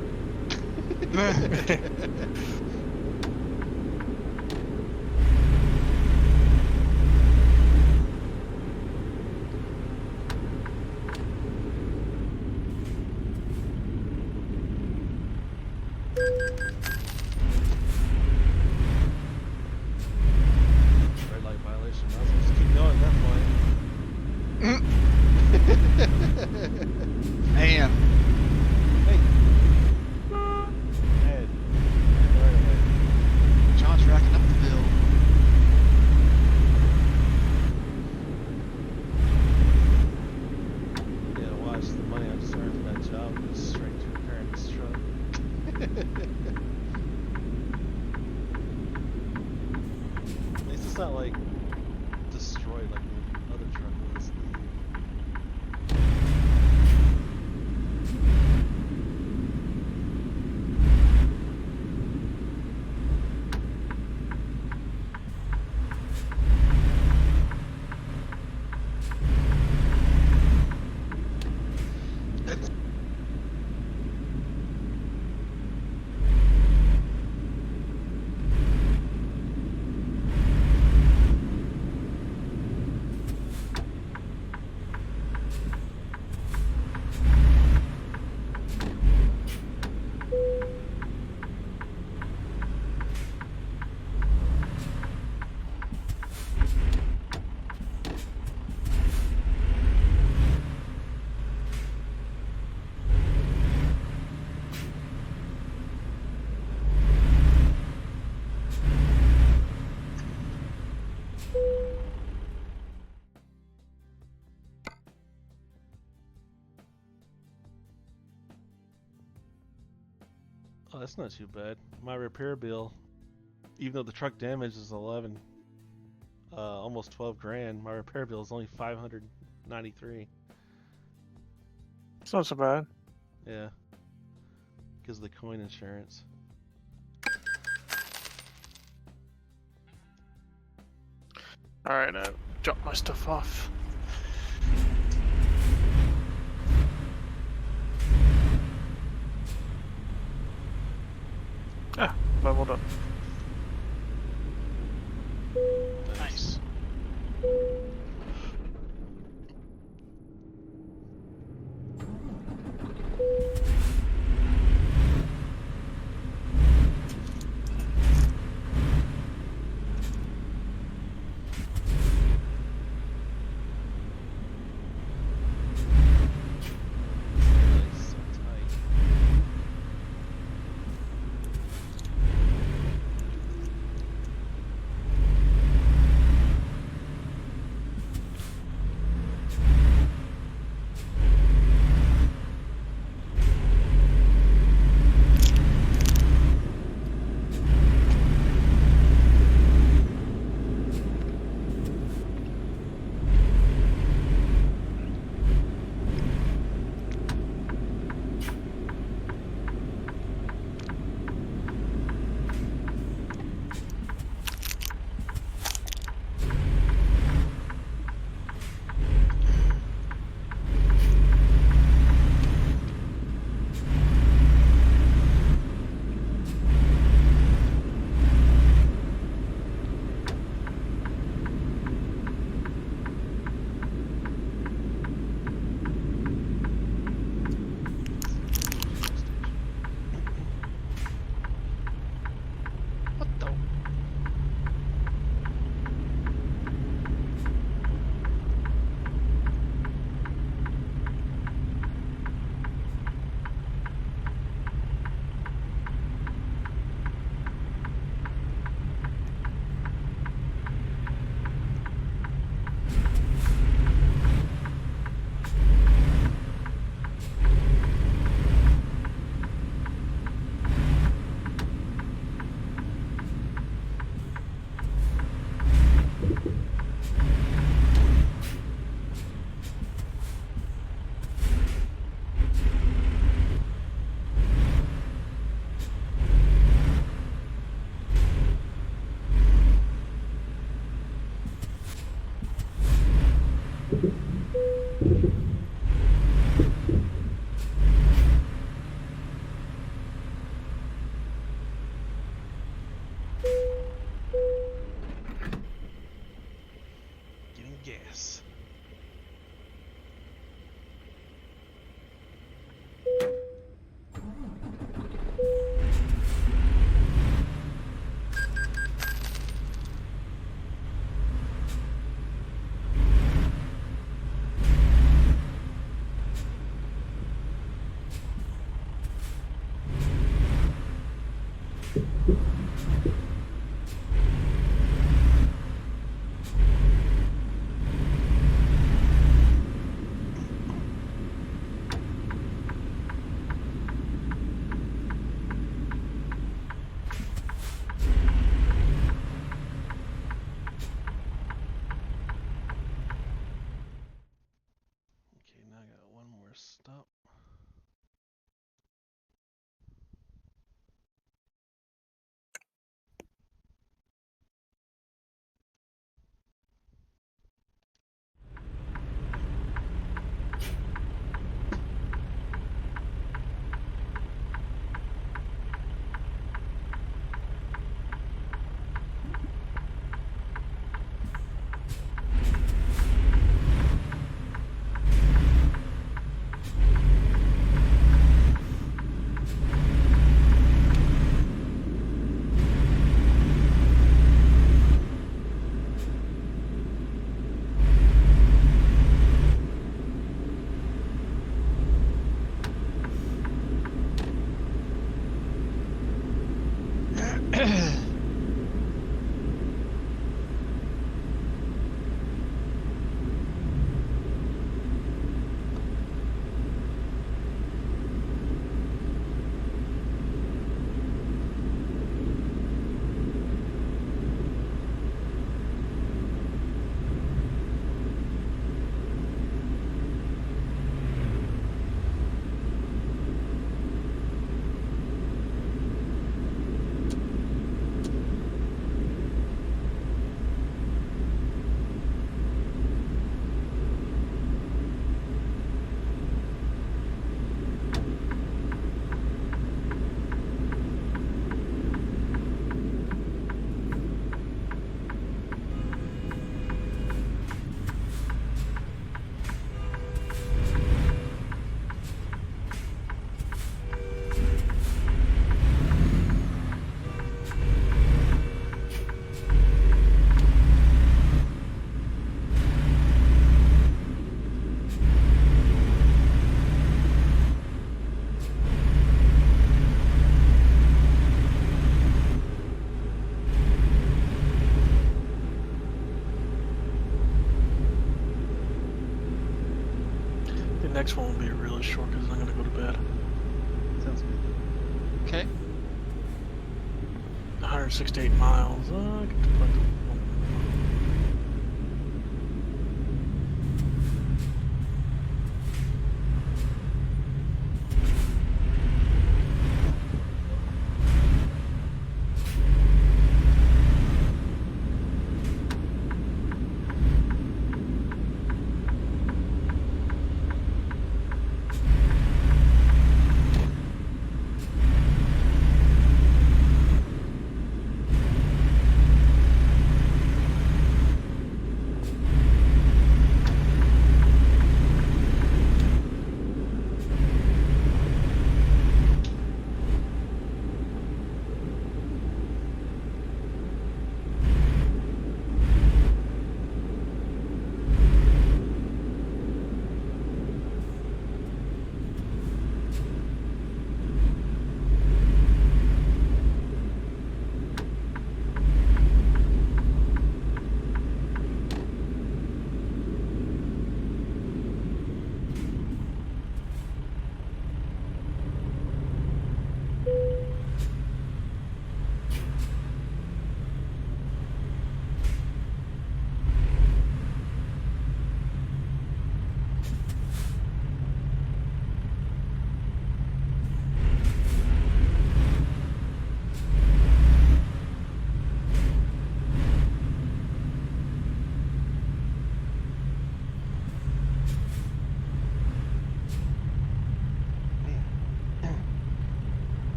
Red light violation. Might as well just keep going at that point. Man. Hey. Head. Right away. John's racking up the bill. Yeah, watch the money I just earned from that job goes straight to repairing this truck. At least it's not like destroyed like the other truck was. Oh, that's not too bad. My repair bill, even though the truck damage is 11, almost 12 grand, my repair bill is only 593. It's not so bad. Yeah. Because of the coin insurance. Alright, drop my stuff off. Ah, leveled up. Nice. It's so tight. Okay, now I got one more stop. The next one will be really short because I'm gonna go to bed. Sounds good. Okay. 168 miles. I get to put the-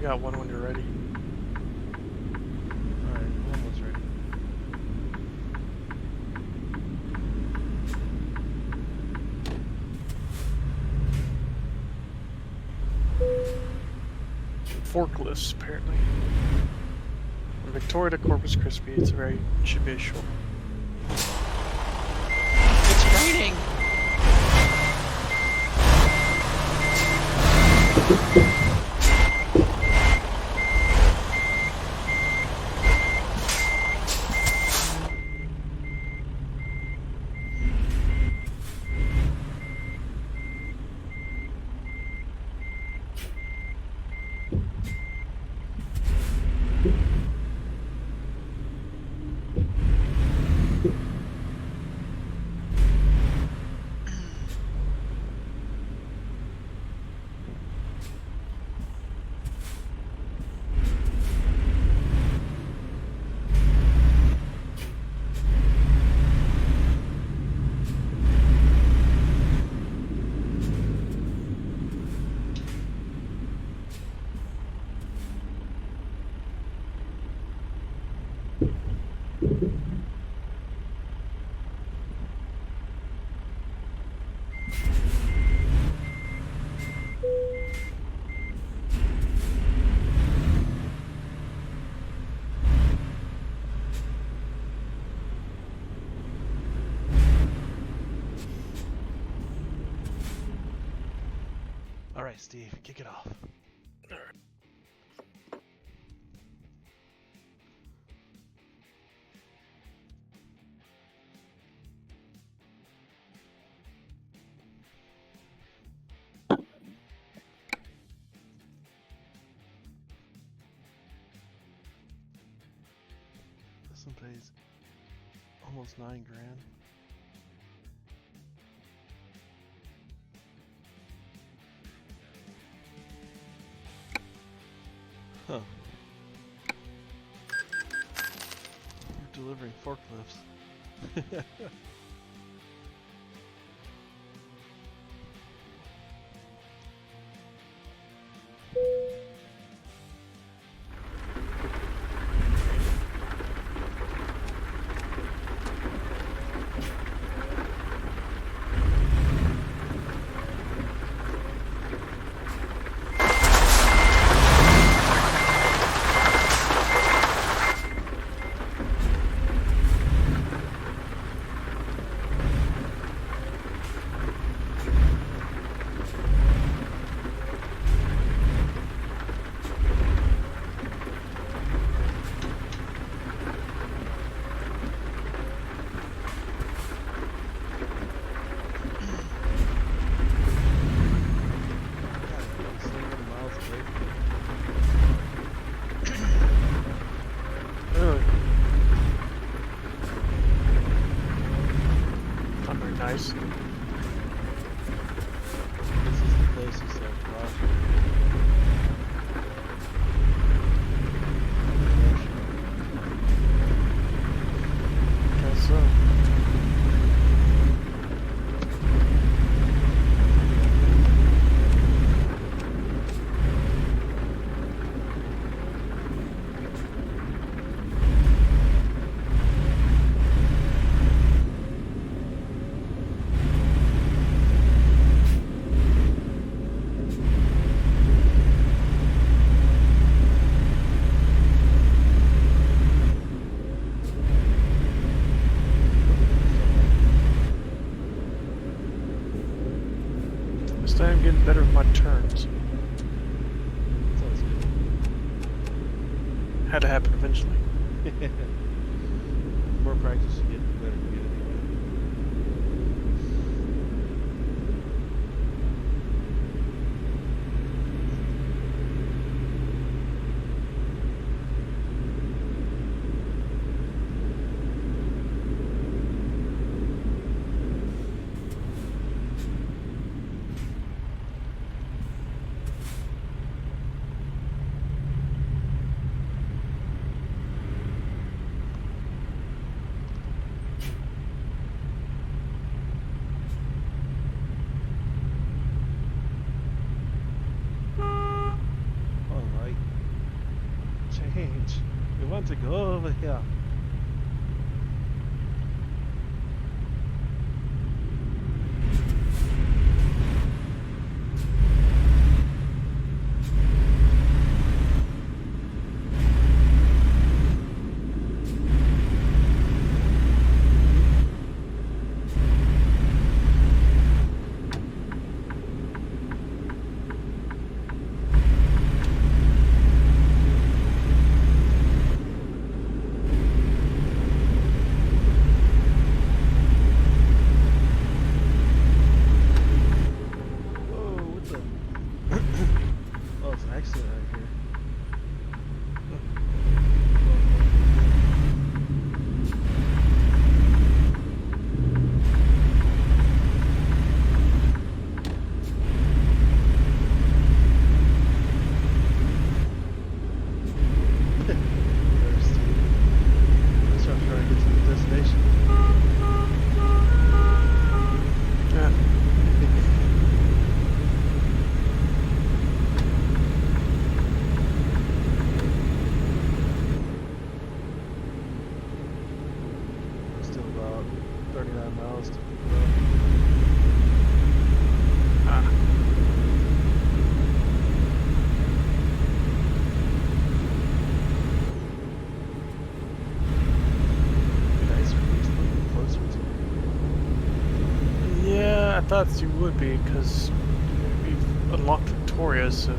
I got one when you're ready. Alright, I'm almost ready. Forklifts, apparently. From Victoria to Corpus Christi, it should be a short. It's raining. Alright, Steve, kick it off. This one pays almost $9,000. Huh. You're delivering forklifts. Really? Not very nice. This is the closest I've crossed. Guess so. This time I'm getting better with my turns. Sounds Had to happen eventually. good. More practice, you get better at it. want to go over here. Oh, it's an accident right here. Let's try to get to the destination. Yeah. Still about 39 miles to go. Ah. Nice release, a little closer to it. Yeah, I thought you would be because we've unlocked Victoria, so.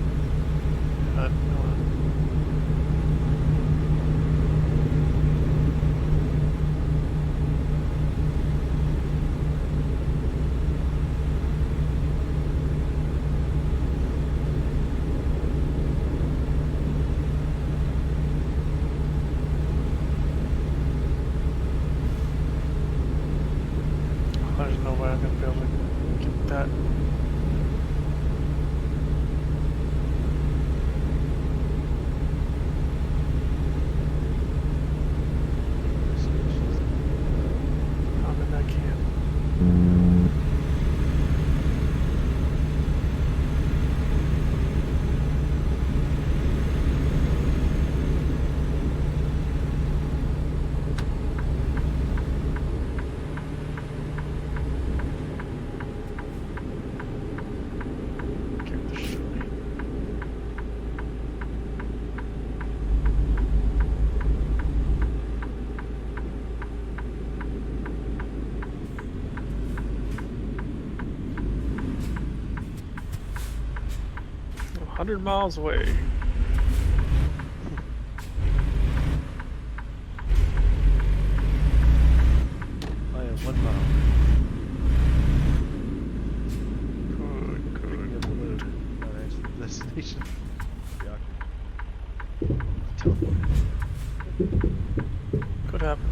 There's no way I'm gonna be able to get that. I'm in that camp. Get the shooting. A 100 miles away. I am 1 mile. Good, Picking up the good, load. good. Not actually the destination. Be awkward. Teleport. Could happen.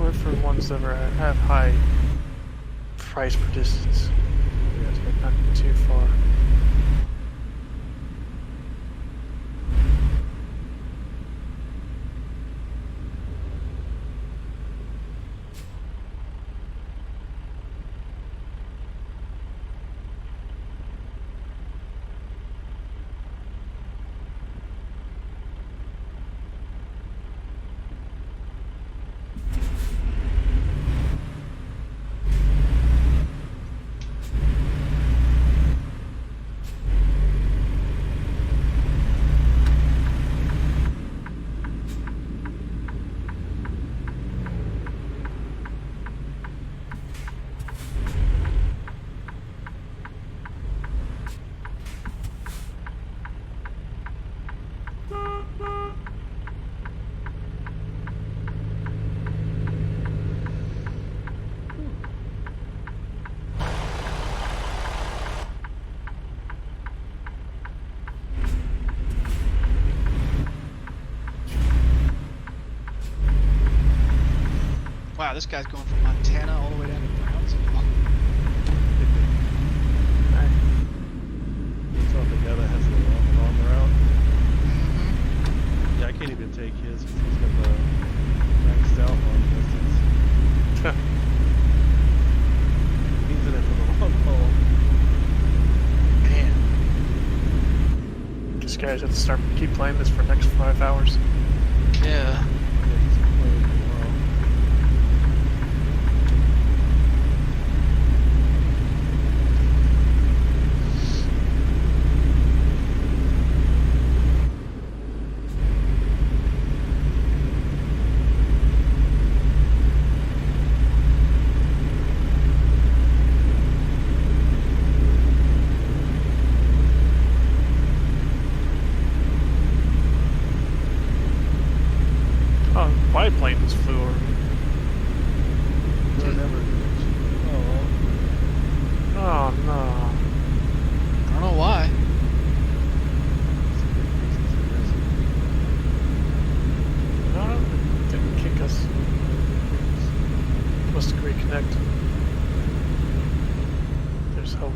I went for ones that have high price per distance. Yeah, it's not too far. Wow, this guy's going from Montana all the way down to Brownsville. That's all the guy that has the long route. Mm-hmm. Yeah, I can't even take his because he's got the maxed out long distance. He's in it for the long haul. Man. This guys have to keep playing this for the next 5 hours. Yeah. Yeah, he's playing well. Oh, biplane just flew over me. They're never oh, Oh no. I don't know why. No, it didn't kick us. Must reconnect. There's hope.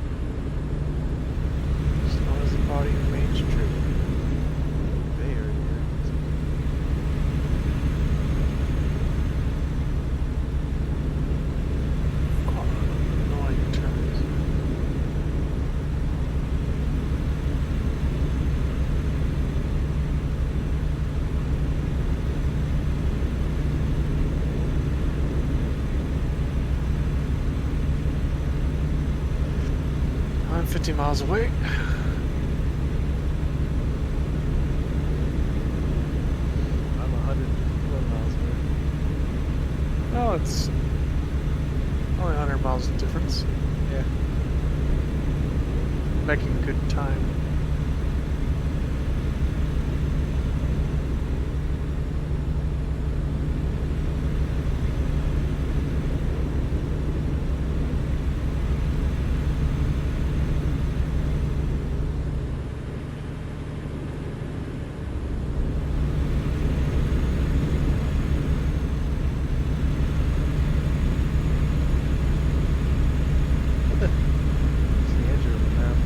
As long as the body remains true. Bay Area. Oh, annoying turns. I'm 50 miles away. I'm 112 miles away. Oh, it's only 100 miles of difference. Yeah. Making good time. See Andrew on the map.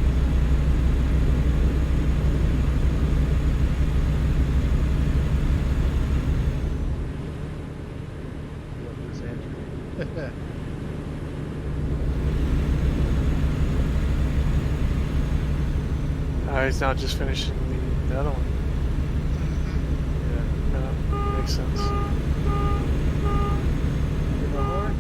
Yep, there's Andrew. He's now just finishing the other one. Yeah. Yeah, makes sense. Get the horn?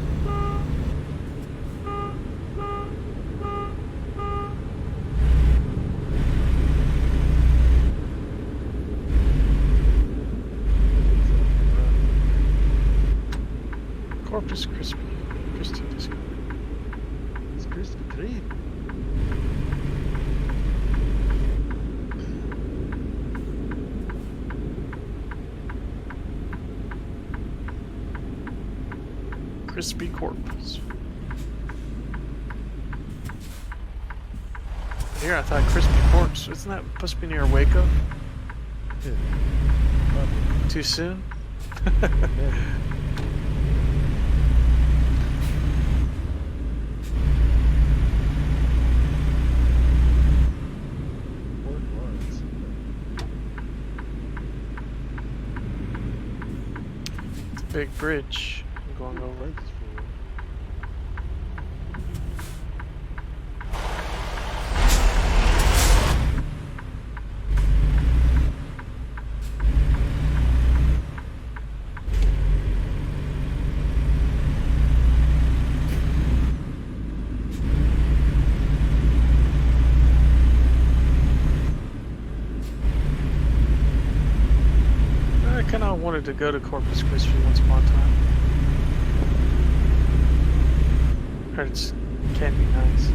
Corpus Christi. Christi Discovery. It's Krispy Kreme. Crispy Corpus. Here, I thought Crispy Corpse. Isn't that supposed to be near Waco? Yeah. Too soon? Maybe. Fort Lawrence. It's a big bridge I'm going over. Lawrence is for- I kind of wanted to go to Corpus Christi once upon a time. Heard it can be nice.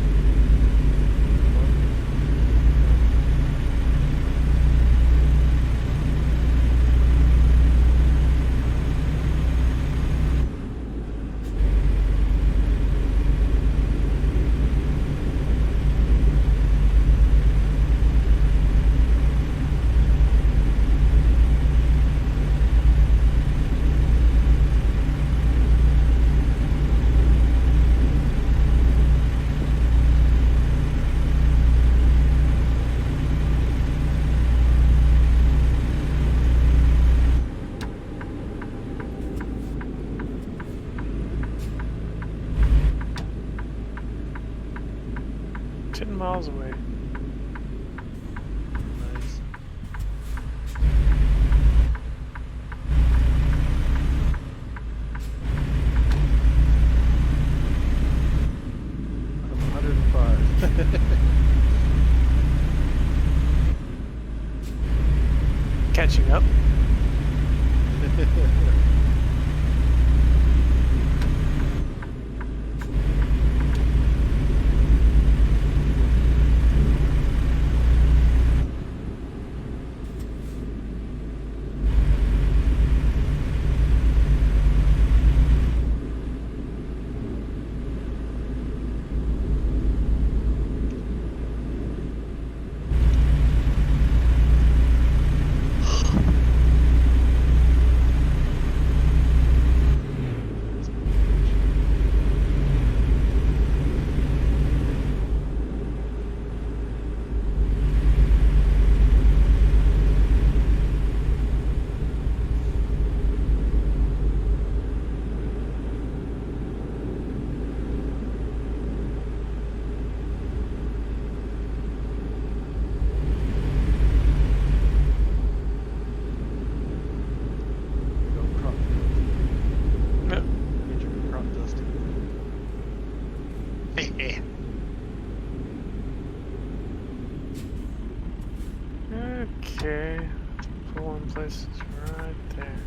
miles away. Nice. I'm 105. Catching up. Go crop. Yep. Major crop dusting. Okay. Polling places right there.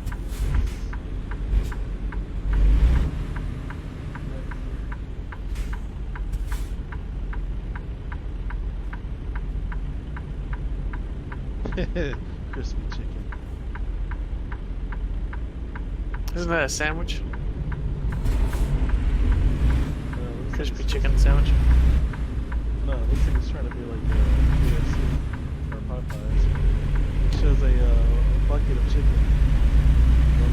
Crispy chicken. Isn't that a sandwich? Looks Crispy like it's- chicken sandwich. No, it looks like it's trying to be like KFC or Popeyes. It shows a bucket of chicken. On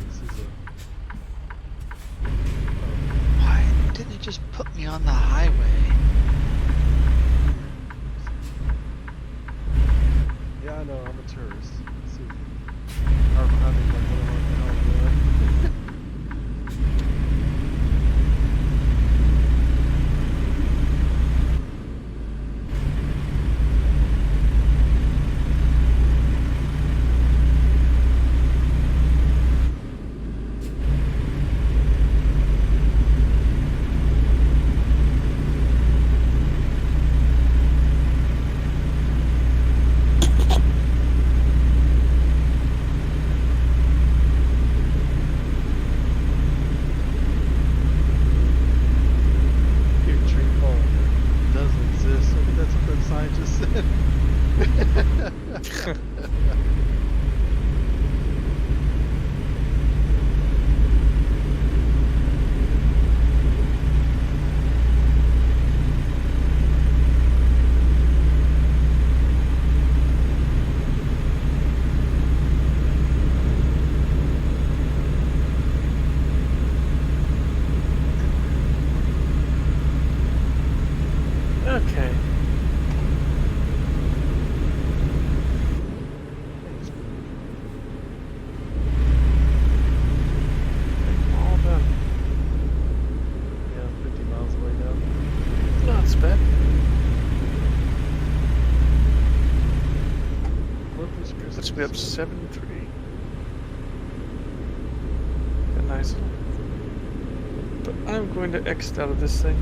this is Why didn't it just put me on the highway? yeah, I know, I'm a tourist. Let's see. Car behind me, like, what the hell am I doing? Here, tree fall doesn't exist. I think that's what the scientist said. Okay. All done. Yeah, I'm 50 miles away now. No, it's bad. Corpus Christi. Puts me up 7-3. A nice one. But I'm going to exit out of this thing.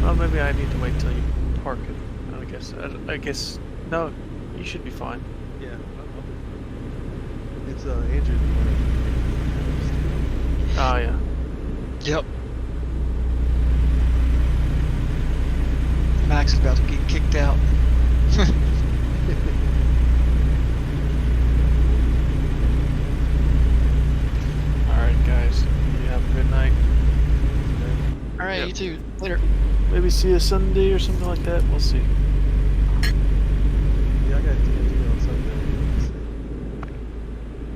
Well, maybe I need to wait till you park it. I guess. No, you should be fine. Yeah, I'll be fine. It's Andrew the one Oh yeah. Yep. Max is about to get kicked out. All right, guys. You have a good night. All right. you too. Later. Maybe see you Sunday or something like that. We'll see. Yeah, I got D&D on Sunday.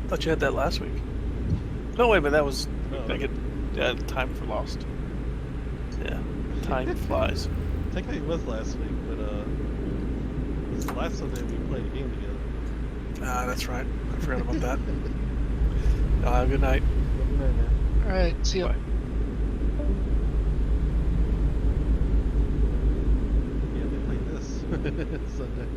Thought you had that last week. No, wait, but that was No. I get time for Lost. Yeah, time flies. Technically it was last week, but this is the last Sunday we played a game together. Ah, that's right. I forgot about that. Y'all have a good night. Good night, man. All right. See ya. Bye. Yeah, they played this Sunday.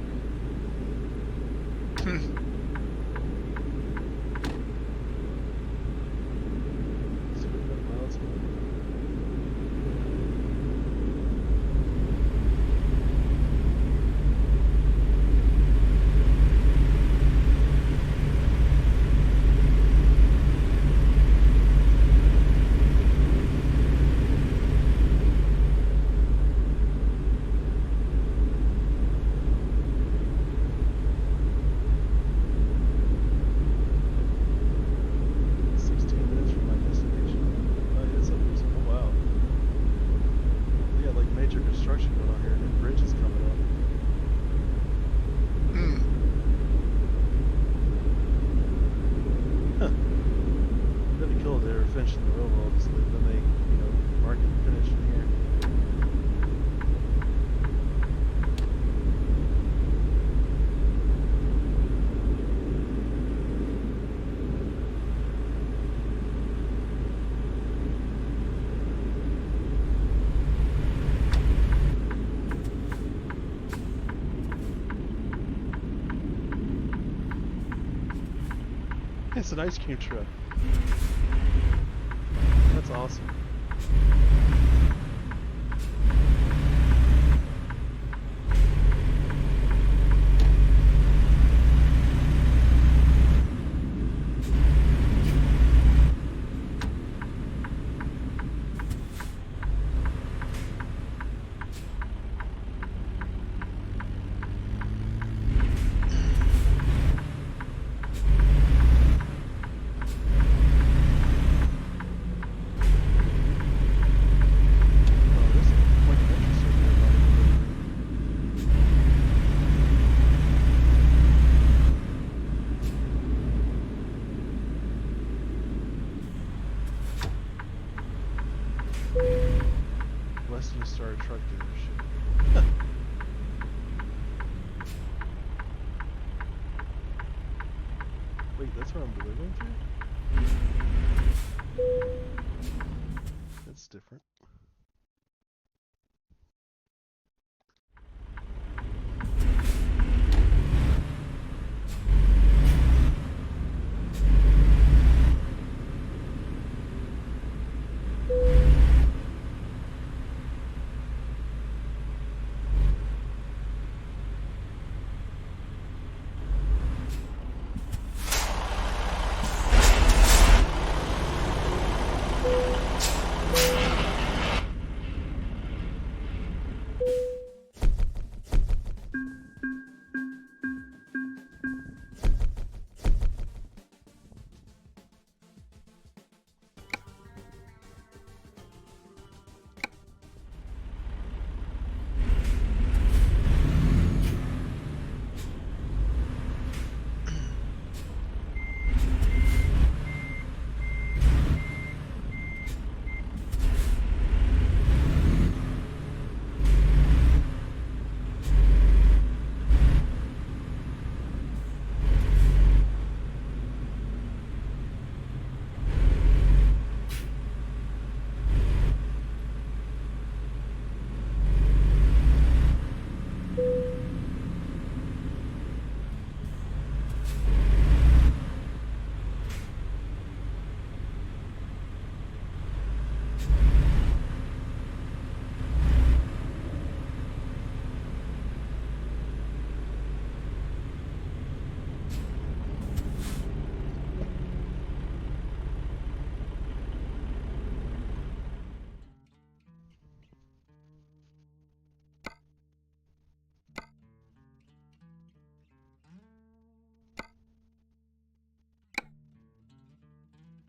Finishing the railroad, so then they, mark it finished here. It's an ice cream truck. That's awesome. Western Star truck dealership. Wait, that's where I'm delivering to?